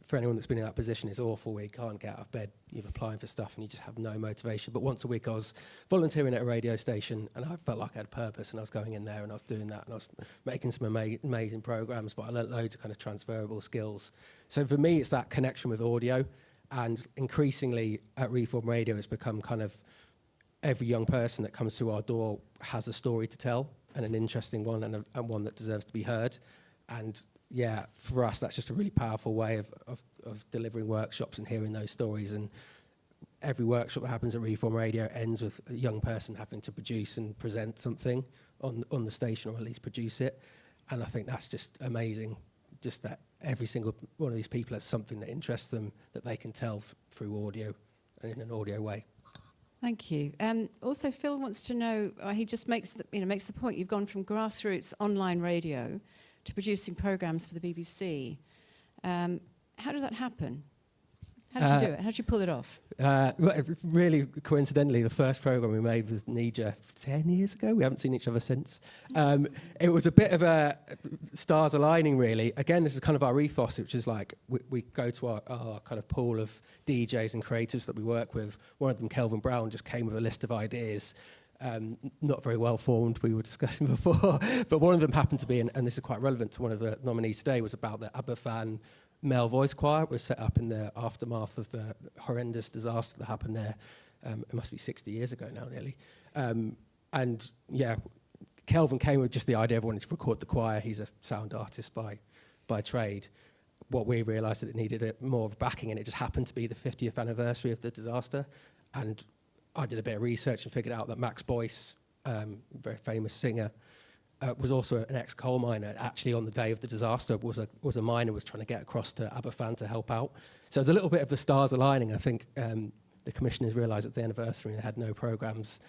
for anyone that's been in that position, it's awful where you can't get out of bed, you're applying for stuff and you just have no motivation. But once a week I was volunteering at a radio station and I felt like I had purpose, and I was going in there and I was doing that and I was making some amazing programs, but I learnt loads of kind of transferable skills. So for me, it's that connection with audio, and increasingly at Reform Radio, it's become kind of every young person that comes through our door has a story to tell, and an interesting one, and one that deserves to be heard. And for us, that's just a really powerful way of delivering workshops and hearing those stories. And every workshop that happens at Reform Radio ends with a young person having to produce and present something on the station, or at least produce it. And I think that's just amazing, just that every single one of these people has something that interests them that they can tell through audio and in an audio way. Thank you. Also, Phil wants to know, he just makes the point, you've gone from grassroots online radio to producing programmes for the BBC. How did that happen? How did you do it? How did you pull it off? Really coincidentally, the first programme we made with Nija 10 years ago. We haven't seen each other since. It was a bit of a stars aligning, really. Again, this is kind of our ethos, which is like we go to our kind of pool of DJs and creatives that we work with. One of them, Kelvin Brown, just came with a list of ideas. Not very well formed, we were discussing before, but one of them happened to be, and this is quite relevant to one of the nominees today, was about the ABBA fan male voice choir. It was set up in the aftermath of the horrendous disaster that happened there. It must be 60 years ago now, nearly. Kelvin came with just the idea of wanting to record the choir. He's a sound artist by trade. What we realised that it needed more of backing, and it just happened to be the 50th anniversary of the disaster. And I did a bit of research and figured out that Max Boyce, very famous singer, was also an ex-coal miner. Actually, on the day of the disaster, was a miner was trying to get across to Aberfan to help out. So there's a little bit of the stars aligning. I think the commissioners realised at the anniversary they had no programmes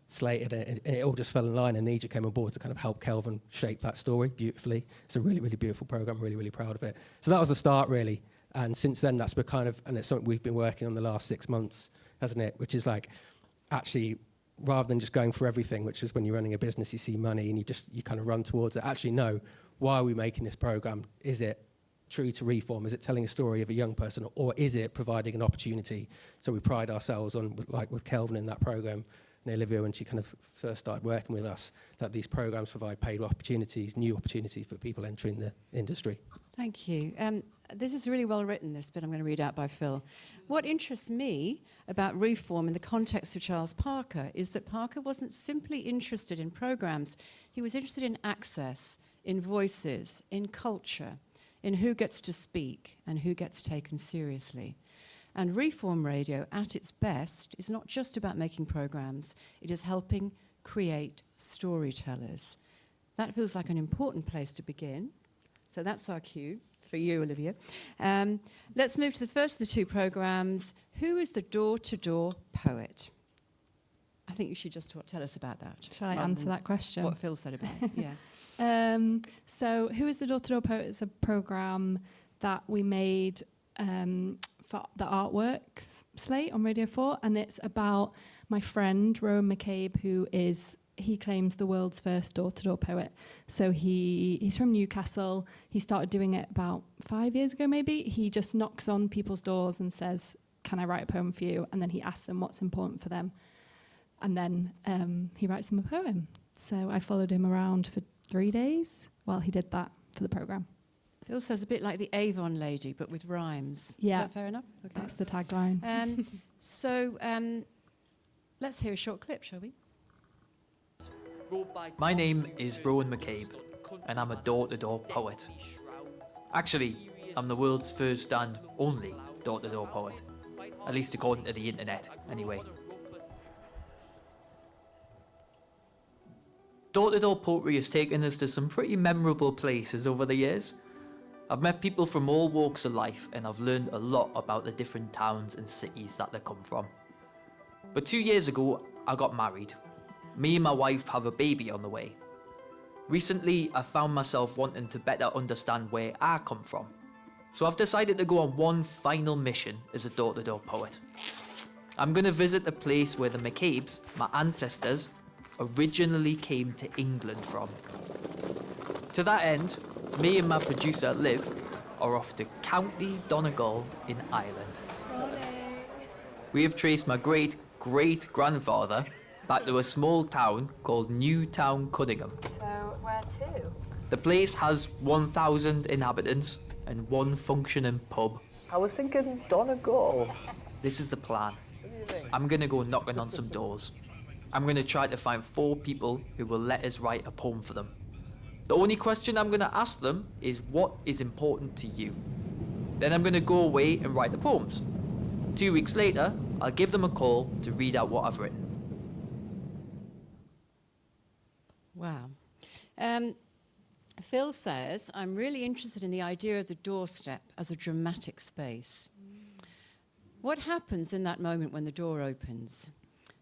slated, and it all just fell in line. And Nija came on board to kind of help Kelvin shape that story beautifully. It's a really, really beautiful programme. Really, really proud of it. So that was the start, really. And since then, that's been kind of, and it's something we've been working on the last 6 months, hasn't it? Which is like, actually, rather than just going for everything, which is when you're running a business, you see money and you kind of run towards it. Actually, no, why are we making this programme? Is it true to Reform? Is it telling a story of a young person, or is it providing an opportunity? So we pride ourselves on, like with Kelvin in that programme, Olivia, when she kind of first started working with us, that these programs provide paid opportunities, new opportunities for people entering the industry. Thank you. This is really well written, this bit I'm going to read out by Phil. What interests me about Reform in the context of Charles Parker is that Parker wasn't simply interested in programs. He was interested in access, in voices, in culture, in who gets to speak and who gets taken seriously. And Reform Radio, at its best, is not just about making programs. It is helping create storytellers. That feels like an important place to begin. So that's our cue for you, Olivia. Let's move to the first of the two programs. Who is the door-to-door poet? I think you should just tell us about that. Shall I answer that question? What Phil said about it, yeah. So Who is the Door-to-Door Poet is a programme that we made for the Artworks slate on Radio 4, and it's about my friend, Rowan McCabe, who is... He claims the world's first door-to-door poet. So he's from Newcastle. He started doing it about 5 years ago, maybe. He just knocks on people's doors and says, "Can I write a poem for you?" And then he asks them what's important for them. And then he writes them a poem. So I followed him around for 3 days while he did that for the programme. Phil says a bit like the Avon lady, but with rhymes. Yeah. Is that fair enough? Okay. That's the tagline. So let's hear a short clip, shall we? My name is Rowan McCabe, and I'm a door-to-door poet. Actually, I'm the world's first and only door-to-door poet, at least according to the internet, anyway. Door-to-door poetry has taken us to some pretty memorable places over the years. I've met people from all walks of life, and I've learned a lot about the different towns and cities that they come from. But 2 years ago, I got married. Me and my wife have a baby on the way. Recently, I found myself wanting to better understand where I come from. So I've decided to go on one final mission as a door-to-door poet. I'm going to visit the place where the McCabes, my ancestors, originally came to England from. To that end, me and my producer, Liv, are off to County Donegal in Ireland. We have traced my great-great-grandfather back to a small town called Newtown Cunningham. So where to? The place has 1,000 inhabitants and one functioning pub. I was thinking Donegal. This is the plan. I'm gonna go knocking on some doors. I'm gonna try to find 4 people who will let us write a poem for them. The only question I'm gonna ask them is, what is important to you? Then I'm gonna go away and write the poems. 2 weeks later, I'll give them a call to read out what I've written. Wow. Phil says, I'm really interested in the idea of the doorstep as a dramatic space. What happens in that moment when the door opens?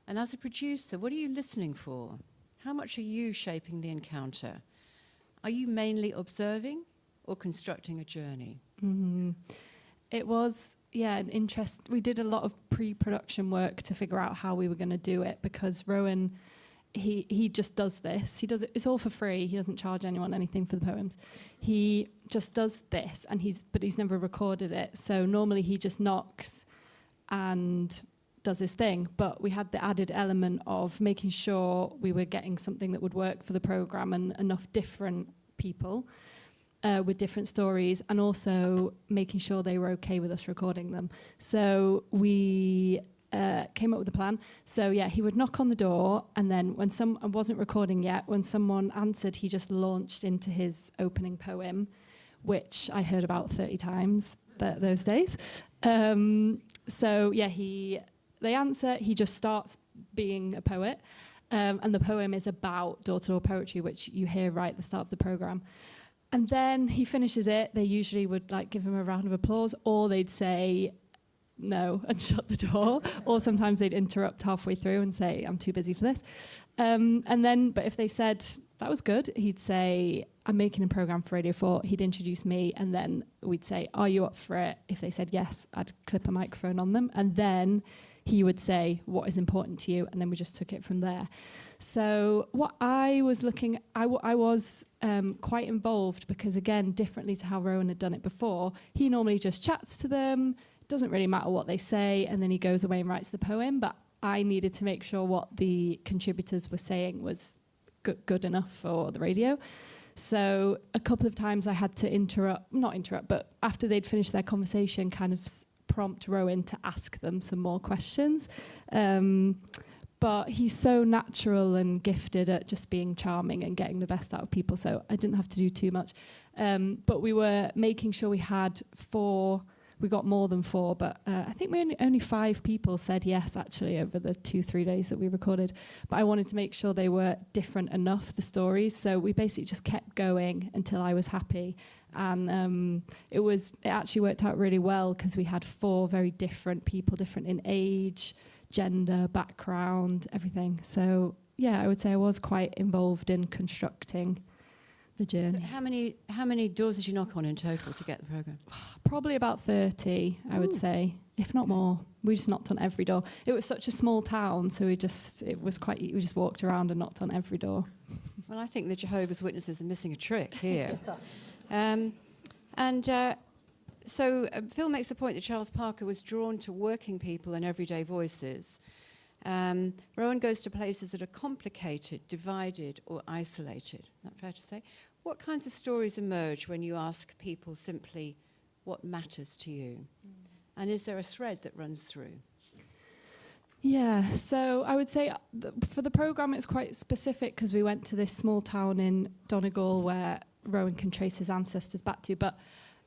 And as a producer, what are you listening for? How much are you shaping the encounter? Are you mainly observing or constructing a journey? Mm-hmm. It was, an interest. We did a lot of pre-production work to figure out how we were going to do it, because Rowan... He just does this. He does it. It's all for free. He doesn't charge anyone anything for the poems. He just does this, but he's never recorded it. So normally he just knocks and does his thing. But we had the added element of making sure we were getting something that would work for the program and enough different people with different stories, and also making sure they were okay with us recording them. So we came up with a plan. So he would knock on the door, and then when I wasn't recording yet, when someone answered, he just launched into his opening poem, which I heard about 30 times those days. They answer, he just starts being a poet, and the poem is about door-to-door poetry, which you hear right at the start of the programme. And then he finishes it. They usually would give him a round of applause, or they'd say no and shut the door, or sometimes they'd interrupt halfway through and say, I'm too busy for this. But if they said, that was good, he'd say, I'm making a programme for Radio 4. He'd introduce me, and then we'd say, are you up for it? If they said yes, I'd clip a microphone on them, and then he would say, what is important to you? And then we just took it from there. So what I was looking, I was quite involved, because again, differently to how Rowan had done it before, he normally just chats to them. Doesn't really matter what they say, and then he goes away and writes the poem. But I needed to make sure what the contributors were saying was good enough for the radio. So a couple of times I had to not interrupt, but after they'd finished their conversation, kind of prompt Rowan to ask them some more questions. But he's so natural and gifted at just being charming and getting the best out of people, so I didn't have to do too much. But we were making sure we had 4, we got more than 4, but I think only 5 people said yes, actually, over the 2-3 days that we recorded. But I wanted to make sure they were different enough, the stories, so we basically just kept going until I was happy. And it actually worked out really well because we had 4 very different people, different in age, gender, background, everything. So yeah, I would say I was quite involved in constructing the journey. So how many doors did you knock on in total to get the programme? Probably about 30, I would say, if not more. We just knocked on every door. It was such a small town, so we just walked around and knocked on every door. Well, I think the Jehovah's Witnesses are missing a trick here. So Phil makes the point that Charles Parker was drawn to working people and everyday voices. Rowan goes to places that are complicated, divided, or isolated. Is that fair to say? What kinds of stories emerge when you ask people simply what matters to you? And is there a thread that runs through? Yeah, so I would say for the programme it's quite specific because we went to this small town in Donegal where Rowan can trace his ancestors back to, but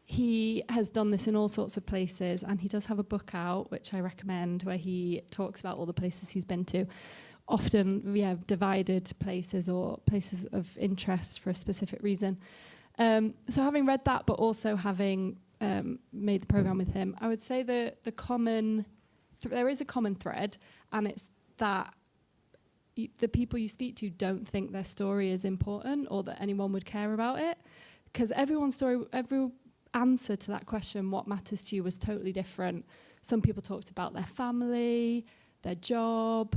he has done this in all sorts of places, and he does have a book out, which I recommend, where he talks about all the places he's been to. Often, divided places or places of interest for a specific reason. So having read that, but also having made the programme with him, I would say there is a common thread, and it's that the people you speak to don't think their story is important or that anyone would care about it, because everyone's story, every answer to that question, what matters to you, was totally different. Some people talked about their family, their job,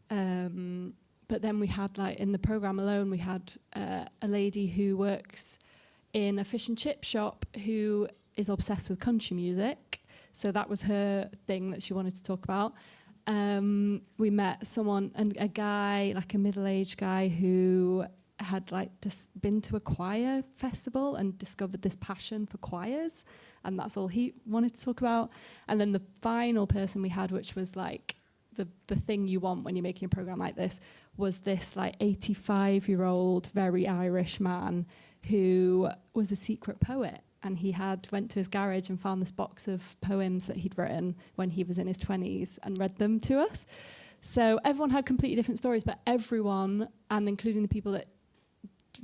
but then we had, in the programme alone, we had a lady who works in a fish and chip shop who is obsessed with country music, so that was her thing that she wanted to talk about. We met a guy, a middle-aged guy who had just been to a choir festival and discovered this passion for choirs, and that's all he wanted to talk about. And then the final person we had, which was the thing you want when you're making a programme like this, was this 85-year-old very Irish man who was a secret poet, and he went to his garage and found this box of poems that he'd written when he was in his 20s and read them to us. So everyone had completely different stories, but everyone, and including the people that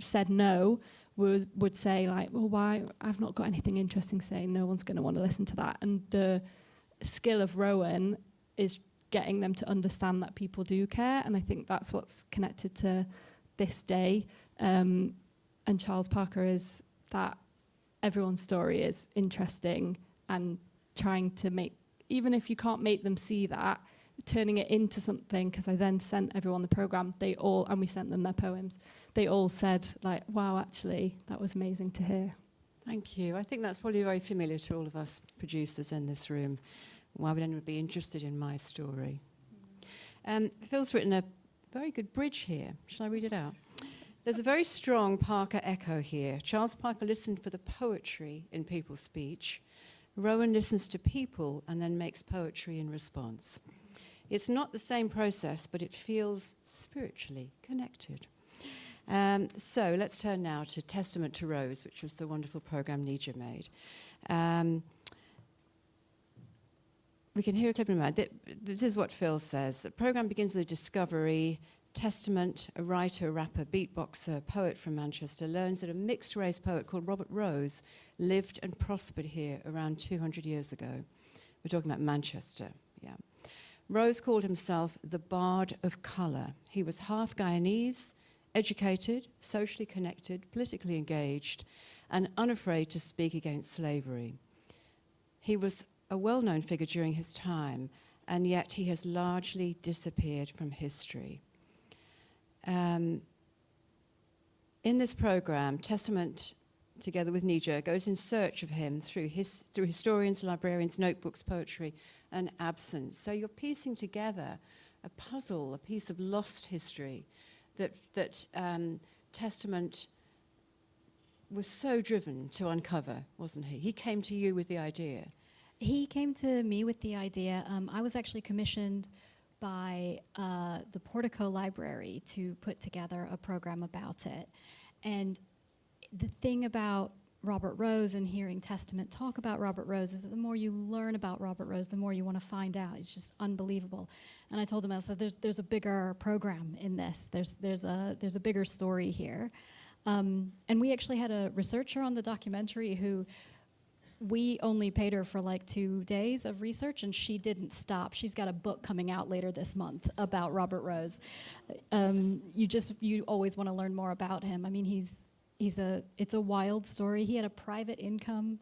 said no, would say well, why? I've not got anything interesting to say. No one's going to want to listen to that. And the skill of Rowan is getting them to understand that people do care, and I think that's what's connected to this day. And Charles Parker is that everyone's story is interesting, and trying to make, even if you can't make them see that, turning it into something, because I then sent everyone the programme, and we sent them their poems, they all said, wow, actually, that was amazing to hear. Thank you. I think that's probably very familiar to all of us producers in this room. Why would anyone be interested in my story? Phil's written a very good bridge here. Shall I read it out? There's a very strong Parker echo here. Charles Parker listened for the poetry in people's speech. Rowan listens to people and then makes poetry in response. It's not the same process, but it feels spiritually connected. So let's turn now to Testament to Rose, which was the wonderful programme Nija made. We can hear a clip in a minute. This is what Phil says. The programme begins with a discovery. Testament, a writer, rapper, beatboxer, poet from Manchester, learns that a mixed-race poet called Robert Rose lived and prospered here around 200 years ago. We're talking about Manchester, yeah. Rose called himself the Bard of Colour. He was half Guyanese, educated, socially connected, politically engaged, and unafraid to speak against slavery. He was a well-known figure during his time, and yet he has largely disappeared from history. In this programme, Testament, together with Nija, goes in search of him through historians, librarians, notebooks, poetry, and absence. So you're piecing together a puzzle, a piece of lost history that Testament was so driven to uncover, wasn't he? He came to you with the idea. He came to me with the idea. I was actually commissioned by the Portico Library to put together a program about it. And the thing about Robert Rose and hearing Testament talk about Robert Rose is that the more you learn about Robert Rose, the more you want to find out. It's just unbelievable. And I told him, I said, there's a bigger program in this. There's a bigger story here. And we actually had a researcher on the documentary who we only paid her for like 2 days of research, and she didn't stop. She's got a book coming out later this month about Robert Rose. You always want to learn more about him. I mean, it's a wild story. He had a private income,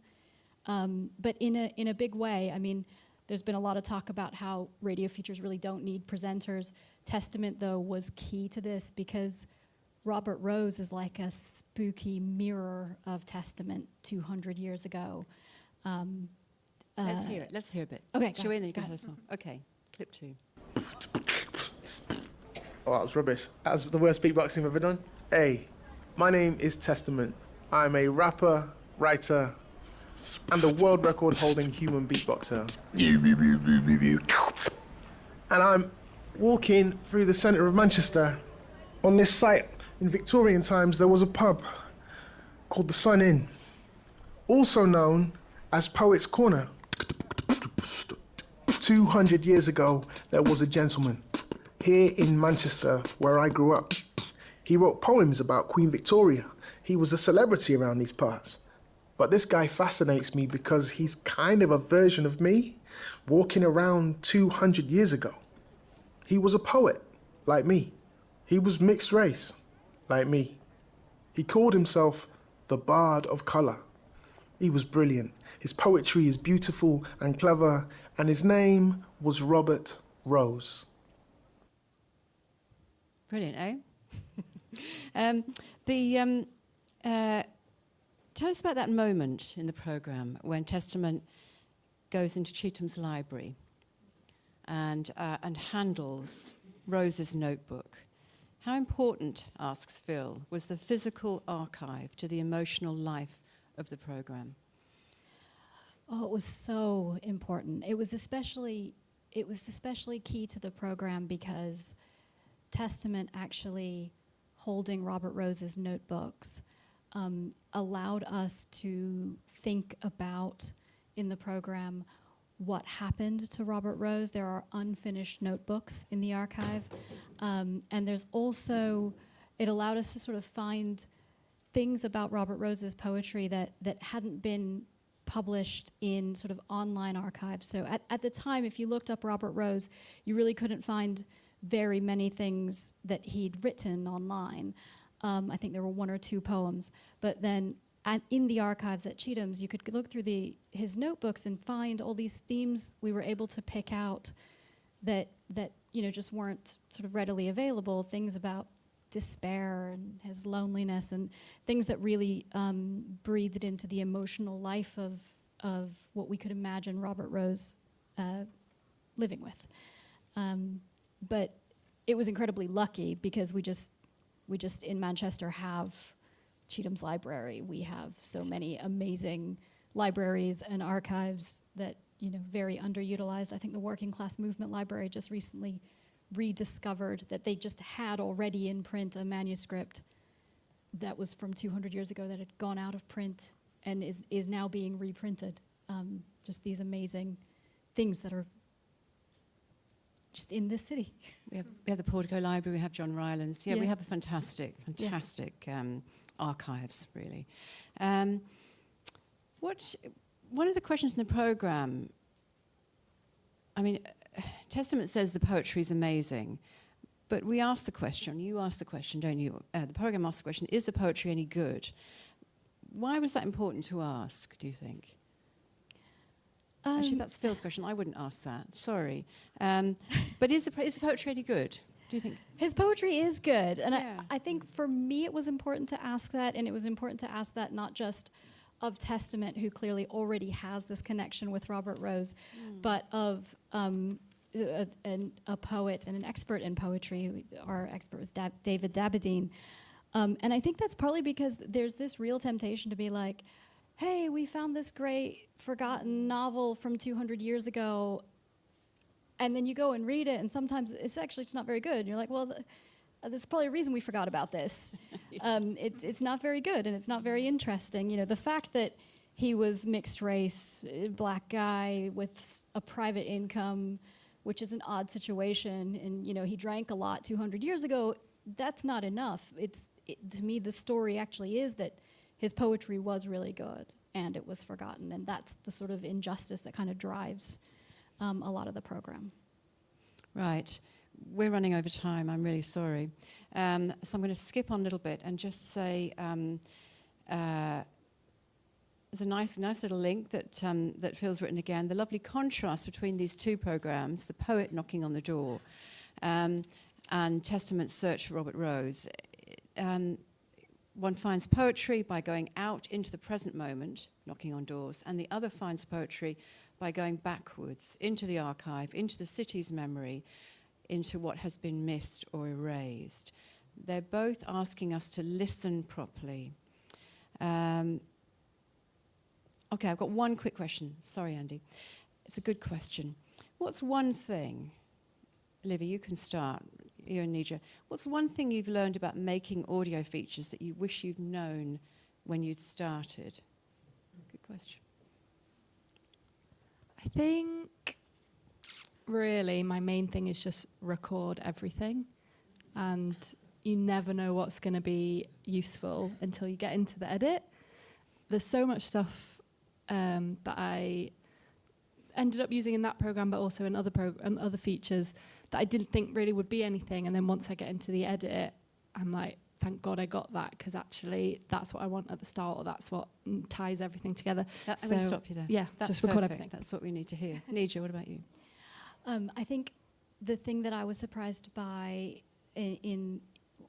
but in a big way. I mean, there's been a lot of talk about how radio features really don't need presenters. Testament, though, was key to this because Robert Rose is like a spooky mirror of Testament 200 years ago. Let's hear it. Let's hear a bit. Okay, Shall we? And then you can tell us more. Okay, clip 2. Oh, that was rubbish. That was the worst beatboxing I've ever done. Hey, my name is Testament. I'm a rapper, writer, and the world record holding human beatboxer. And I'm walking through the centre of Manchester. On this site, in Victorian times, there was a pub called the Sun Inn, also known as Poets' Corner. 200 years ago, there was a gentleman here in Manchester where I grew up. He wrote poems about Queen Victoria. He was a celebrity around these parts. But this guy fascinates me because he's kind of a version of me, walking around 200 years ago. He was a poet, like me. He was mixed race, like me. He called himself the Bard of Colour. He was brilliant. His poetry is beautiful and clever, and his name was Robert Rose. Brilliant, eh? Tell us about that moment in the programme when Testament goes into Cheatham's library and handles Rose's notebook. How important, asks Phil, was the physical archive to the emotional life of the programme? Oh, it was so important. It was especially key to the program because Testament actually holding Robert Rose's notebooks allowed us to think about in the program what happened to Robert Rose. There are unfinished notebooks in the archive, and there's also, it allowed us to sort of find things about Robert Rose's poetry that hadn't been published in sort of online archives. So at the time, if you looked up Robert Rose, you really couldn't find very many things that he'd written online. I think there were 1 or 2 poems. But then in the archives at Cheatham's, you could look through his notebooks and find all these themes we were able to pick out that just weren't sort of readily available, things about despair and his loneliness and things that really breathed into the emotional life of what we could imagine Robert Rose living with. But it was incredibly lucky because we just in Manchester have Cheatham's Library. We have so many amazing libraries and archives that, very underutilized. I think the Working Class Movement Library just recently rediscovered that they just had already in print a manuscript that was from 200 years ago that had gone out of print and is now being reprinted. Just these amazing things that are just in this city. We have the Portico Library, we have John Rylands. Yeah, Yeah. we have a fantastic archives, really. One of the questions in the programme, I mean, Testament says the poetry is amazing, but we ask the question, you ask the question, don't you? The programme asks the question, is the poetry any good? Why was that important to ask, do you think? Actually, that's Phil's question. I wouldn't ask that. Sorry. But is the poetry any good, do you think? His poetry is good. And I think for me it was important to ask that, and it was important to ask that not just of Testament, who clearly already has this connection with Robert Rose, but of a poet and an expert in poetry. Our expert was David Dabadine. And I think that's partly because there's this real temptation to be like, hey, we found this great forgotten novel from 200 years ago, and then you go and read it, and sometimes it's actually just not very good. And you're like, well, there's probably a reason we forgot about this. It's not very good, and it's not very interesting. You know, the fact that he was mixed race, black guy with a private income, which is an odd situation, and you know, he drank a lot 200 years ago, that's not enough. To me, the story actually is that his poetry was really good and it was forgotten, and that's the sort of injustice that kind of drives a lot of the program. Right. We're running over time, I'm really sorry. So I'm going to skip on a little bit and just say there's a nice little link that Phil's written again, the lovely contrast between these two programs, The Poet Knocking on the Door and Testament's Search for Robert Rose. One finds poetry by going out into the present moment, knocking on doors, and the other finds poetry by going backwards into the archive, into the city's memory, into what has been missed or erased. They're both asking us to listen properly. Okay, I've got one quick question. Sorry, Andy. It's a good question. What's one thing, Olivia, you can start, you and Nija, what's one thing you've learned about making audio features that you wish you'd known when you'd started? Good question. I think really my main thing is just record everything, and you never know what's going to be useful until you get into the edit. There's so much stuff that I ended up using in that program, but also in other features that I didn't think really would be anything, and then once I get into the edit, I'm like, thank God I got that, because actually that's what I want at the start, or that's what ties everything together. I'm going to stop you there. Yeah, that's just record perfect. everything. That's what we need to hear. Nija, what about you? I think the thing that I was surprised by in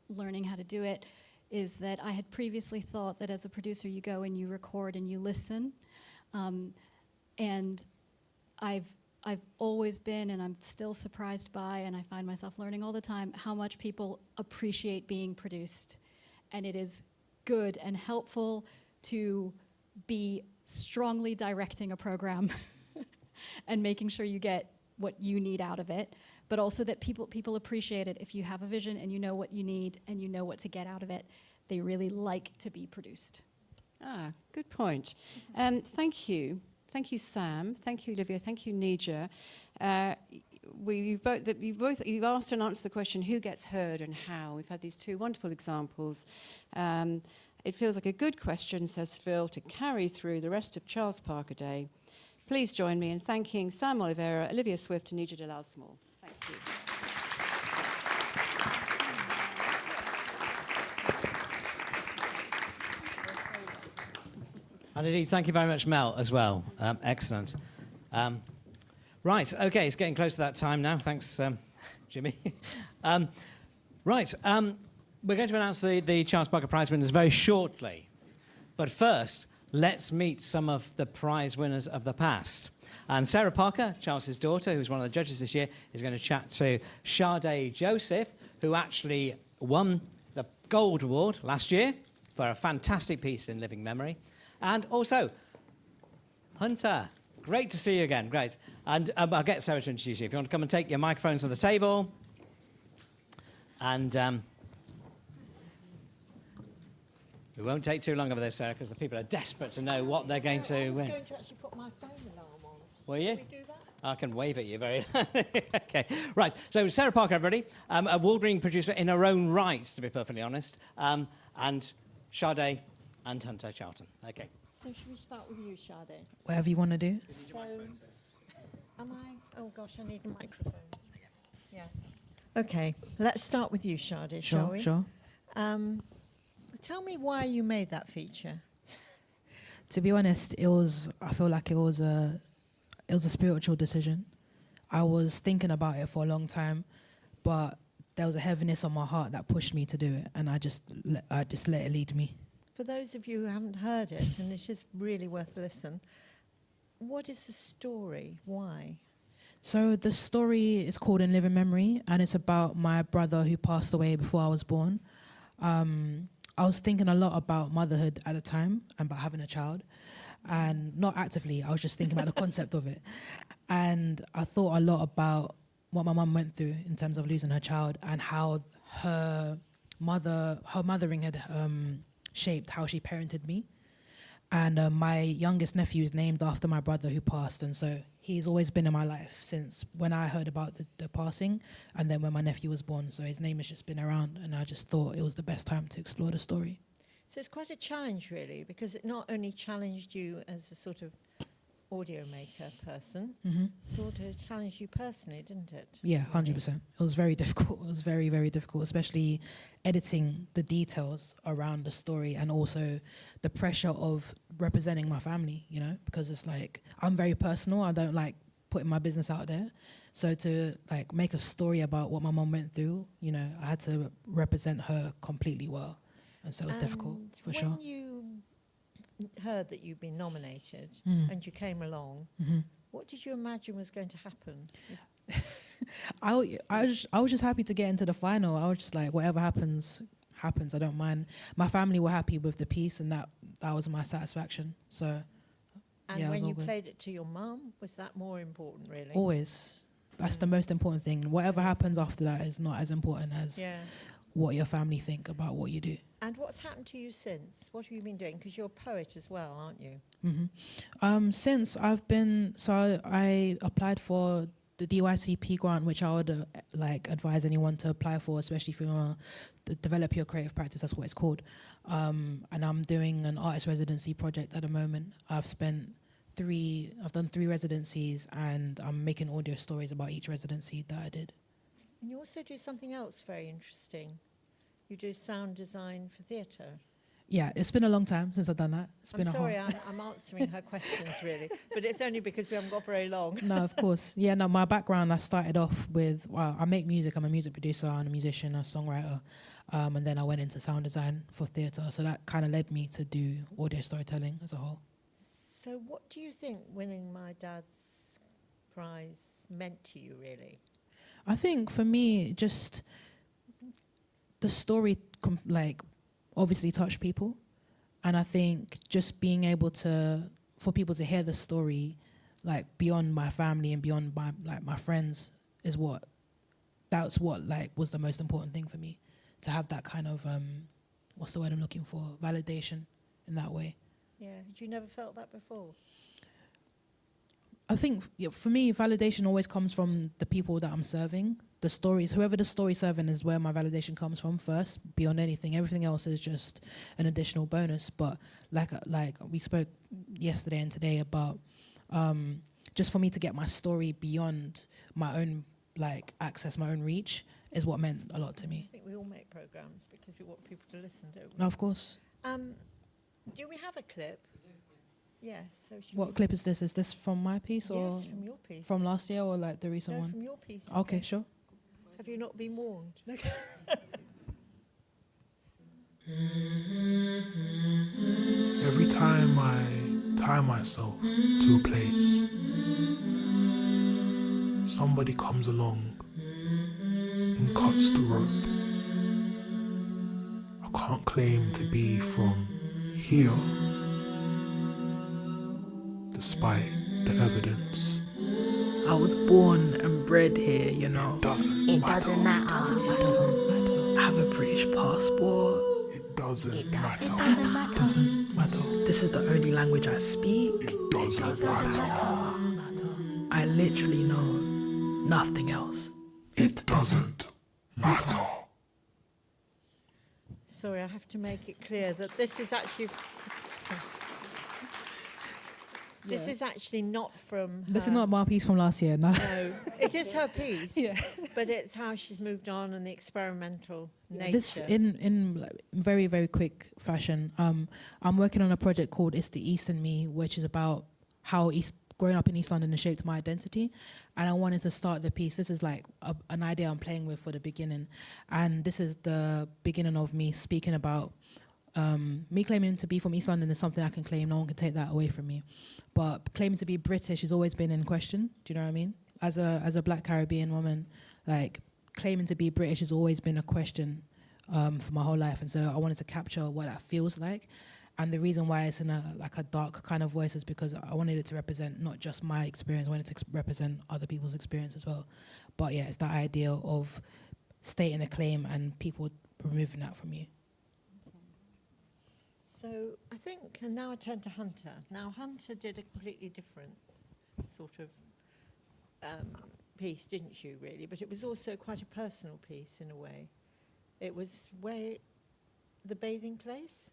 learning how to do it is that I had previously thought that as a producer you go and you record and you listen, and I've always been, and I'm still surprised by, and I find myself learning all the time, how much people appreciate being produced. And it is good and helpful to be strongly directing a program and making sure you get what you need out of it, but also that people appreciate it. If you have a vision and you know what you need and you know what to get out of it, they really like to be produced. Ah, good point. Thank you. Thank you, Sam. Thank you, Olivia. Thank you, Nija. You've asked and answered the question, who gets heard and how? We've had these two wonderful examples. It feels like a good question, says Phil, to carry through the rest of Charles Parker Day. Please join me in thanking Sam Oliveira, Olivia Swift, and Nija Dalal-Small. Thank you. And indeed, thank you very much, Mel, as well. Excellent. Right, okay, it's getting close to that time now. Thanks, Jimmy. Right, we're going to announce the Charles Parker Prize winners very shortly. But first, let's meet some of the prize winners of the past. And Sarah Parker, Charles's daughter, who's one of the judges this year, is going to chat to Sade Joseph, who actually won the Gold Award last year for a fantastic piece in living memory. And also, Hunter, great to see you again, great. And I'll get Sarah to introduce you. If you want to come and take your microphones on the table. And we won't take too long over this, Sarah, because the people are desperate to know what they're going to win. I was going to actually put my phone alarm on. Will you? Can we do that? I can wave at you very... OK, right. So Sarah Parker, everybody, a award-winning producer in her own right, to be perfectly honest, and Sade and Hunter Charlton. OK. So should we start with you, Sade? Whatever you want to do. So, am I? Oh, gosh, I need a microphone. Yes. OK, let's start with you, Sade, shall we? Sure. Tell me why you made that feature. To be honest, I feel like it was a spiritual decision. I was thinking about it for a long time, but there was a heaviness on my heart that pushed me to do it, and I just let it lead me. For those of you who haven't heard it, and it is really worth a listen, what is the story? Why? So the story is called In Living Memory, and it's about my brother who passed away before I was born. I was thinking a lot about motherhood at the time and about having a child, and not actively, I was just thinking about the concept of it. And I thought a lot about what my mum went through in terms of losing her child, and how her mothering had shaped how she parented me. And my youngest nephew is named after my brother who passed, and so he's always been in my life since when I heard about the passing, and then when my nephew was born. So his name has just been around, and I just thought it was the best time to explore the story. So it's quite a challenge, really, because it not only challenged you as a sort of audio maker person, it also challenged you personally, didn't it? Yeah, 100%. It was very difficult. It was very, very difficult, especially editing the details around the story, and also the pressure of representing my family, you know, because it's like, I'm very personal. I don't like putting my business out there. So to like make a story about what my mum went through, you know, I had to represent her completely well. And so it was difficult, for sure. When you heard that you'd been nominated and you came along, what did you imagine was going to happen? I was just happy to get into the final. I was just like, whatever happens, happens. I don't mind. My family were happy with the piece, and that was my satisfaction. So, and yeah, when you played it to your mum, was that more important, really? Always. That's the most important thing. Whatever happens after that is not as important as what your family think about what you do. And what's happened to you since? What have you been doing? Because you're a poet as well, aren't you? Since I applied for the DYCP grant, which I would advise anyone to apply for, especially if you want to develop your creative practice. That's what it's called. And I'm doing an artist residency project at the moment. I've done 3 residencies, and I'm making audio stories about each residency that I did. And you also do something else very interesting. You do sound design for theatre. Yeah, it's been a long time since I've done that. I'm sorry, I'm answering her questions, really. But it's only because we haven't got very long. No, of course. Yeah, no, my background, I started off with, I make music. I'm a music producer and a musician, a songwriter. And then I went into sound design for theatre. So that kind of led me to do audio storytelling as a whole. So what do you think winning my dad's prize meant to you, really? I think for me, just the story, obviously touched people. And I think just being able for people to hear the story, beyond my family and beyond my friends, was the most important thing for me. To have that kind of, what's the word I'm looking for? Validation in that way. Yeah, had you never felt that before? I think for me, validation always comes from the people that I'm serving. The stories, whoever the story serving is where my validation comes from first, beyond anything. Everything else is just an additional bonus. But like we spoke yesterday and today about just for me to get my story beyond my own access, my own reach, is what meant a lot to me. I think we all make programmes because we want people to listen, don't we? No, of course. Do we have a clip? Yes. So what clip is this? Is this from my piece or yes, from your piece? From last year or the recent one? From your piece. Okay, sure. Have you not been warned? Every time I tie myself to a place, somebody comes along and cuts the rope. I can't claim to be from here, despite the evidence. I was born and bred here, you know. It doesn't matter. I have a British passport. It doesn't matter. It doesn't matter. This is the only language I speak. It doesn't matter. I literally know nothing else. It doesn't matter. Sorry, I have to make it clear that this is actually... This is actually not from her. This is not my piece from last year, no. No, it is her piece, but it's how she's moved on and the experimental nature. This, in very, very quick fashion, I'm working on a project called It's the East in Me, which is about how growing up in East London has shaped my identity. And I wanted to start the piece. This is an idea I'm playing with for the beginning. And this is the beginning of me speaking about me claiming to be from East London is something I can claim. No one can take that away from me. But claiming to be British has always been in question. Do you know what I mean? as a Black Caribbean woman, like claiming to be British has always been a question for my whole life, and so I wanted to capture what that feels like. And the reason why it's in a dark kind of voice is because I wanted it to represent not just my experience, I wanted to represent other people's experience as well. But yeah, it's that idea of stating a claim and people removing that from you. So I think, and now I turn to Hunter. Now Hunter did a completely different sort of piece, didn't you, really? But it was also quite a personal piece in a way. It was the bathing place?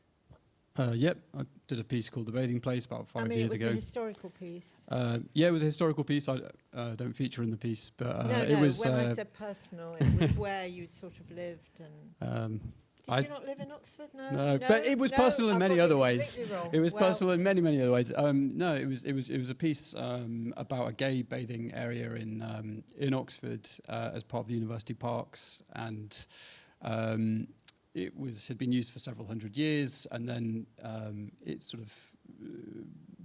Yep, I did a piece called The Bathing Place about 5 years ago. It was a historical piece. Yeah, it was a historical piece. I don't feature in the piece, but it was... when I said personal, it was where you sort of lived and... Did you not live in Oxford? No, but it was personal in many other ways. Wrong. It was personal in many other ways. No, it was a piece about a gay bathing area in Oxford as part of the university parks, and it had been used for several hundred years, and then it sort of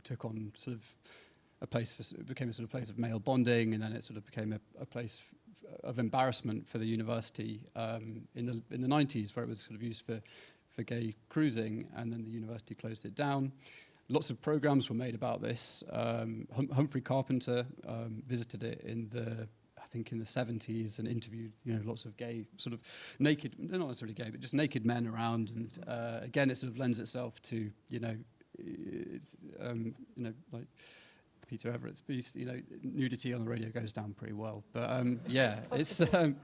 took on sort of became a sort of place of male bonding, and then it sort of became a place of embarrassment for the university in the 90s, where it was sort of used for gay cruising, and then the university closed it down. Lots of programs were made about this. Humphrey Carpenter visited it in the 70s and interviewed lots of gay sort of naked, they're not necessarily gay, but just naked men around, and again it sort of lends itself to like Peter Everett's piece, nudity on the radio goes down pretty well. But yeah, it's and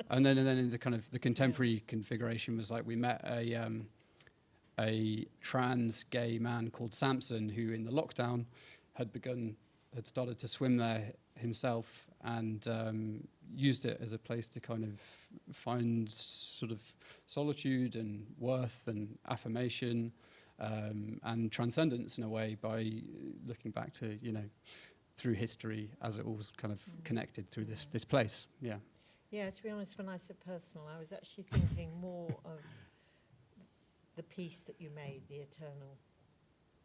then in the kind of the contemporary configuration was like we met a trans gay man called Samson, who in the lockdown had started to swim there himself, and used it as a place to kind of find sort of solitude and worth and affirmation. And transcendence in a way, by looking back to through history as it all was kind of connected through this place. Yeah. Yeah, to be honest, when I said personal, I was actually thinking more of the piece that you made, The Eternal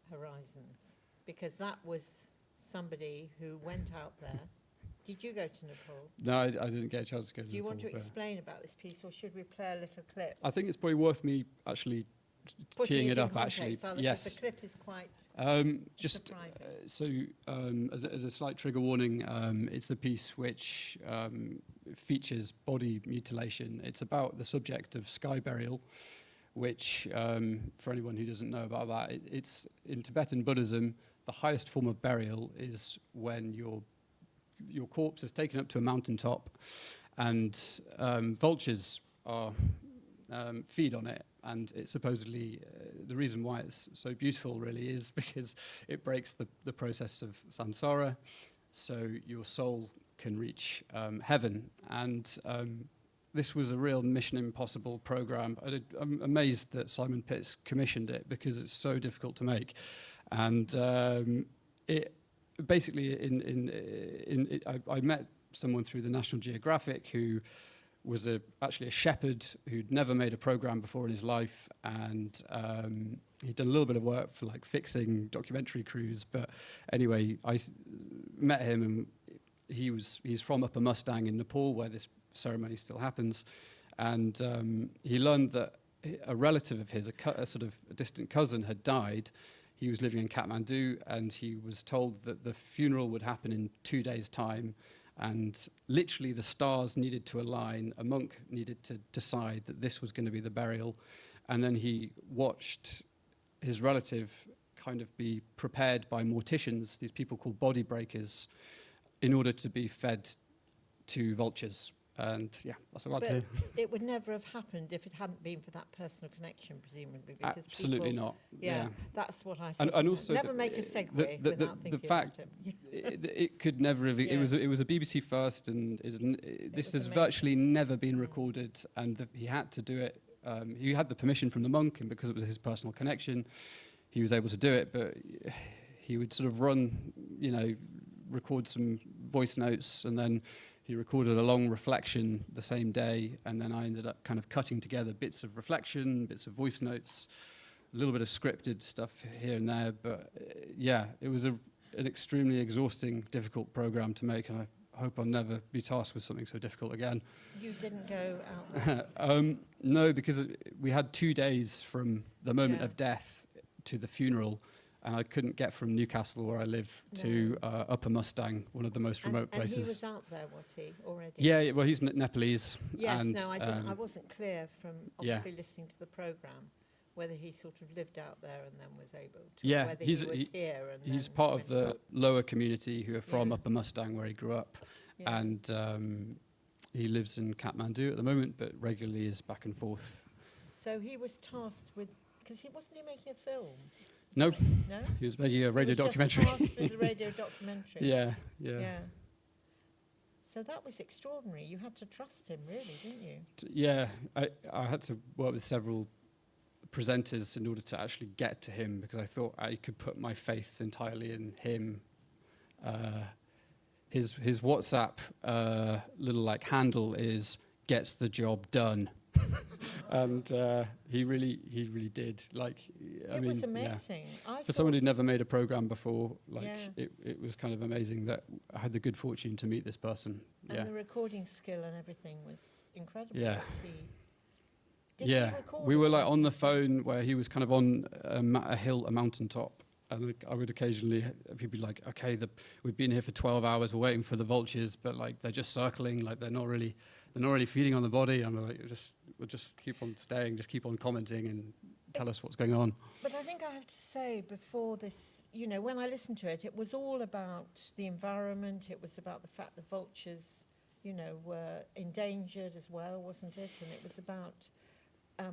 Horizons, because that was somebody who went out there. Did you go to Nepal? No, I didn't get a chance to go to Nepal. Do you want to explain about this piece, or should we play a little clip? I think it's probably worth me actually teeing it up, actually. Yes. The clip is quite surprising. As a slight trigger warning, it's a piece which features body mutilation. It's about the subject of sky burial, which, for anyone who doesn't know about that, it's in Tibetan Buddhism, the highest form of burial is when your corpse is taken up to a mountaintop, and vultures feed on it. And it's supposedly, the reason why it's so beautiful really is because it breaks the process of samsara, so your soul can reach heaven. And this was a real Mission Impossible program. I'm amazed that Simon Pitts commissioned it, because it's so difficult to make. And it basically, I met someone through the National Geographic who was actually a shepherd who'd never made a program before in his life, and he'd done a little bit of work for like fixing documentary crews. But anyway, I met him, and he's from Upper Mustang in Nepal, where this ceremony still happens, and he learned that a relative of his, a sort of a distant cousin, had died. He was living in Kathmandu, and he was told that the funeral would happen in 2 days' time. And literally the stars needed to align. A monk needed to decide that this was going to be the burial. And then he watched his relative kind of be prepared by morticians, these people called body breakers, in order to be fed to vultures. And yeah, that's what I do. It would never have happened if it hadn't been for that personal connection, presumably. Because absolutely not. Yeah, that's what I said. And also never make a segue without thinking the fact about it could never have. It was a BBC first, and this has virtually never been recorded. And he had to do it. He had the permission from the monk, and because it was his personal connection, he was able to do it. But he would sort of record some voice notes, and then he recorded a long reflection the same day, and then I ended up kind of cutting together bits of reflection, bits of voice notes, a little bit of scripted stuff here and there. But yeah, it was an extremely exhausting, difficult program to make, and I hope I'll never be tasked with something so difficult again. You didn't go out there? No, because we had 2 days from the moment of death to the funeral, and I couldn't get from Newcastle, where I live, to Upper Mustang, one of the most remote places. And he was out there, was he, already? Yeah, well, he's Nepalese. Yes, and, no, I wasn't clear from obviously listening to the programme whether he sort of lived out there and then was able to, or whether he was here. And he's part of the lower community who are from Upper Mustang, where he grew up, and he lives in Kathmandu at the moment, but regularly is back and forth. So he was tasked with, because wasn't he making a film? No, no, he was making a radio documentary. Just tasked with a radio documentary. Yeah. So that was extraordinary. You had to trust him, really, didn't you? Yeah, I had to work with several presenters in order to actually get to him, because I thought I could put my faith entirely in him. His WhatsApp little handle is "gets the job done," and he really did. It was amazing. For someone who'd never made a program before, it was kind of amazing that I had the good fortune to meet this person. And the recording skill and everything was incredible. Yeah. Did he record we were on the phone where he was kind of on a mountaintop, and I would occasionally, he'd be like, "Okay, we've been here for 12 hours, we're waiting for the vultures, but they're just circling, they're not really feeding on the body." And we'll just keep on staying, just keep on commenting and tell us what's going on. But I think I have to say, before this, when I listened to it, it was all about the environment. It was about the fact the vultures, were endangered as well, wasn't it? And it was about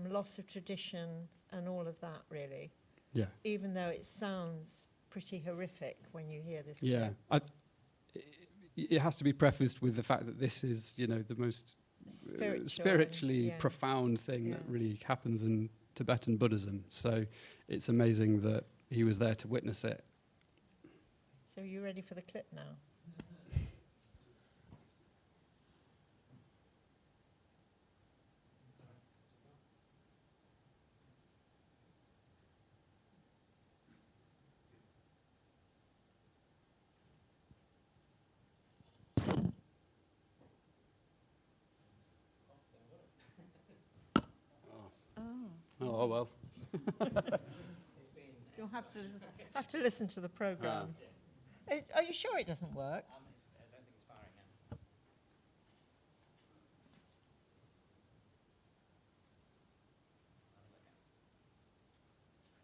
loss of tradition and all of that, really. Yeah. Even though it sounds pretty horrific when you hear this. Yeah. It has to be prefaced with the fact that this is, the most spiritually profound thing that really happens in Tibetan Buddhism. So it's amazing that he was there to witness it. So are you ready for the clip now? Oh well. You'll have to listen to the programme. Are you sure it doesn't work? I don't think it's firing now.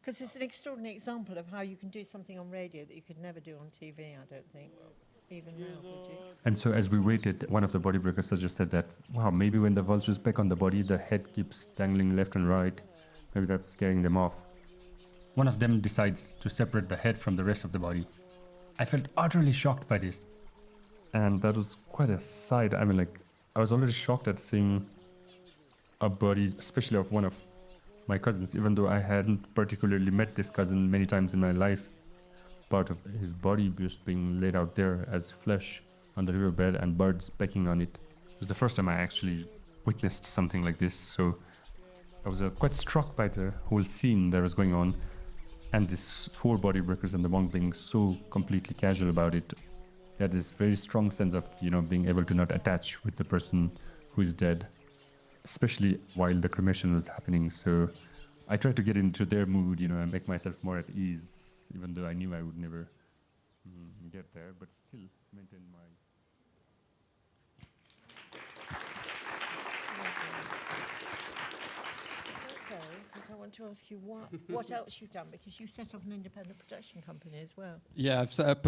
Because it's an extraordinary example of how you can do something on radio that you could never do on TV, I don't think, even now, could you? And so as we waited, one of the body breakers suggested that, wow, maybe when the vulture's back on the body, the head keeps dangling left and right. Maybe that's scaring them off. One of them decides to separate the head from the rest of the body. I felt utterly shocked by this. And that was quite a sight. I was already shocked at seeing a body, especially of one of my cousins, even though I hadn't particularly met this cousin many times in my life. Part of his body just being laid out there as flesh on the riverbed and birds pecking on it. It was the first time I actually witnessed something like this, so I was quite struck by the whole scene that was going on, and these 4 body breakers and the monk being so completely casual about it. They had this very strong sense of, being able to not attach with the person who is dead, especially while the cremation was happening. So I tried to get into their mood, and make myself more at ease, even though I knew I would never get there, but still maintain my... Because I want to ask you what else you've done, because you set up an independent production company as well. Yeah, I've set up,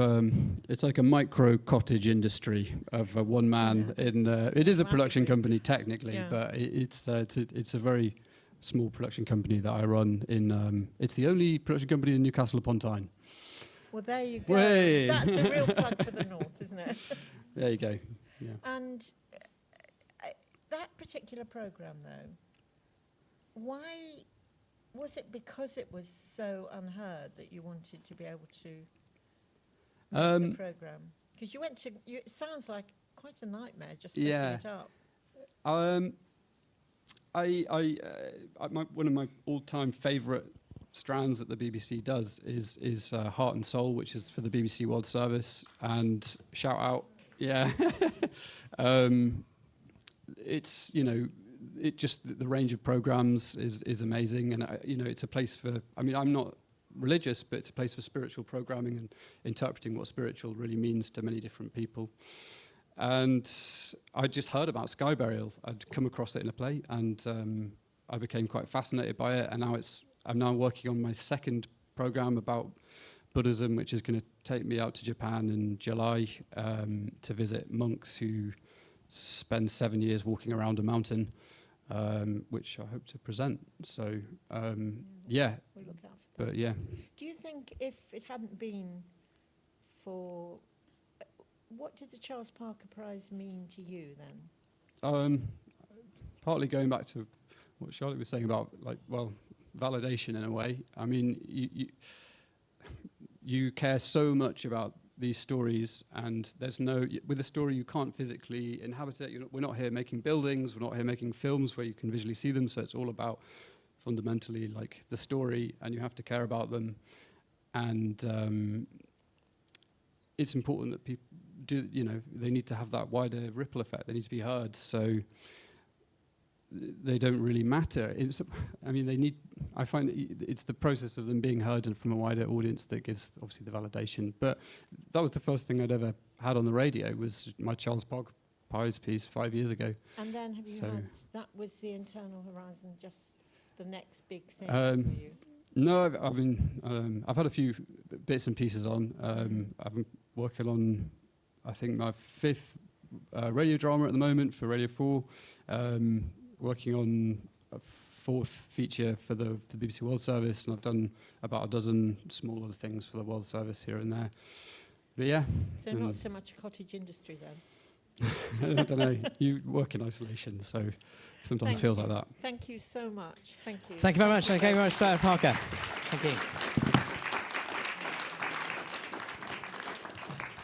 it's like a micro cottage industry of one man. It is a production company technically, but it's a very small production company that I run in, it's the only production company in Newcastle upon Tyne. Well, there you go. Way. That's a real plug for the north, isn't it? There you go. Yeah. And that particular programme, though, why was it? Because it was so unheard that you wanted to be able to make the programme? Because you went to, it sounds like quite a nightmare just setting it up. One of my all-time favourite strands that the BBC does is Heart and Soul, which is for the BBC World Service. And shout out, Yeah. It's, you know, it just, the range of programs is amazing. And, you know, it's a place for, I mean, I'm not religious, but it's a place for spiritual programming and interpreting what spiritual really means to many different people. And I just heard about sky burial. I'd come across it in a play, and I became quite fascinated by it. And now I'm now working on my second program about Buddhism, which is going to take me out to Japan in July to visit monks who spend 7 years walking around a mountain, which I hope to present. So, yeah. We'll look out for that. But yeah. Do you think if it hadn't been for... What did the Charles Parker Prize mean to you then? Partly going back to what Charlotte was saying about, like, well, validation in a way. I mean, you care so much about these stories, and there's no, with a story you can't physically inhabit it. We're not here making buildings, we're not here making films where you can visually see them, so it's all about fundamentally like the story, and you have to care about them. And it's important that people do, you know, they need to have that wider ripple effect. They need to be heard, so they don't really matter. I mean, they need, I find it's the process of them being heard and from a wider audience that gives obviously the validation. But that was the first thing I'd ever had on the radio, was my Charles Parker Prize piece 5 years ago. And then have you had, that was the Internal Horizon, just the next big thing for you? No, I've had a few bits and pieces on. I'm working on, I think, my 5th radio drama at the moment for Radio 4. Working on a 4th feature for the BBC World Service, and I've done about a dozen smaller things for the World Service here and there. But yeah. So not so much a cottage industry then? I don't know. You work in isolation, so sometimes feels like that. Thank you so much. Thank you. Thank you very much. Thank you very much, Sarah Parker. Thank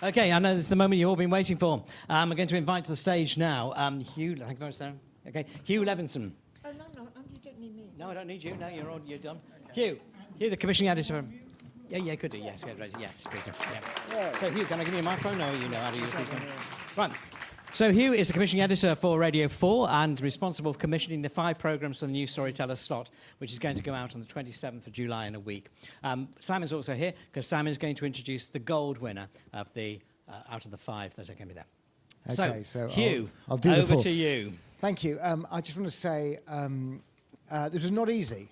you. Okay, I know this is the moment you've all been waiting for. I'm going to invite to the stage now Hugh. Thank you very much, Sarah. Okay, Hugh Levinson. Oh, no, you don't need me. No, I don't need you. No, you're done. Okay. Hugh, the commissioning editor. Yeah, could do. Yes, yes, please. Yeah. So, Hugh, can I give you a microphone? No, you know how to use these things. Right. So, Hugh is the commissioning editor for Radio 4 and responsible for commissioning the 5 programmes for the new Storyteller slot, which is going to go out on the 27th of July in a week. Simon's also here because Simon's going to introduce the gold winner of the out of the 5 that are going to be there. Okay, so Hugh, I'll do over to you. Thank you. I just want to say this was not easy.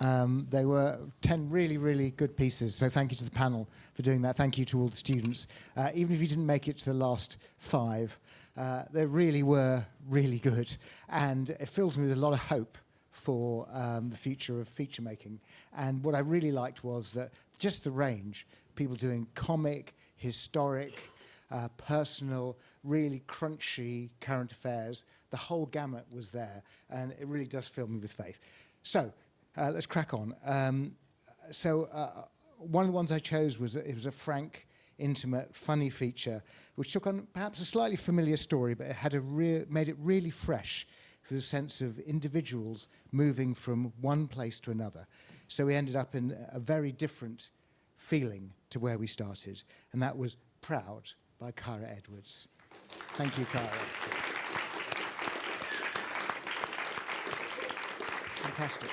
They were 10 really, really good pieces, so thank you to the panel for doing that. Thank you to all the students. Even if you didn't make it to the last 5, they really were really good, and it fills me with a lot of hope for the future of feature making. And what I really liked was that just the range, people doing comic, historic, personal, really crunchy current affairs. The whole gamut was there, and it really does fill me with faith. So let's crack on. One of the ones I chose was it was a frank, intimate, funny feature, which took on perhaps a slightly familiar story, but it had made it really fresh, with a sense of individuals moving from one place to another. So we ended up in a very different feeling to where we started, and that was Proud by Cara Edwards. Thank you, Cara. Fantastic.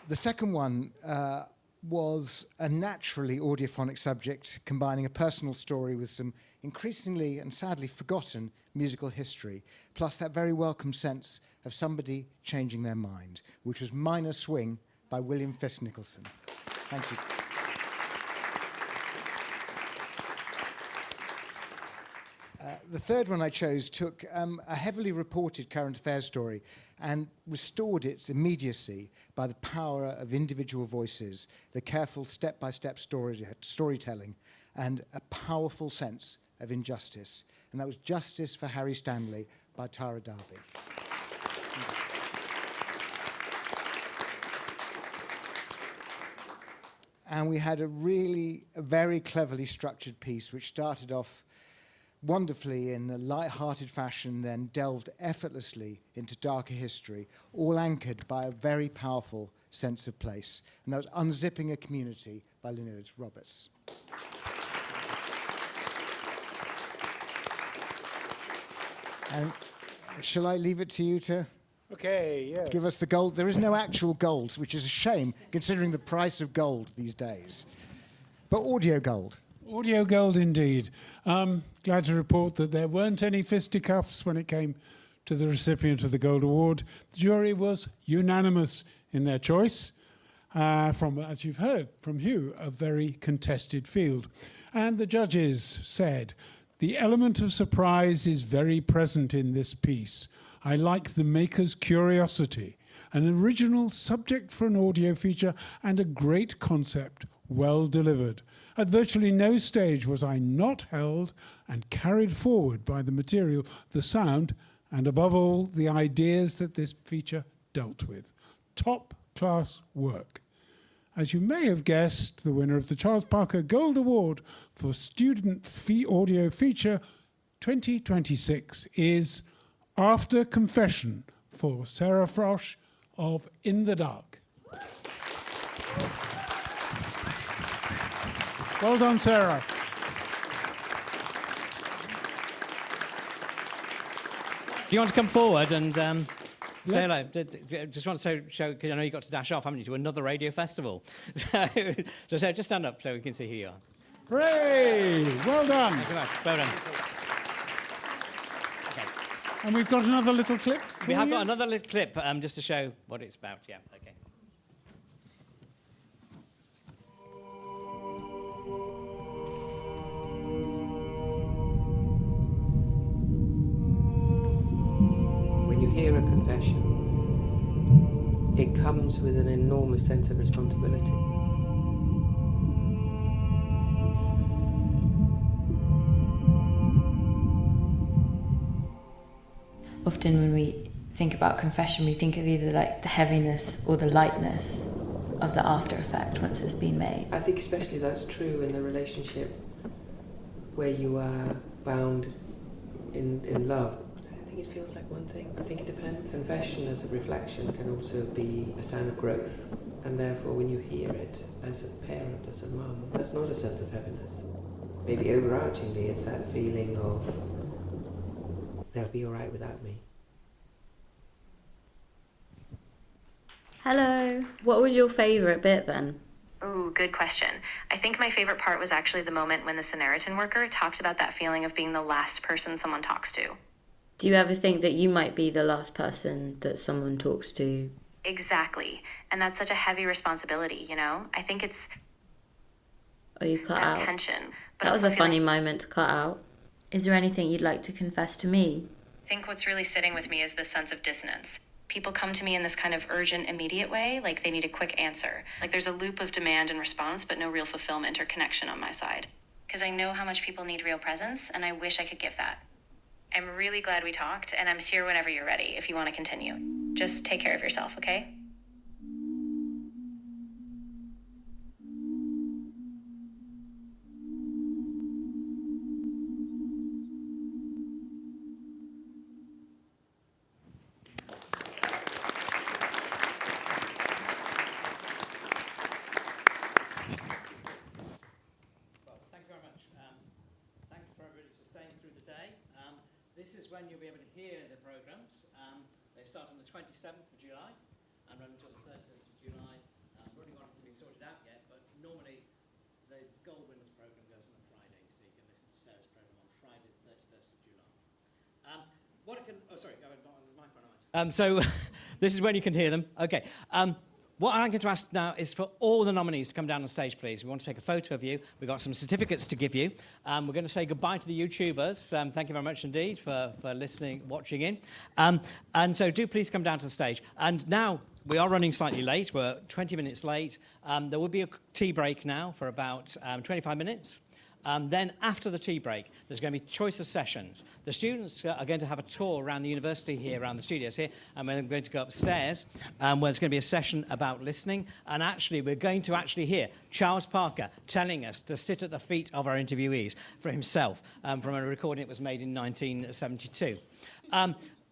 The second one was a naturally audiophonic subject, combining a personal story with some increasingly and sadly forgotten musical history, plus that very welcome sense of somebody changing their mind, which was Minor Swing by William Fisk Nicholson. Thank you. The third one I chose took a heavily reported current affairs story and restored its immediacy by the power of individual voices, the careful step-by-step storytelling, and a powerful sense of injustice. And that was Justice for Harry Stanley by Tara Darby. And we had a very cleverly structured piece which started off wonderfully in a light-hearted fashion, then delved effortlessly into darker history, all anchored by a very powerful sense of place. And that was Unzipping a Community by Lynette Roberts. And shall I leave it to you to yes. give us the gold? There is no actual gold, which is a shame, considering the price of gold these days. But audio gold. Audio gold indeed. Glad to report that there weren't any fisticuffs when it came to the recipient of the Gold Award. The jury was unanimous in their choice. From, as you've heard from Hugh, a very contested field. And the judges said, the element of surprise is very present in this piece. I like the maker's curiosity, an original subject for an audio feature, and a great concept, well delivered. At virtually no stage was I not held and carried forward by the material, the sound, and above all, the ideas that this feature dealt with. Top-class work. As you may have guessed, the winner of the Charles Parker Gold Award for Student Audio Feature 2026 is After Confession for Sarah Frosch of In the Dark. Well done, Sarah. Do you want to come forward and say hello? Just want to show, because I know you got to dash off, haven't you, to another radio festival. So just stand up so we can see who you are. Hooray! Well done. Thank you very much. Well done. And we've got another little clip. We have got another little clip just to show what it's about. Yeah, okay. When you hear a confession, it comes with an enormous sense of responsibility. Often when we think about confession, we think of either like the heaviness or the lightness of the after effect once it's been made. I think especially that's true in the relationship where you are bound in love. I think it feels like one thing. I think it depends. Confession as a reflection can also be a sign of growth. And therefore when you hear it as a parent, as a mum, that's not a sense of heaviness. Maybe overarchingly it's that feeling of they'll be all right without me. Hello. What was your favourite bit then? Ooh, good question. I think my favorite part was actually the moment when the Samaritan worker talked about that feeling of being the last person someone talks to. Do you ever think that you might be the last person that someone talks to? Exactly. And that's such a heavy responsibility, you know? I think it's you cut that out. tension. But That was also a funny feeling- moment to cut out. Is there anything you'd like to confess to me? I think what's really sitting with me is this sense of dissonance. People come to me in this kind of urgent, immediate way, like they need a quick answer. Like there's a loop of demand and response, but no real fulfillment or connection on my side. Because I know how much people need real presence, and I wish I could give that. I'm really glad we talked, and I'm here whenever you're ready, if you want to continue. Just take care of yourself, okay? This is when you'll be able to hear the programmes. They start on the 27th of July and run until the 31st of July. Running on hasn't been sorted out yet, but normally the Gold Winners programme goes on a Friday, so you can listen to Sarah's programme on Friday, the 31st of July. So this is when you can hear them. Okay. What I'm going to ask now is for all the nominees to come down on stage, please. We want to take a photo of you. We've got some certificates to give you. We're going to say goodbye to the YouTubers. Thank you very much indeed for listening, watching in. And so do please come down to the stage. And now we are running slightly late. We're 20 minutes late. There will be a tea break now for about 25 minutes. Then after the tea break, there's going to be choice of sessions. The students are going to have a tour around the university here, around the studios here, and we're going to go upstairs, where there's going to be a session about listening. And actually, we're going to actually hear Charles Parker telling us to sit at the feet of our interviewees for himself, from a recording that was made in 1972.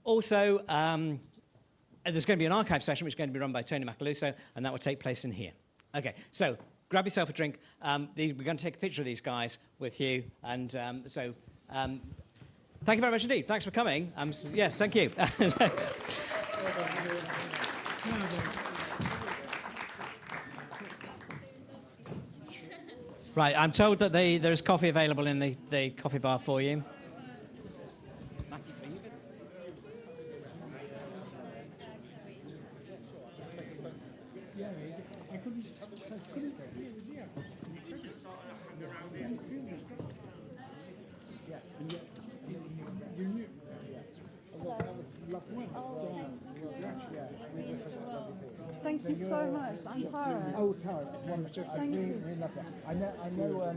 Also, there's going to be an archive session, which is going to be run by Tony Macaluso, and that will take place in here. Okay, so grab yourself a drink. We're going to take a picture of these guys with you. And Thank you very much indeed. Thanks for coming. Yes, thank you. Right, I'm told that there's coffee available in the coffee bar for you. Thank you so much. I'm Tara. Oh, Tara, it's wonderful. Thank you. Really lovely. I know